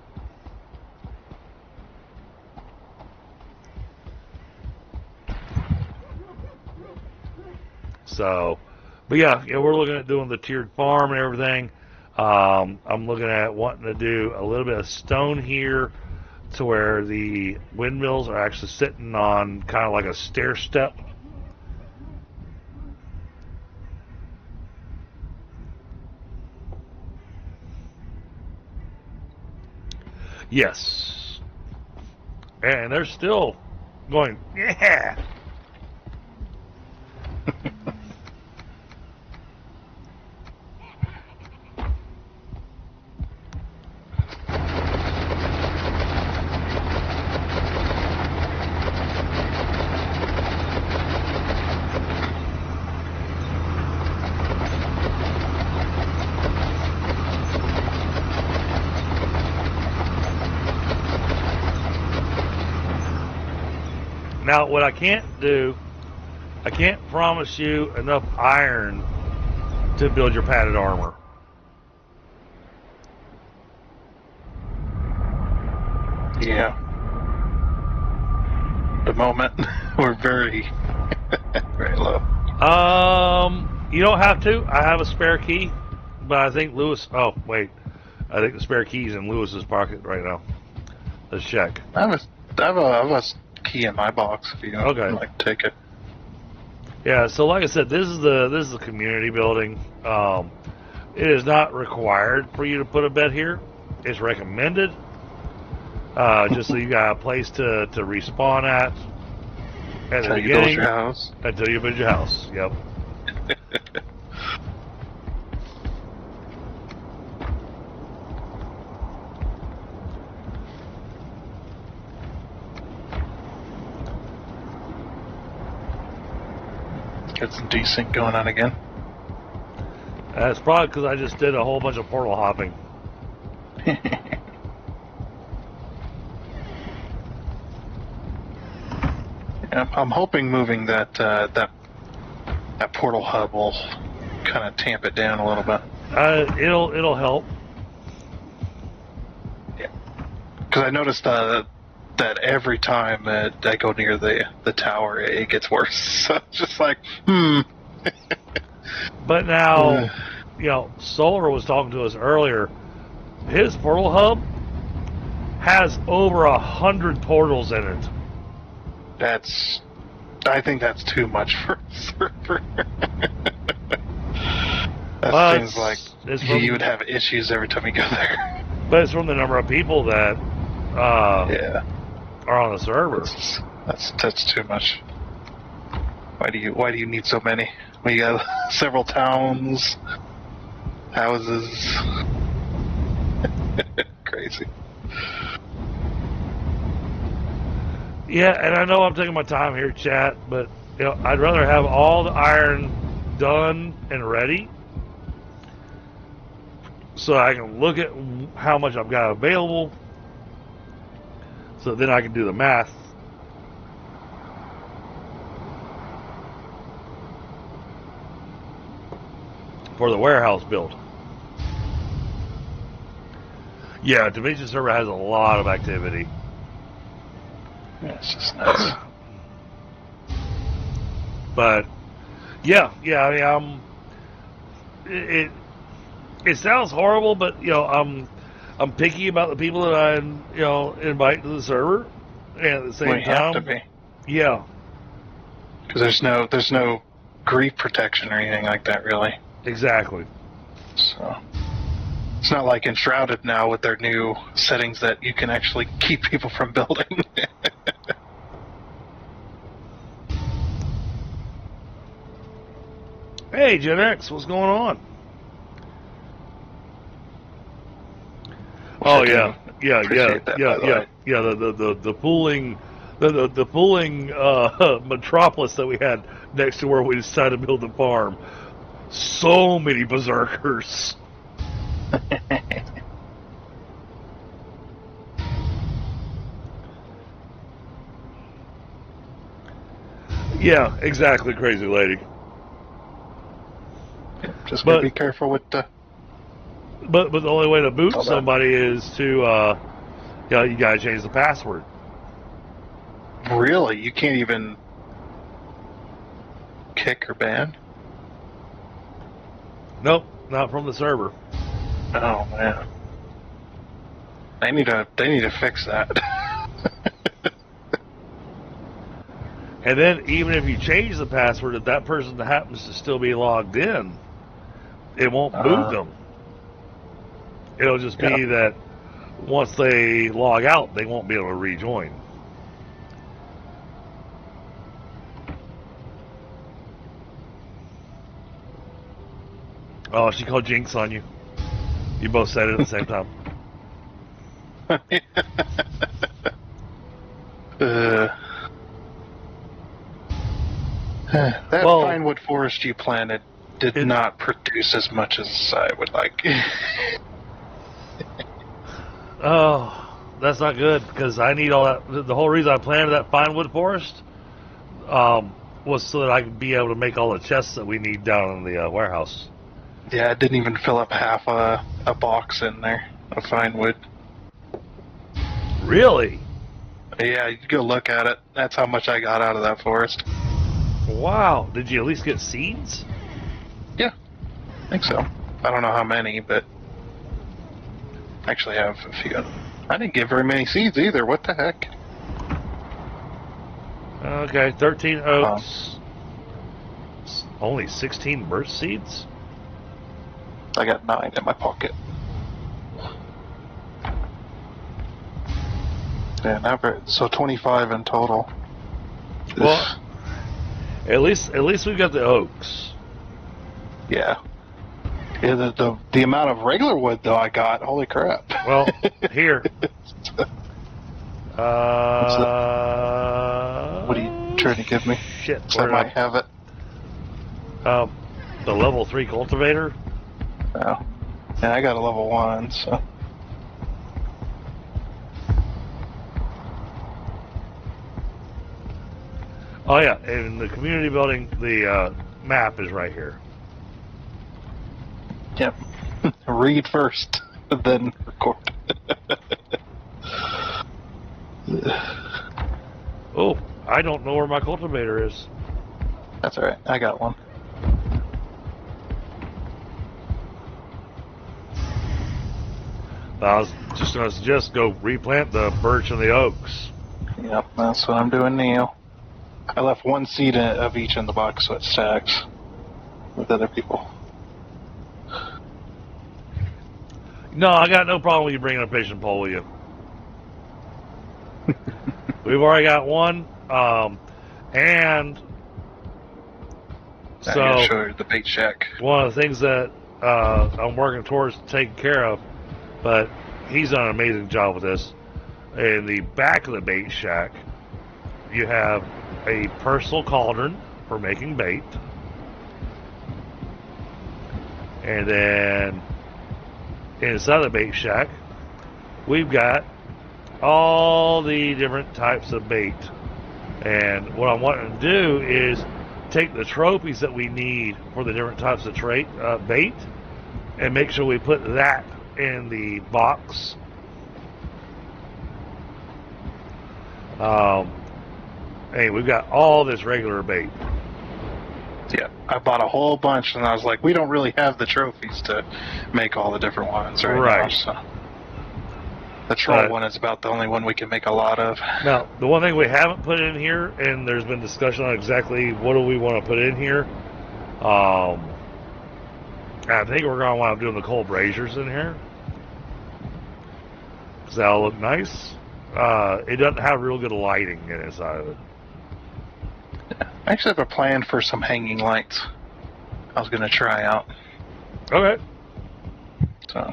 So, but yeah, we're looking at doing the tiered farm and everything. I'm looking at wanting to do a little bit of stone here to where the windmills are actually sitting on kind of like a stair step. Yes. And they're still going, yeah. Now, what I can't do, I can't promise you enough iron to build your padded armor. Yeah. The moment we're very, very low. You don't have to. I have a spare key, but I think Lewis. Oh wait, I think the spare key's in Lewis's pocket right now. Let's check. I have a key in my box if you Okay. like take it. Yeah. So like I said, this is the community building. It is not required for you to put a bed here. It's recommended. Just so you got a place to respawn at the Until you beginning. build your house. Until you build your house. Yep. Get some desync going on again. That's probably because I just did a whole bunch of portal hopping. I'm hoping moving that portal hub will kind of tamp it down a little bit. It'll help. Yeah. Because I noticed that every time that I go near the tower, it gets worse. So it's just like, But now, Solar was talking to us earlier. His portal hub has over 100 portals in it. I think that's too much for a server. But seems like you would have issues every time you go there. But it's from the number of people that Yeah. are on the server. That's too much. Why do you need so many? We got several towns, houses. Crazy. Yeah, and I know I'm taking my time here, chat, but I'd rather have all the iron done and ready, so I can look at how much I've got available, so then I can do the math. For the warehouse build. Yeah, Dimension Server has a lot of activity. Yeah, it's just nuts. But yeah, I mean, it sounds horrible, but I'm picky about the people that I invite to the server, and at the same time, have to be. Yeah, because there's no grief protection or anything like that, really. Exactly. So it's not like in Shrouded now with their new settings that you can actually keep people from building. Hey, Gen X, what's going on? Oh yeah. The pooling, the pooling metropolis that we had next to where we decided to build the farm. So many berserkers. Yeah, exactly, crazy lady. Just gotta But- be careful with the. But the only way to boot Hold on. somebody is to, you gotta change the password. Really, you can't even kick or ban. Nope, not from the server. Oh man, they need to fix that. And then even if you change the password, if that person happens to still be logged in, it won't boot them. It'll just be that once they log out, they won't be able to rejoin. Oh, she called Jinx on you. You both said it at the same time. That Well- pine wood forest you planted did not produce as much as I would like. Oh, that's not good because I need all that. The whole reason I planted that pine wood forest was so that I could be able to make all the chests that we need down in the warehouse. Yeah, it didn't even fill up half a box in there of fine wood. Really? Yeah, you go look at it. That's how much I got out of that forest. Wow. Did you at least get seeds? Yeah, I think so. I don't know how many, but actually I have a few. I didn't get very many seeds either. What the heck? Okay, 13 oats. Only 16 birch seeds? I got 9 in my pocket. Yeah, never. So 25 in total. Well, at least we've got the oaks. Yeah. Yeah, the amount of regular wood though I got, holy crap. Well, here. What are you trying to give me? Shit. So I might have it. The level 3 cultivator. Oh. Yeah, I got a level 1, so. Oh yeah, in the community building, the map is right here. Yep. Read first, then record. Oh, I don't know where my cultivator is. That's alright, I got one. I was just going to suggest go replant the birch and the oaks. Yep, that's what I'm doing now. I left 1 seed of each in the box so it stacks with other people. No, I got no problem with you bringing a fishing pole with you. We've already got one, and I so gotta show you the bait shack. one of the things that I'm working towards taking care of, but he's done an amazing job with this. In the back of the bait shack, you have a personal cauldron for making bait, and then inside the bait shack, we've got all the different types of bait. And what I'm wanting to do is take the trophies that we need for the different types of bait and make sure we put that in the box. Hey, we've got all this regular bait. Yeah, I bought a whole bunch and I was like, we don't really have the trophies to make all the different ones right now. So. The troll one is about the only one we can make a lot of. Now, the one thing we haven't put in here, and there's been discussion on exactly what do we want to put in here. I think we're going to want to do the coal braziers in here, because that'll look nice. It doesn't have real good lighting inside of it. I actually have a plan for some hanging lights I was going to try out. Okay. So.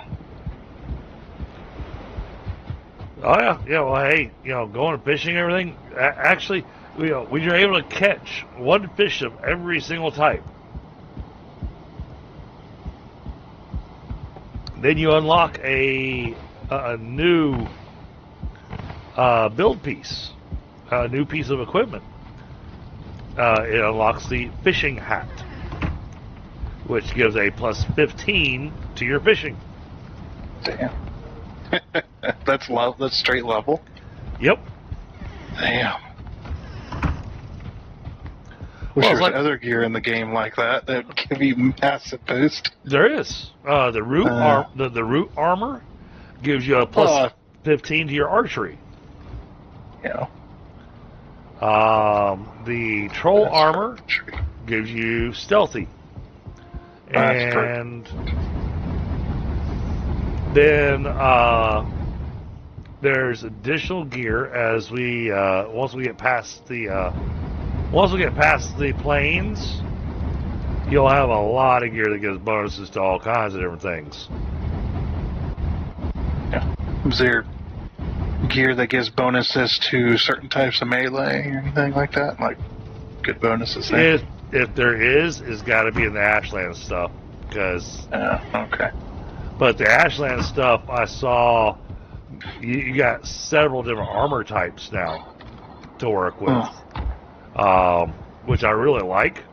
Oh yeah. Well, hey, going fishing and everything. Actually, when you're able to catch one fish of every single type, then you unlock a new build piece, a new piece of equipment. it unlocks the fishing hat, which gives a plus 15 to your fishing. Damn. That's love. That's straight level. Yep. Damn. Wish there was other gear in the game like that that would give you massive boost. There is. The root armor gives you a plus 15 to your archery. Yeah. The troll armor gives you stealthy. And then there's additional gear as we once we get past the plains, you'll have a lot of gear that gives bonuses to all kinds of different things. Yeah. Is there gear that gives bonuses to certain types of melee or anything like that? Like good bonuses there? If there is, it's got to be in the Ashland stuff. Because okay. But the Ashland stuff, I saw you got several different armor types now to work with, which I really like.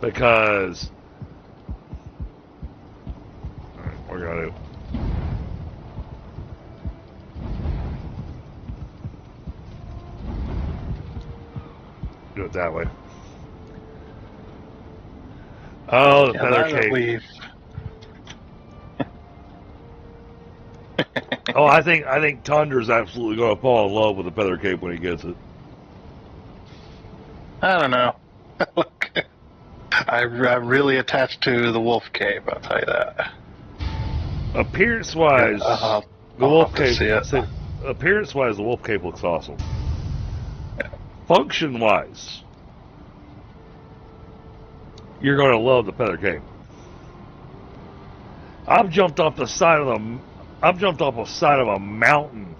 Because we're going to do it that way. Oh, the feather cape. Oh, I think Tundra's absolutely going to fall in love with the feather cape when he gets it. I don't know. I'm really attached to the wolf cape, I'll tell you that. Appearance-wise, the wolf cape. Appearance-wise, the wolf cape looks awesome. Yeah. Function-wise, you're going to love the feather cape. I've jumped off a side of a mountain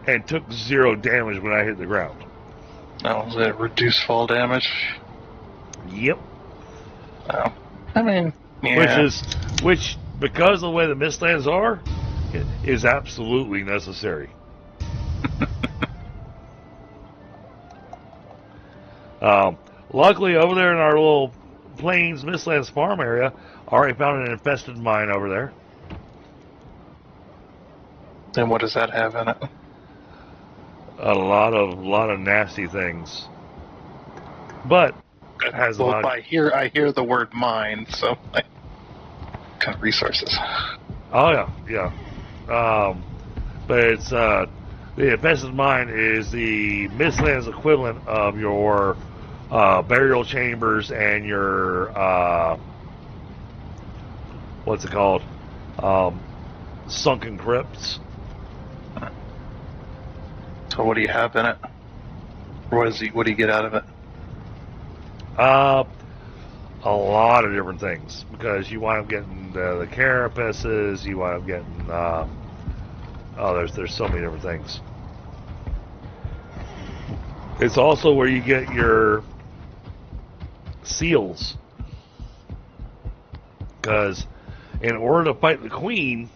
and took 0 damage when I hit the ground. Oh, was it reduced fall damage? Yep. Oh. I mean, yeah. Which because of the way the Mistlands are, is absolutely necessary. Luckily, over there in our little Plains Mistlands farm area, I already found an infested mine over there. And what does that have in it? A lot of nasty things, but it has a lot. I hear the word mine, so kind of resources. Oh yeah. But it's the infested mine is the Mistlands equivalent of your burial chambers and your what's it called? Sunken crypts. So what do you have in it? What do you get out of it? A lot of different things, because you wind up getting the carapaces, you wind up getting there's so many different things. It's also where you get your seals, because in order to fight the queen,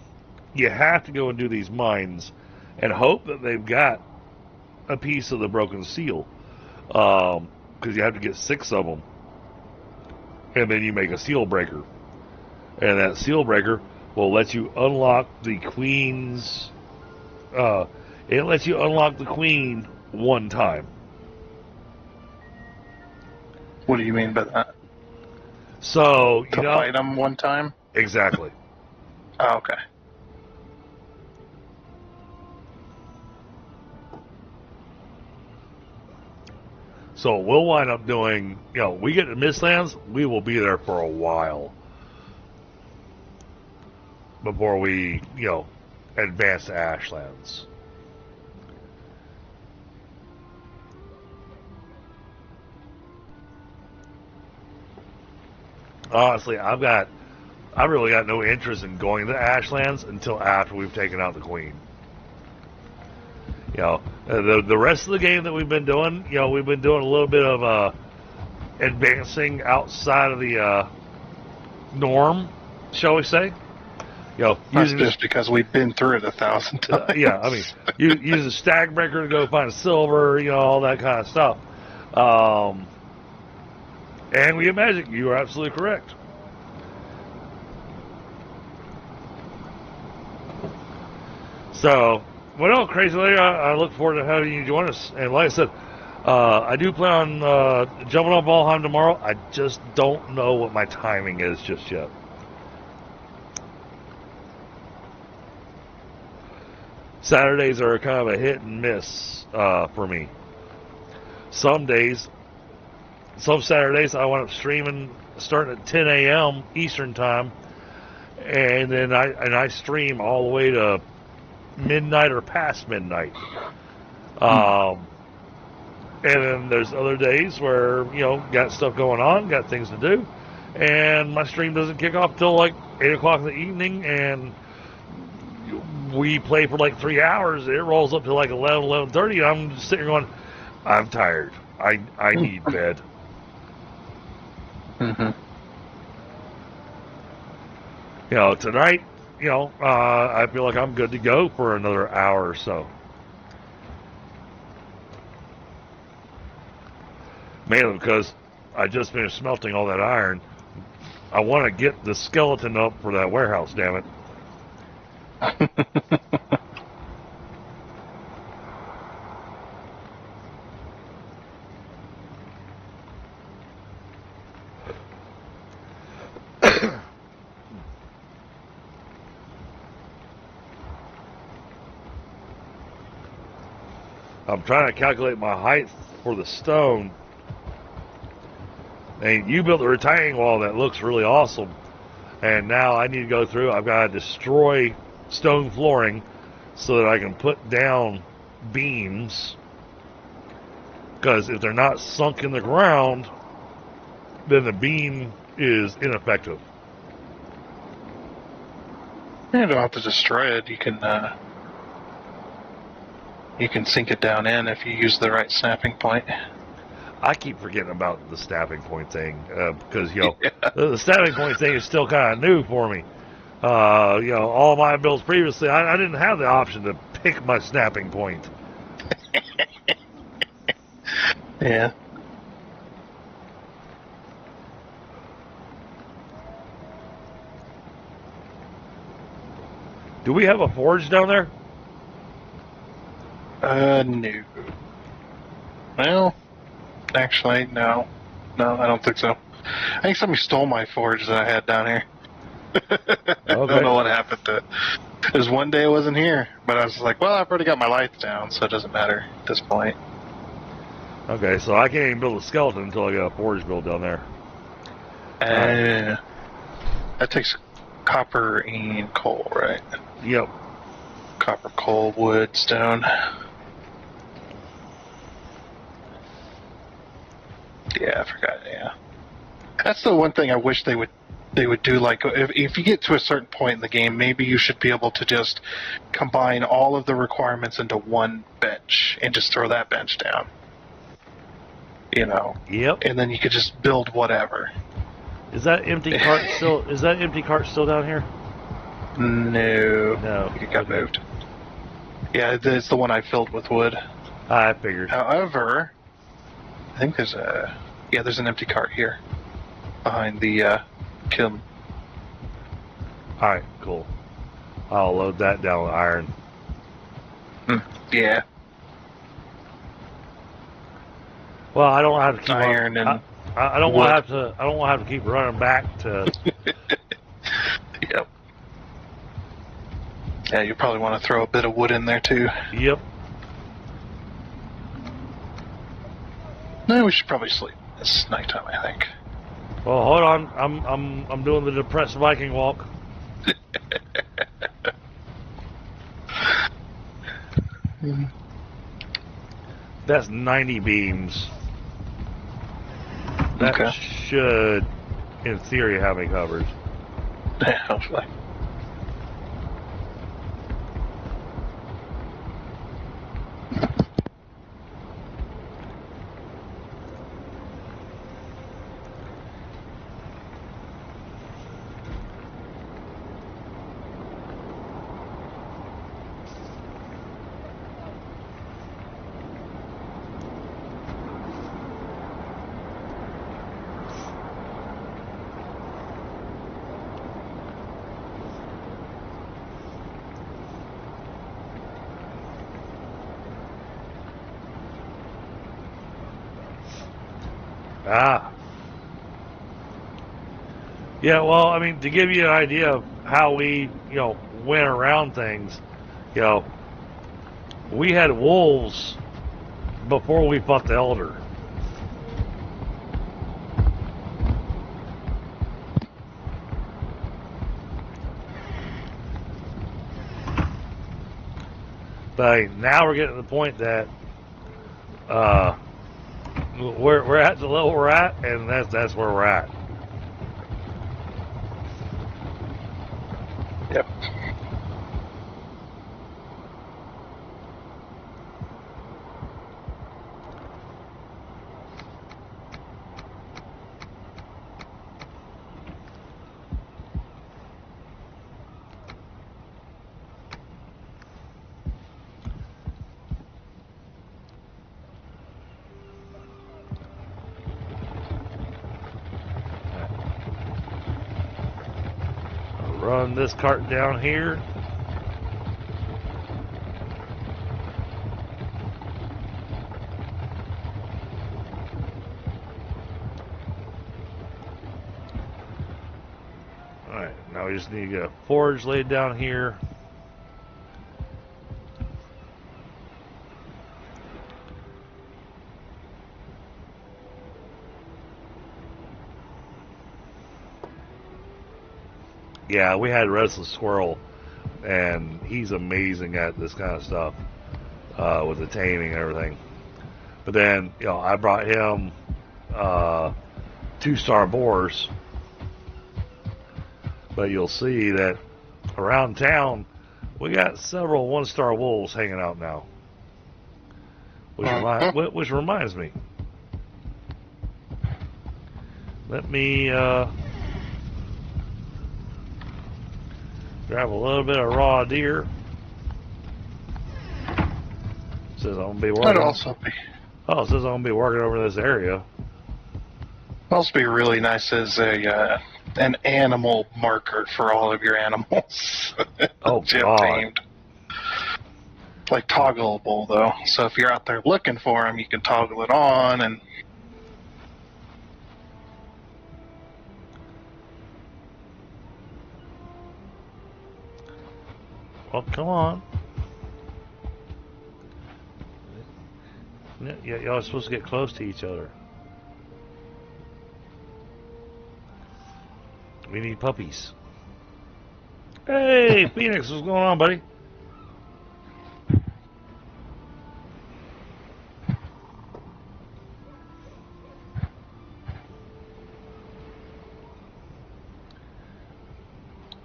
you have to go and do these mines and hope that they've got a piece of the broken seal, because you have to get 6 of them, and then you make a seal breaker, and that seal breaker will let you unlock the queen's it lets you unlock the queen 1 time. What do you mean by that? So to fight them 1 time? Exactly. Oh, okay. So we'll wind up doing, we get to Mistlands, we will be there for a while before we, advance to Ashlands. Honestly, I've really got no interest in going to Ashlands until after we've taken out the queen. The rest of the game that we've been doing, we've been doing a little bit of advancing outside of the norm, shall we say. That's using just because we've been through it 1,000 times. yeah, I mean, you use a stag breaker to go find silver, all that kind of stuff. And we get magic. You are absolutely correct. So, well, crazy lady, I look forward to having you join us. And like I said, I do plan on jumping on Valheim tomorrow. I just don't know what my timing is just yet. Saturdays are kind of a hit and miss for me. Some Saturdays I wind up streaming starting at 10 a.m. Eastern time, and then I stream all the way to midnight or past midnight. And then there's other days where got stuff going on, got things to do, and my stream doesn't kick off till like 8 o'clock in the evening, and we play for like 3 hours. It rolls up to like 11:30, and I'm just sitting here going, I'm tired. I need bed. Mm-hmm. Tonight, I feel like I'm good to go for another hour or so. Mainly because I just finished smelting all that iron. I want to get the skeleton up for that warehouse, damn it. I'm trying to calculate my height for the stone. And you built a retaining wall that looks really awesome. And now I need to go through. I've got to destroy stone flooring so that I can put down beams. Because if they're not sunk in the ground, then the beam is ineffective. You don't have to destroy it. You can sink it down in if you use the right snapping point. I keep forgetting about the snapping point thing because the snapping point thing is still kind of new for me. All my builds previously, I didn't have the option to pick my snapping point. Yeah. Do we have a forge down there? No. Well, actually, no. No, I don't think so. I think somebody stole my forge that I had down here. I don't know what happened to it. There's one day it wasn't here, but I was like, well, I've already got my lights down, so it doesn't matter at this point. Okay, so I can't even build a skeleton until I got a forge built down there. That takes copper and coal, right? Yep. Copper, coal, wood, stone. Yeah, I forgot. Yeah, that's the one thing I wish they would do. Like, if you get to a certain point in the game, maybe you should be able to just combine all of the requirements into one bench and just throw that bench down. Yep. And then you could just build whatever. Is that empty cart still? Is that empty cart still down here? No. It got moved. Yeah, it's the one I filled with wood. I figured. However, I think there's an empty cart here behind the kiln. All right, cool. I'll load that down with iron. Yeah. Well, I don't have to keep iron and I don't want to have to. I don't want to have to keep running back to. Yep. Yeah, you probably want to throw a bit of wood in there too. Yep. No, we should probably sleep. It's nighttime, I think. Well, hold on. I'm doing the depressed Viking walk. That's 90 beams. That should, in theory, have me covered. Yeah, hopefully. Ah. Yeah, well, I mean, to give you an idea of how we, went around things, you know, we had wolves before we fought the Elder. But now we're getting to the point that we're at the level we're at, and that's where we're at. Yep. Run this cart down here. Alright, now we just need to get a forge laid down here. Yeah, we had Restless Squirrel, and he's amazing at this kind of stuff, with the taming and everything. But then, I brought him 2-star boars. But you'll see that around town, we got several 1-star wolves hanging out now. Which reminds me. Let me grab a little bit of raw deer. Says I'm gonna be working. That'd also be. Oh, it says I'm gonna be working over this area. Also be really nice as an animal marker for all of your animals. Oh, that you have God. tamed. Like toggleable though, so if you're out there looking for them, you can toggle it on and. Well, come on. Yeah, y'all are supposed to get close to each other. We need puppies. Hey, Phoenix, what's going on, buddy?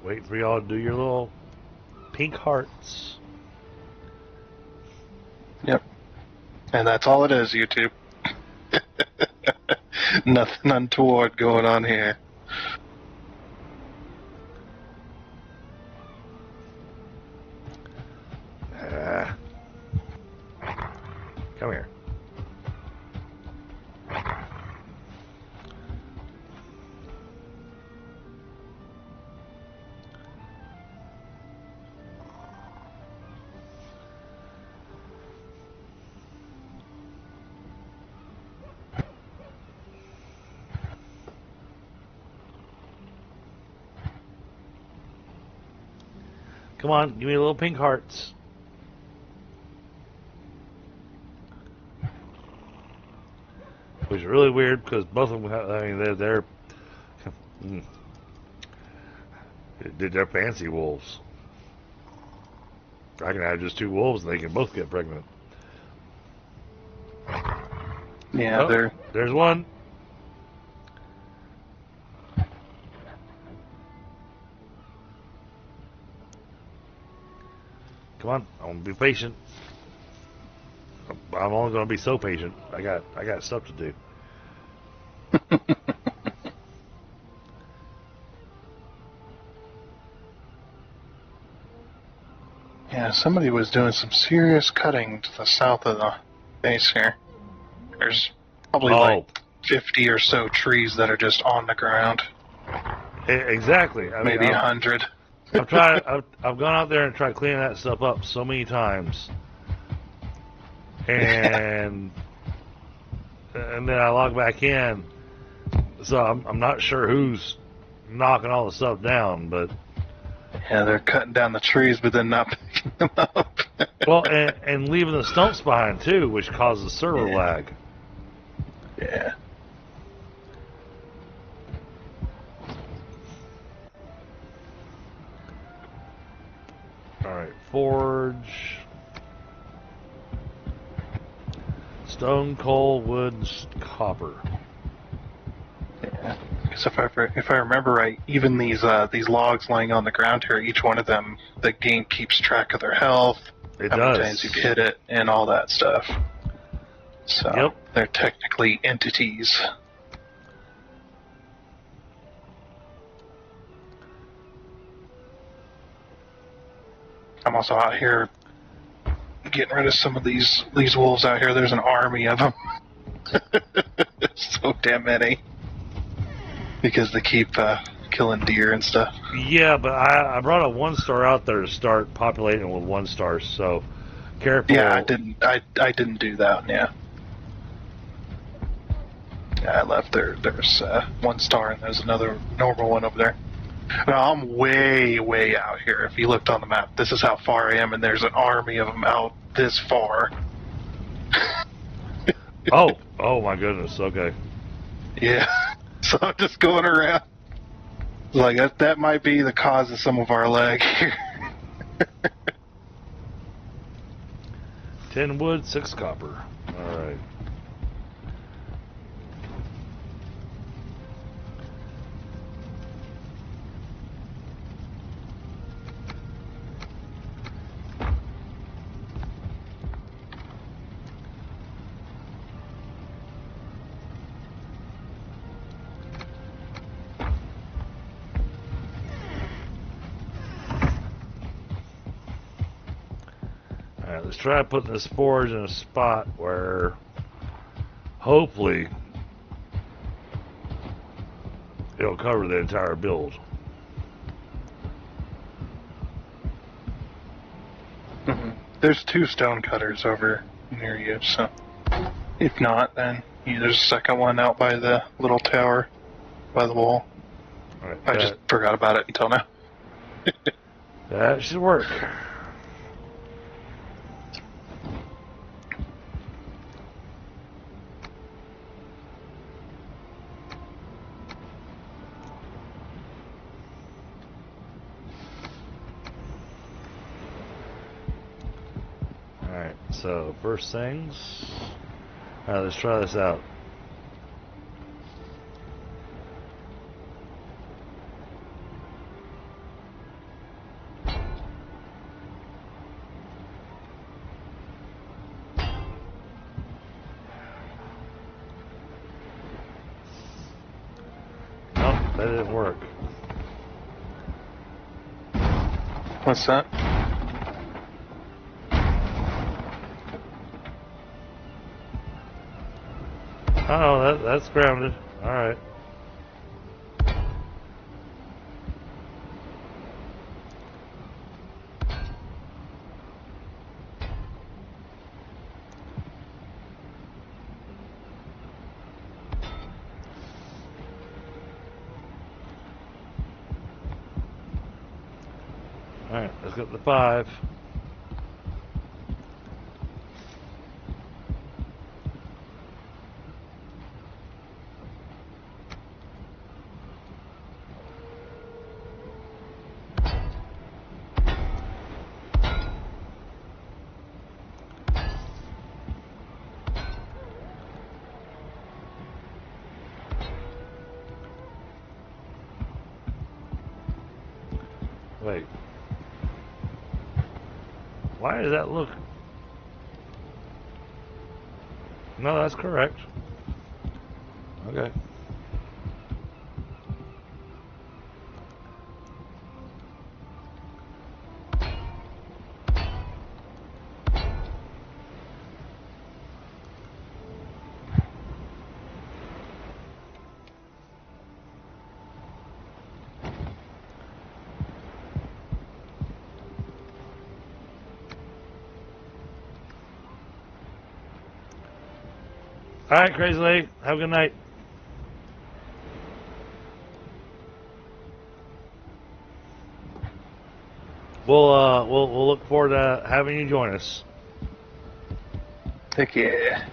Wait for y'all to do your little pink hearts. Yep. And that's all it is, YouTube. Nothing untoward going on here. Come here. Come on, give me little pink hearts. Which is really weird because both of them, they're fancy wolves. I can have just 2 wolves and they can both get pregnant. Yeah, oh, there's one. Come on, I'm gonna be patient. I'm only gonna be so patient. I got stuff to do. Yeah, somebody was doing some serious cutting to the south of the base here. There's probably like 50 or so trees that are just on the ground. Exactly. I Maybe mean, 100. I've gone out there and tried cleaning that stuff up so many times, and and then I log back in. So I'm not sure who's knocking all the stuff down, but Yeah, they're cutting down the trees, but then not picking them up. well, and leaving the stumps behind too, which causes server lag. Yeah. All right, forge, stone, coal, wood, copper. Yeah. Because if I remember right, even these logs laying on the ground here, each one of them, the game keeps track of their health, It how does. many times you've hit it, and all that stuff. So Yep. they're technically entities. I'm also out here getting rid of some of these wolves out here. There's an army of them. So damn many. Because they keep killing deer and stuff. Yeah, but I brought a 1-star out there to start populating with 1-stars, so careful. Yeah, I didn't do that. Yeah. Yeah, I left there's 1-star and there's another normal one over there. Now, I'm way out here. If you looked on the map, this is how far I am, and there's an army of them out this far. Oh my goodness. Okay. Yeah. So I'm just going around. Like, that might be the cause of some of our lag here. 10 wood, 6 copper. All right. Alright, let's try putting this forge in a spot where hopefully it'll cover the entire build. Mm-hmm. There's 2 stone cutters over near you, so if not, then there's a second one out by the little tower by the wall. Alright, I just forgot about it until now. that should work. Alright, so first things. Alright, let's try this out. Nope, that didn't work. What's that? Oh, that's grounded. Alright. Alright, let's get the 5. Wait. Why does that look... No, that's correct. Okay. All right, Crazy Lady. Have a good night. We'll look forward to having you join us. Heck yeah.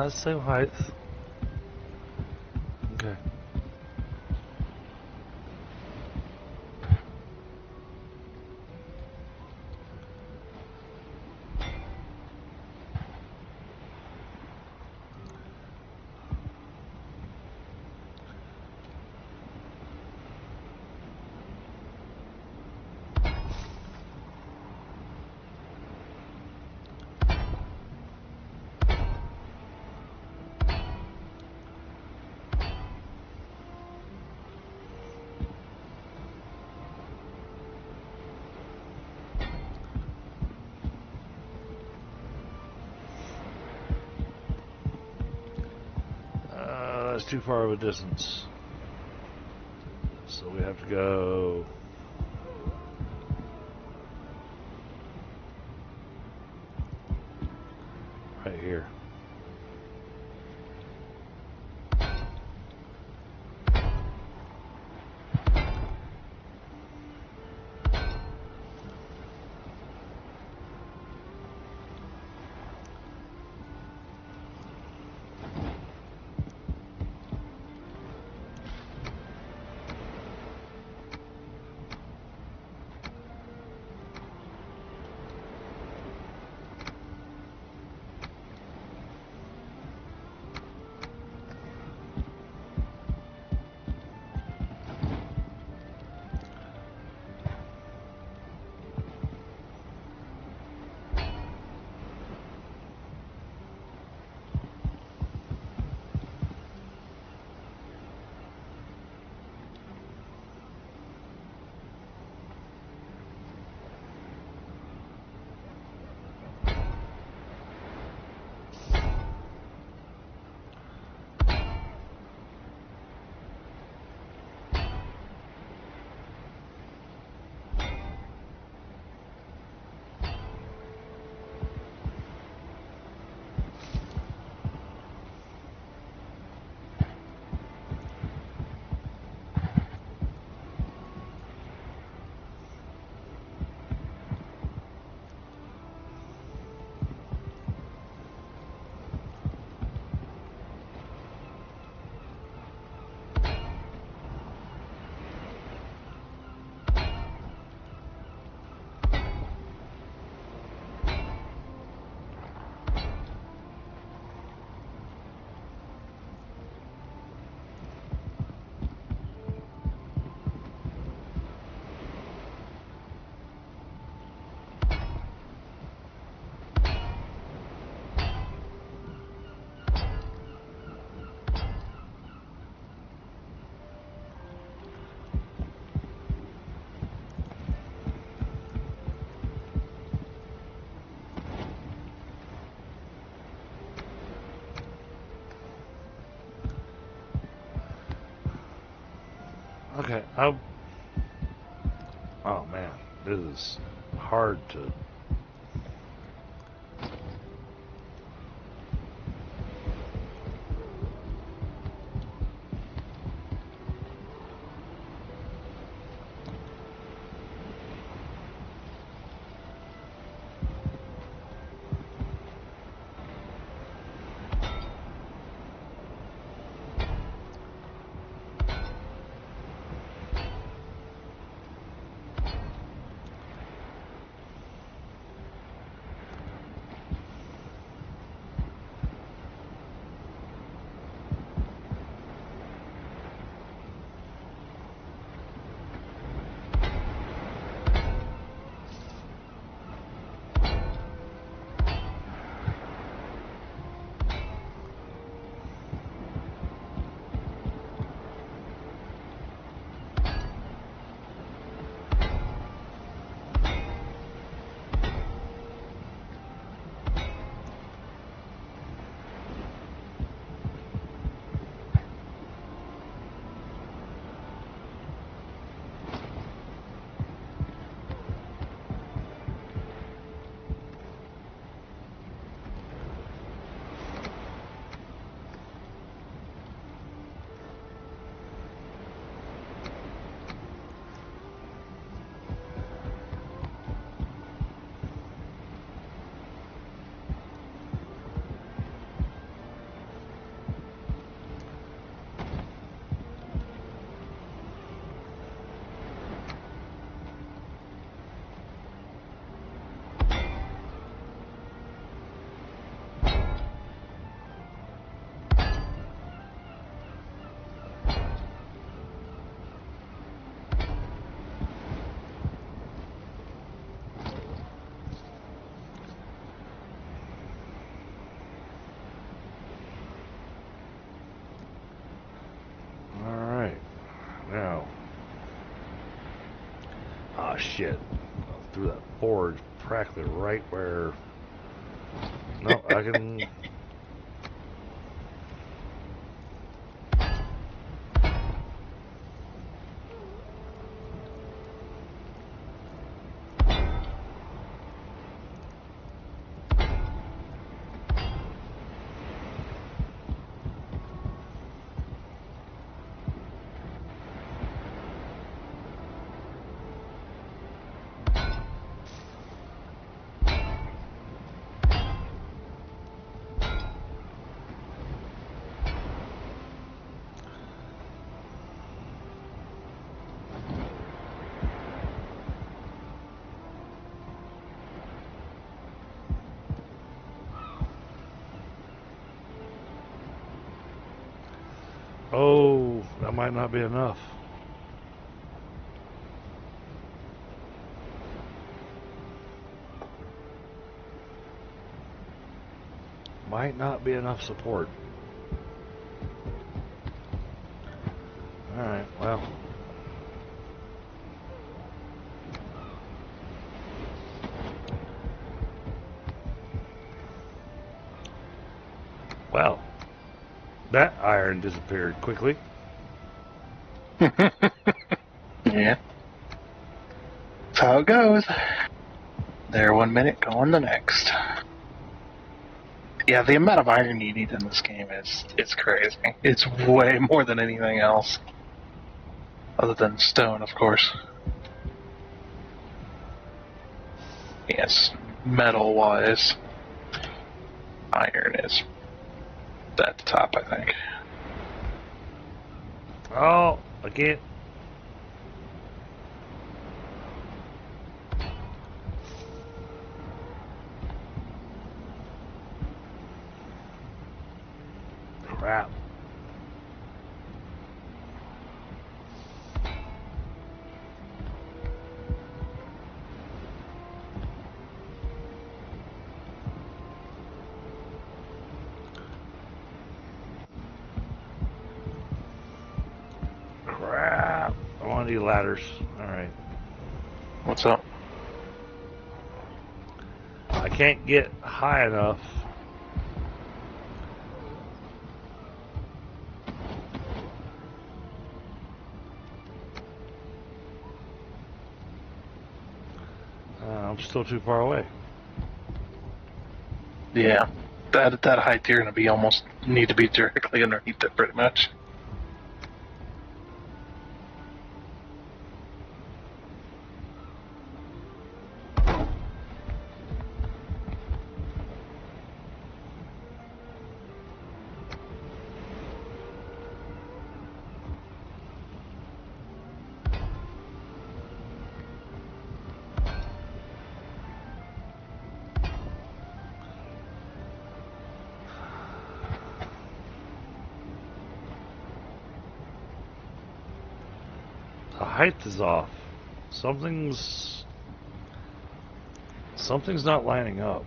Same height. Okay. That's too far of a distance. So we have to go right here. Okay, oh man, this is hard to. Ah, shit. Through that forge, practically right where... No, I can... Oh, that might not be enough. Might not be enough support. Alright, well. Well, that iron disappeared quickly. Yeah. That's how it goes. There 1 minute, going the next. Yeah, the amount of iron you need in this game it's crazy. It's way more than anything else. Other than stone, of course. Yes, metal-wise, iron is at the top, I think. Oh, I can't. Crap. Crap. I want to do ladders. Alright. What's up? I can't get high enough. I'm still too far away. Yeah, that height you're gonna be almost need to be directly underneath it, pretty much. The height is off. Something's not lining up.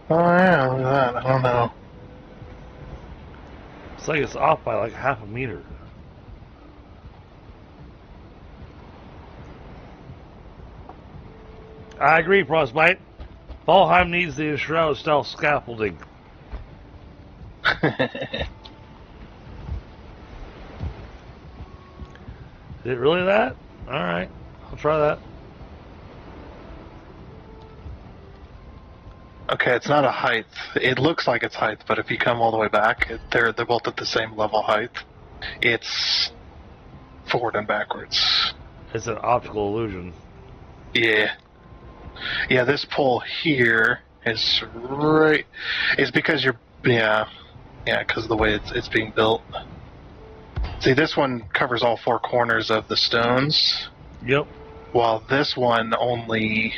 Oh yeah, look at that. I don't know. It's like it's off by like half a meter. I agree, Frostbite. Valheim needs the shrouded style scaffolding. Is it really that? Alright, I'll try that. Okay, it's not a height. It looks like it's height, but if you come all the way back, they're both at the same level height. It's forward and backwards. It's an optical illusion. Yeah. Yeah, this pole here is right... It's because you're... Yeah, because of the way it's being built. See, this one covers all four corners of the stones. Yep. While this one only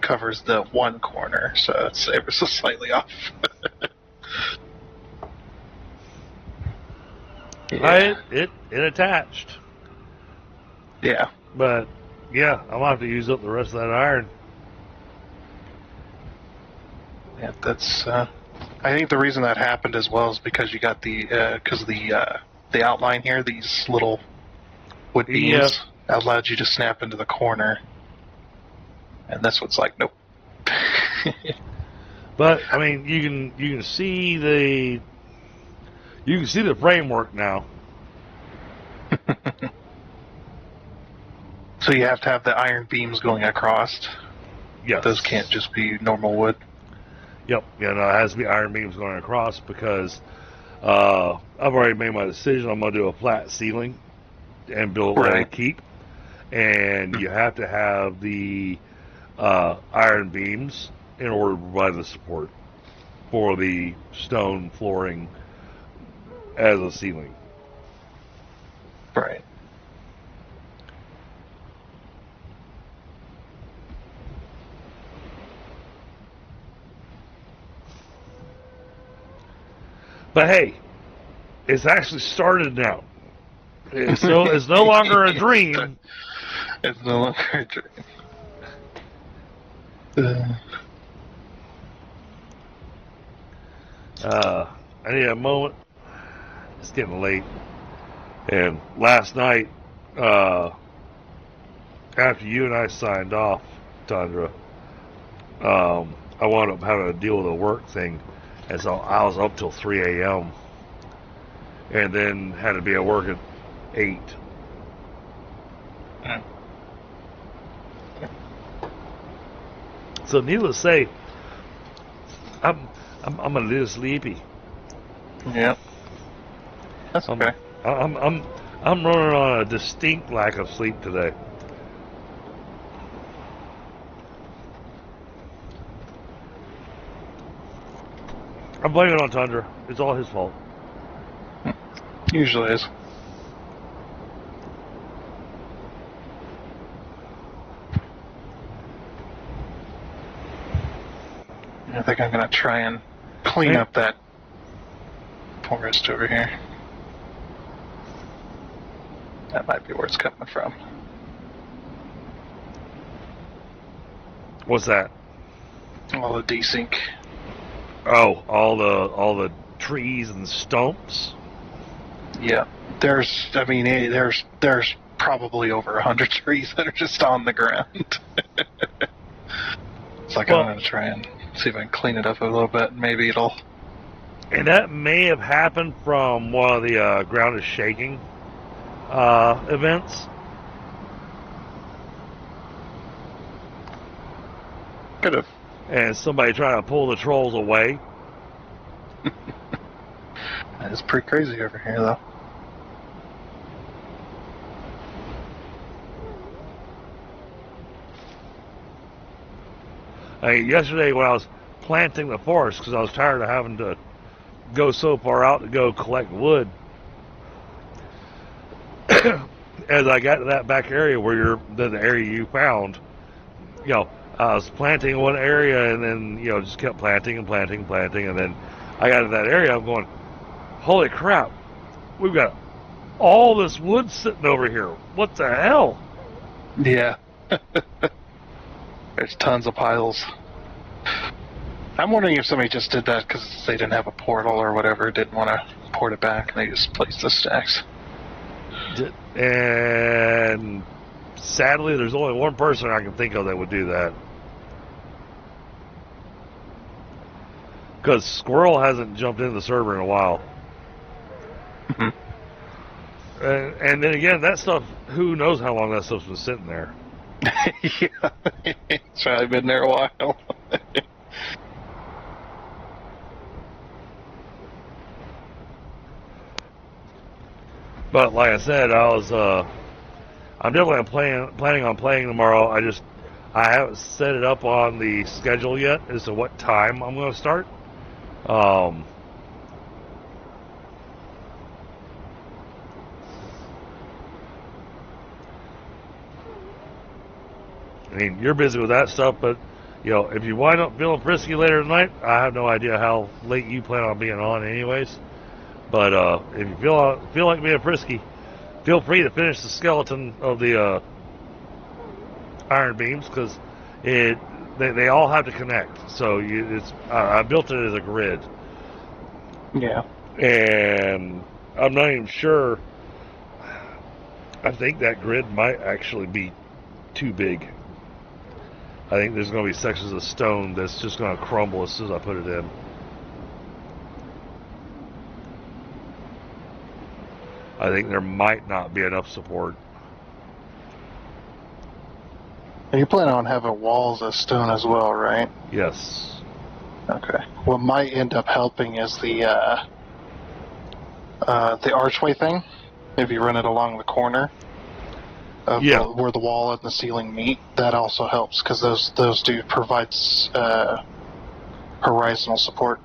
covers the one corner, so it's ever so slightly off. Yeah. It attached. Yeah. But, yeah, I'm going to have to use up the rest of that iron. Yeah, that's... I think the reason that happened as well is because you got the outline here, these little wood beams allowed you to snap into the corner, and this one's like, nope. But I mean, you can see the framework now. So you have to have the iron beams going across. Yes. Those can't just be normal wood. Yep. Yeah, no, it has to be iron beams going across because I've already made my decision. I'm going to do a flat ceiling and build a keep. And you have to have the iron beams in order to provide the support for the stone flooring as a ceiling. Right. But hey, it's actually started now. It's no longer a dream. It's no longer a dream. I need a moment. It's getting late. And last night, after you and I signed off, Tundra, I wound up having to deal with a work thing. And so I was up till 3 a.m. and then had to be at work at 8. So needless to say, I'm a little sleepy. Yeah. That's okay. I'm running on a distinct lack of sleep today. I'm blaming it on Tundra. It's all his fault. Usually is. I think I'm going to try and clean up that forest over here. That might be where it's coming from. What's that? All the desync. Oh, all the trees and stumps. Yeah, there's probably over 100 trees that are just on the ground. It's like, I'm going to try and see if I can clean it up a little bit. Maybe it'll... And that may have happened from one of the ground is shaking events. Could have. And somebody trying to pull the trolls away. It's pretty crazy over here, though. Yesterday when I was planting the forest, because I was tired of having to go so far out to go collect wood, as I got to that back area where the area you found, I was planting one area and then, just kept planting, and then I got to that area, I'm going, holy crap, we've got all this wood sitting over here. What the hell? Yeah. There's tons of piles. I'm wondering if somebody just did that because they didn't have a portal or whatever, didn't want to port it back, and they just placed the stacks. And sadly, there's only one person I can think of that would do that. Because Squirrel hasn't jumped into the server in a while. And then again, that stuff, who knows how long that stuff's been sitting there. Yeah, it's probably been there a while. But like I said, I'm definitely planning on playing tomorrow. I haven't set it up on the schedule yet as to what time I'm going to start. I mean, you're busy with that stuff, but if you wind up feeling frisky later tonight, I have no idea how late you plan on being on, anyways. But if you feel like being frisky, feel free to finish the skeleton of the iron beams, because they all have to connect. So I built it as a grid. Yeah. And I'm not even sure. I think that grid might actually be too big. I think there's going to be sections of stone that's just going to crumble as soon as I put it in. I think there might not be enough support. And you plan on having walls of stone as well, right? Yes. Okay. What might end up helping is the archway thing. If you run it along the corner of where the wall and the ceiling meet, that also helps because those do provide horizontal support.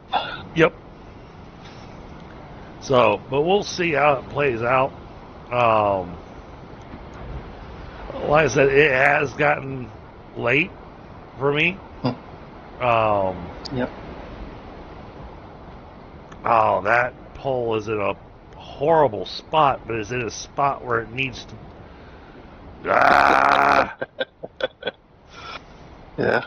Yep. So, but we'll see how it plays out. Like I said, it has gotten late for me. Yep. Oh, that pole is in a horrible spot, but it's in a spot where it needs to. Ah! Yeah.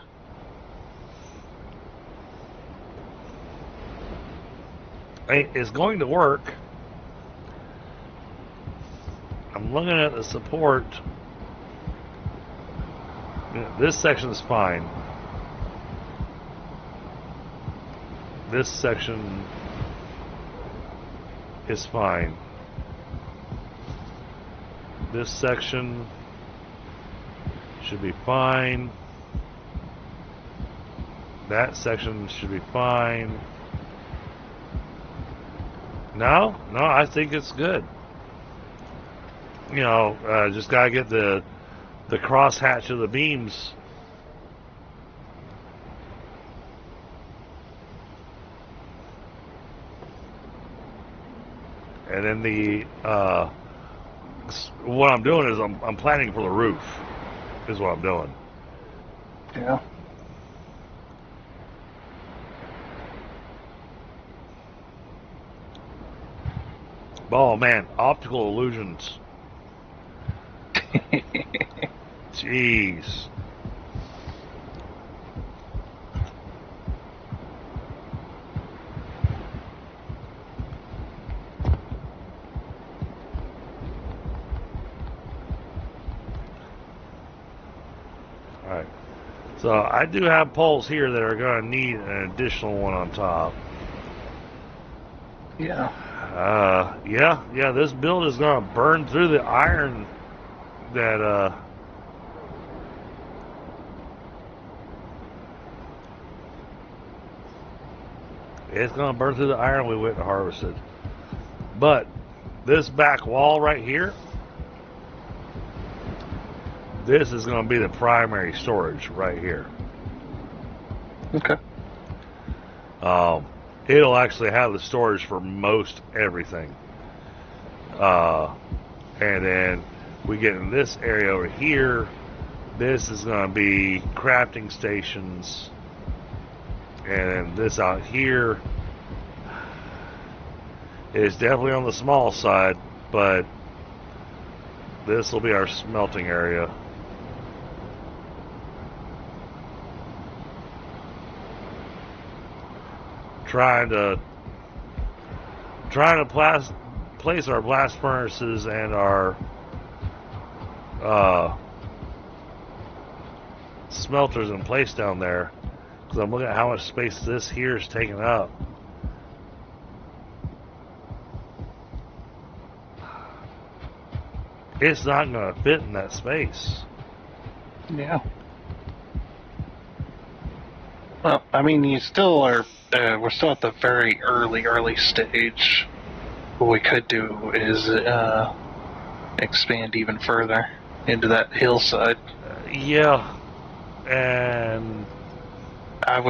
It's going to work. I'm looking at the support. This section is fine. This section is fine. This section should be fine. That section should be fine. No, I think it's good. You know, just gotta get the cross hatch of the beams. And then what I'm doing is I'm planning for the roof. Is what I'm doing. Yeah. Oh man, optical illusions. Jeez. Alright. So I do have poles here that are going to need an additional one on top. Yeah. Yeah, this build is going to burn through the iron that, it's going to burn through the iron we went and harvested. But this back wall right here, this is going to be the primary storage right here. Okay. It'll actually have the storage for most everything. And then we get in this area over here. This is going to be crafting stations. And then this out here is definitely on the small side, but this will be our smelting area. Trying to place our blast furnaces and our smelters in place down there, because I'm looking at how much space this here is taking up. It's not going to fit in that space. Yeah. Well, I mean, you still are. We're still at the very early stage. What we could do is expand even further into that hillside. Yeah, and I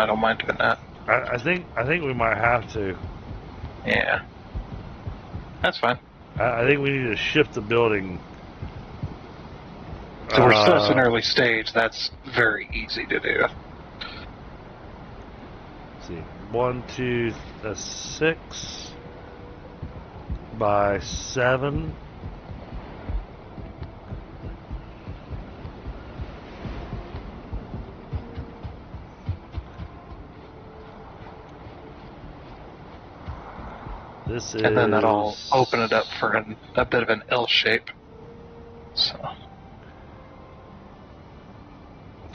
don't mind doing that. I think we might have to. Yeah, that's fine. I think we need to shift the building. So we're still at an early stage. That's very easy to do. Let's see, 1, 2, that's 6 by 7. This is... And then that'll open it up for a bit of an L shape. So.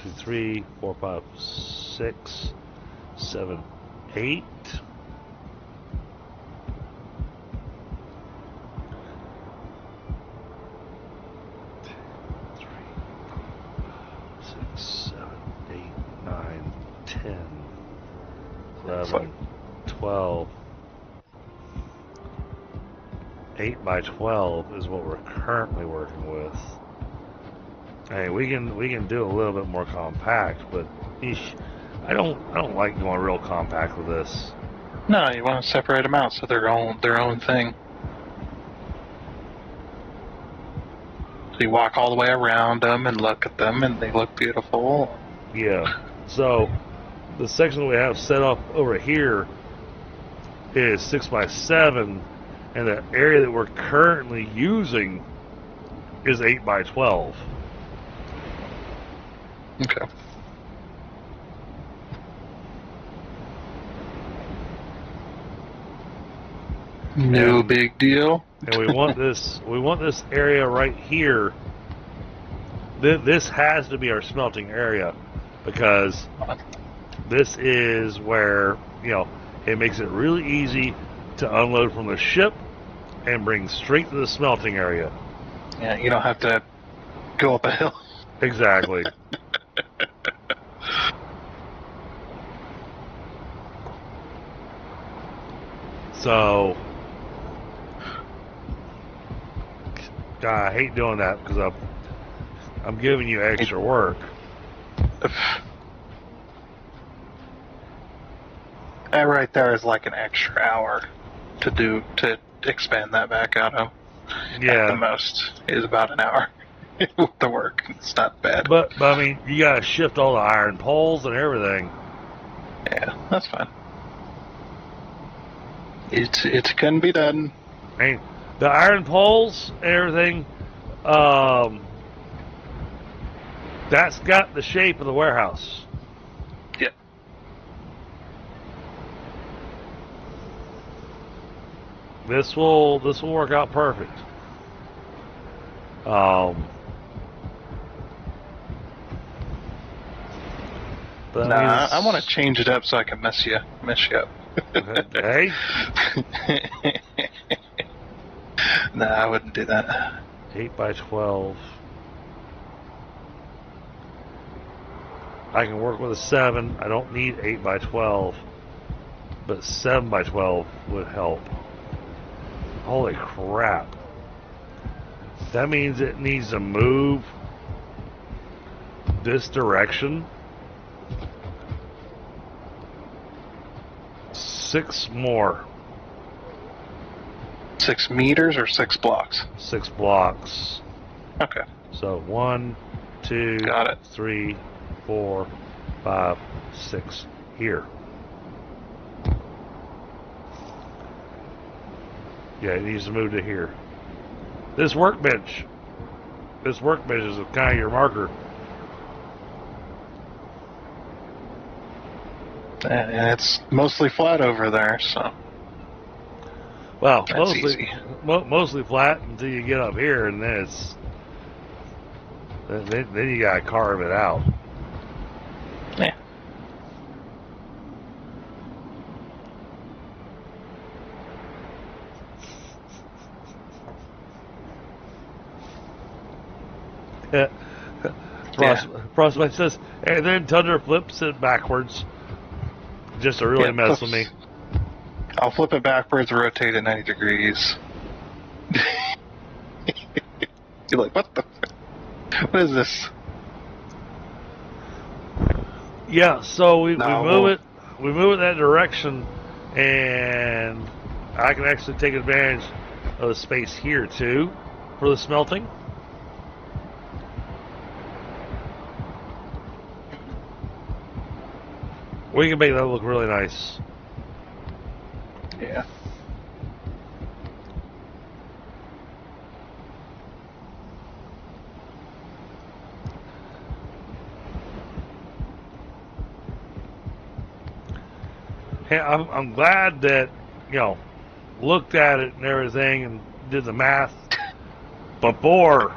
2, 3, 4, 5, 6, 7, 8. Nine, 10, 11, 12. 8 by 12 is what we're currently working with. Hey, we can do a little bit more compact, but eesh, I don't like going real compact with this. No, you want to separate them out so they're their own thing. So you walk all the way around them and look at them, and they look beautiful. Yeah. So the section we have set up over here is 6 by 7, and the area that we're currently using is 8 by 12. Okay. No big deal. And we want this area right here. This has to be our smelting area, because this is where, it makes it really easy to unload from the ship and bring straight to the smelting area. Yeah, you don't have to go up a hill. Exactly. So, God, I hate doing that because I'm giving you extra work. That right there is like an extra hour to expand that back out of. Yeah. At the most is about an hour with the work. It's not bad. But I mean, you gotta shift all the iron poles and everything. Yeah, that's fine. It can be done. I mean, the iron poles and everything, that's got the shape of the warehouse. Yeah. This will work out perfect. But Nah, I want to change it up so I can mess you up. Hey? Nah, I wouldn't do that. 8 by 12. I can work with a 7. I don't need 8 by 12. But 7 by 12 would help. Holy crap. That means it needs to move this direction 6 more. 6 meters or 6 blocks? 6 blocks. Okay. So 1, 2, Got it. 3, 4, 5, 6 here. Yeah, it needs to move to here. This workbench is kind of your marker. And it's mostly flat over there, so. Well, That's easy. mostly flat until you get up here, and then then you gotta carve it out. Yeah. Prospect says, and then Tundra flips it backwards just to really mess with me. I'll flip it backwards, rotate it 90 degrees. You're like, what the? What is this? Yeah, so we move it that direction, and I can actually take advantage of the space here too for the smelting. We can make that look really nice. Yeah. Hey, I'm glad that, looked at it and everything and did the math before.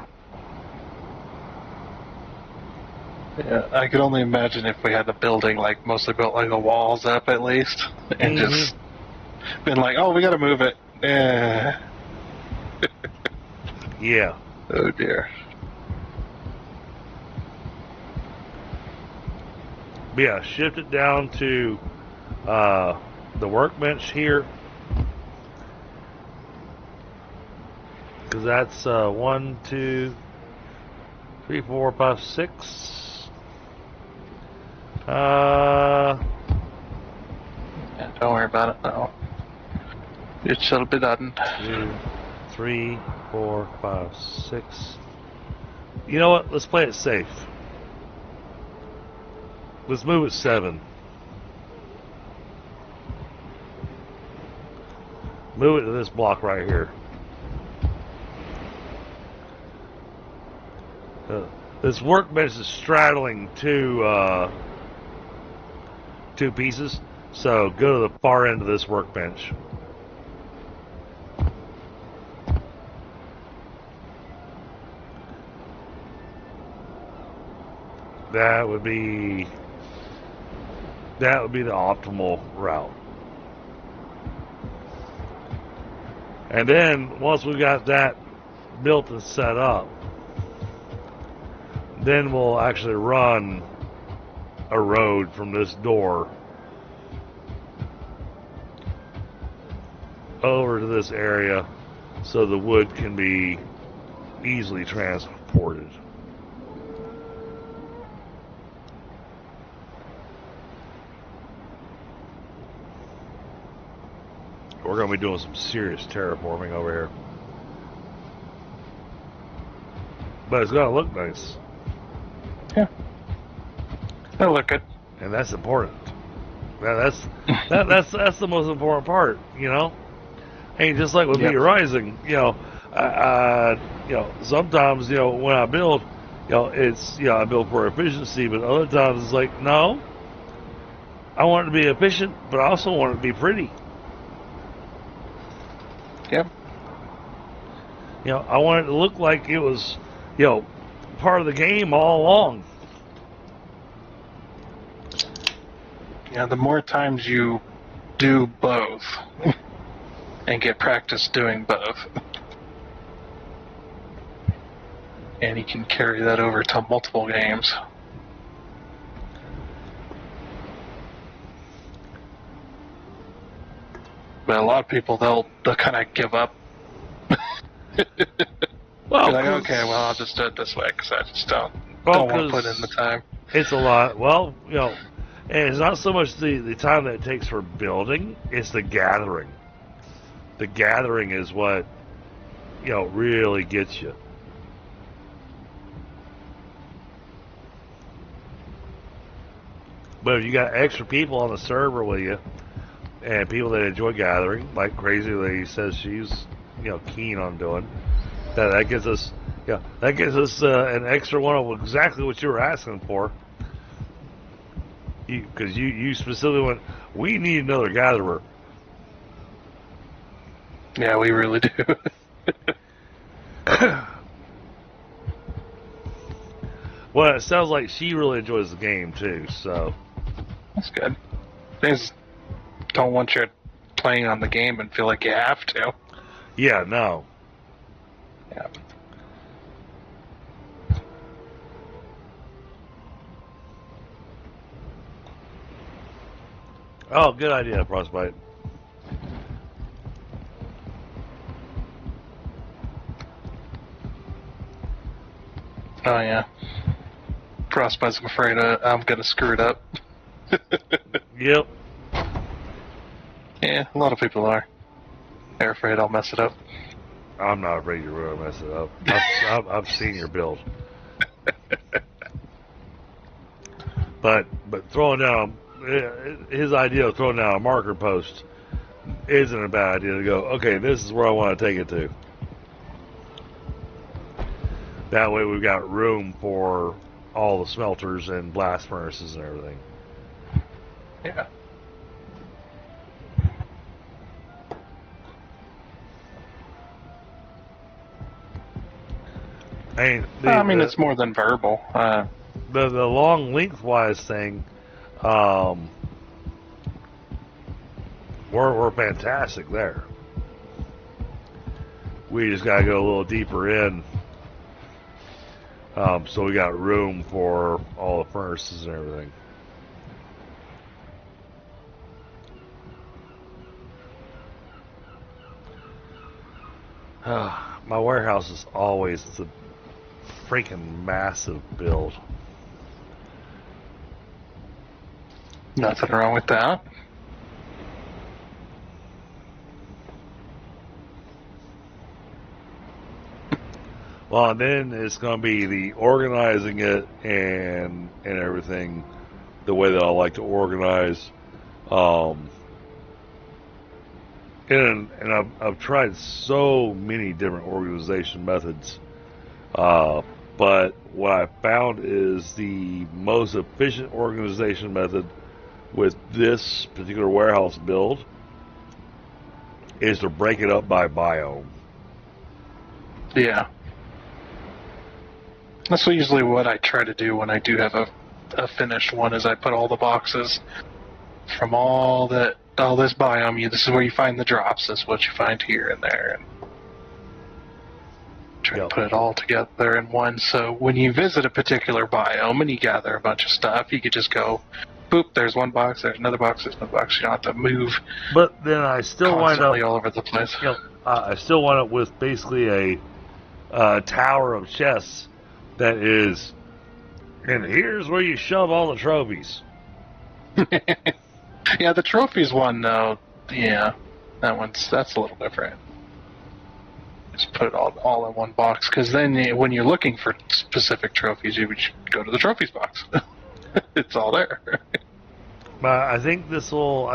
Yeah, I could only imagine if we had the building like mostly built like the walls up at least, and just been like, oh, we got to move it. Yeah. Oh dear. But yeah, shift it down to the workbench here. Because that's 1, 2, 3, 4, 5, 6. Yeah, don't worry about it now. It shall be done. 2, 3, 4, 5, 6. You know what? Let's play it safe. Let's move it 7. Move it to this block right here. This workbench is straddling two pieces, so go to the far end of this workbench. That would be the optimal route. And then once we got that built and set up, then we'll actually run a road from this door over to this area so the wood can be easily transported. We're going to be doing some serious terraforming over here. But it's going to look nice. Yeah. That'll look good. And that's important. That's the most important part, you know? And just like with Yep. Meteor Rising, sometimes, when I build, it's, I build for efficiency, but other times it's like, no, I want it to be efficient, but I also want it to be pretty. Yep. I want it to look like it was, part of the game all along. Yeah, the more times you do both and get practice doing both, and you can carry that over to multiple games. But a lot of people, they'll kind of give up. Well, They're like, okay, well, I'll just do it this way because I just don't Well, want to 'cause put in the time. It's a lot. Well, and it's not so much the time that it takes for building, it's the gathering. The gathering is what, really gets you. But if you got extra people on the server with you, and people that enjoy gathering, like Crazy Lady says she's, keen on doing, that gives us, an extra one of exactly what you were asking for. Because you specifically went, we need another gatherer. Yeah, we really do. Well, it sounds like she really enjoys the game too, so. That's good. Things don't want you playing on the game and feel like you have to. Yeah, no. Yeah. Oh, good idea, Frostbite. Oh, yeah. Frostbite's afraid I'm going to screw it up. Yep. Yeah, a lot of people are. They're afraid I'll mess it up. I'm not afraid you're going to mess it up. I've seen your build. But throwing down, his idea of throwing down a marker post isn't a bad idea to go, okay, this is where I want to take it to. That way we've got room for all the smelters and blast furnaces and everything. Yeah. I mean, it's more than verbal. The long lengthwise thing, we're fantastic there. We just gotta go a little deeper in, so we got room for all the furnaces and everything. My warehouse is always the freaking massive build. Nothing wrong with that. Well, and then it's going to be the organizing it and everything the way that I like to organize. And I've tried so many different organization methods, but what I found is the most efficient organization method with this particular warehouse build is to break it up by biome. Yeah. That's usually what I try to do when I do have a finished one, is I put all the boxes from all this biome. This is where you find the drops. This is what you find here and there. And try to put it all together in one. So when you visit a particular biome and you gather a bunch of stuff, you could just go, boop, there's one box, there's another box, there's another box. You don't have to move. But then I still wind up all over the place. I still wind up with basically a tower of chests that is, and here's where you shove all the trophies. Yeah, the trophies one, though, yeah, that's a little different. Just put it all in one box, because then when you're looking for specific trophies, you would go to the trophies box. It's all there. But I think this will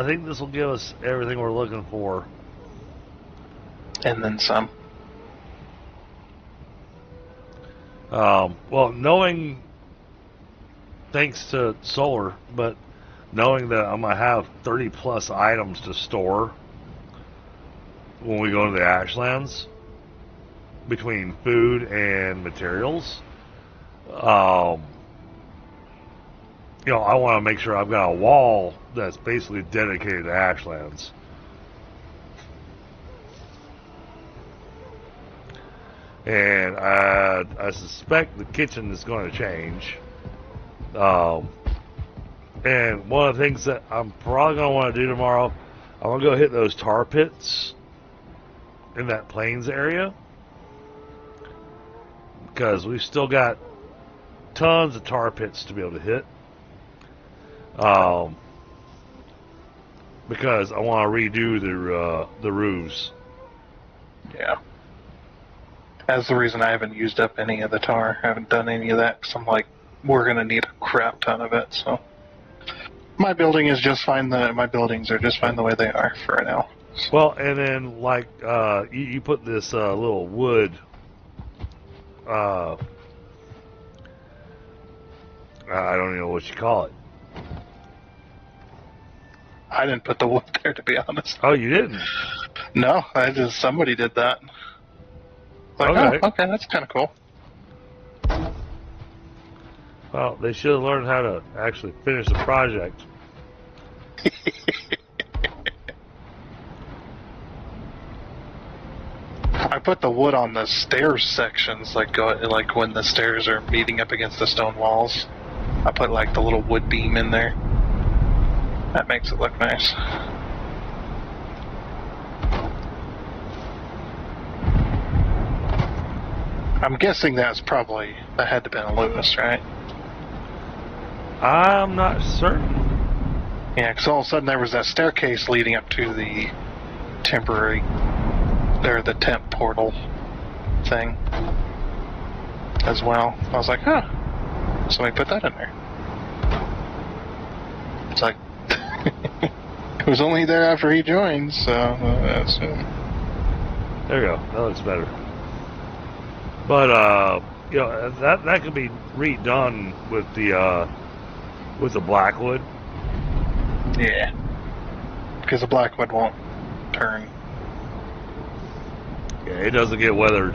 give us everything we're looking for, and then some. Well, knowing, thanks to solar, but knowing that I'm going to have 30 plus items to store when we go to the Ashlands, between food and materials, I want to make sure I've got a wall that's basically dedicated to Ashlands. And I suspect the kitchen is going to change. And one of the things that I'm probably going to want to do tomorrow, I'm going to go hit those tar pits in that plains area. Because we've still got tons of tar pits to be able to hit. Because I want to redo the roofs. Yeah. That's the reason I haven't used up any of the tar. I haven't done any of that, because I'm like, we're going to need a crap ton of it, so. My buildings are just fine the way they are for right now. Well, and then, like, you put this little wood, I don't even know what you call it. I didn't put the wood there, to be honest. Oh, you didn't? No, somebody did that. Like, okay. Oh, okay, that's kind of cool. Well, they should have learned how to actually finish the project. I put the wood on the stairs sections, like when the stairs are meeting up against the stone walls. I put like the little wood beam in there. That makes it look nice. I'm guessing that had to have been Lewis, right? I'm not certain. Yeah, because all of a sudden there was that staircase leading up to the the temp portal thing as well. I was like, huh, somebody put that in there. It's like, it was only there after he joined, so that's There you go. That looks better. But that could be redone with the blackwood. Yeah, because the blackwood won't turn. Yeah, it doesn't get weathered.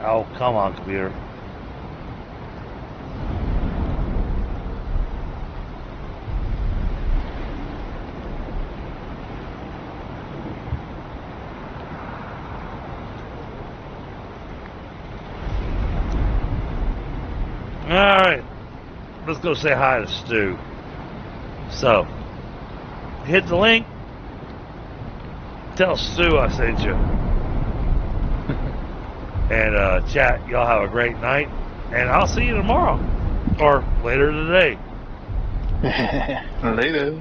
Oh, come on, computer. Alright. Let's go say hi to Stu. So, hit the link. Tell Stu I sent you. And chat, y'all have a great night. And I'll see you tomorrow. Or later today. Later.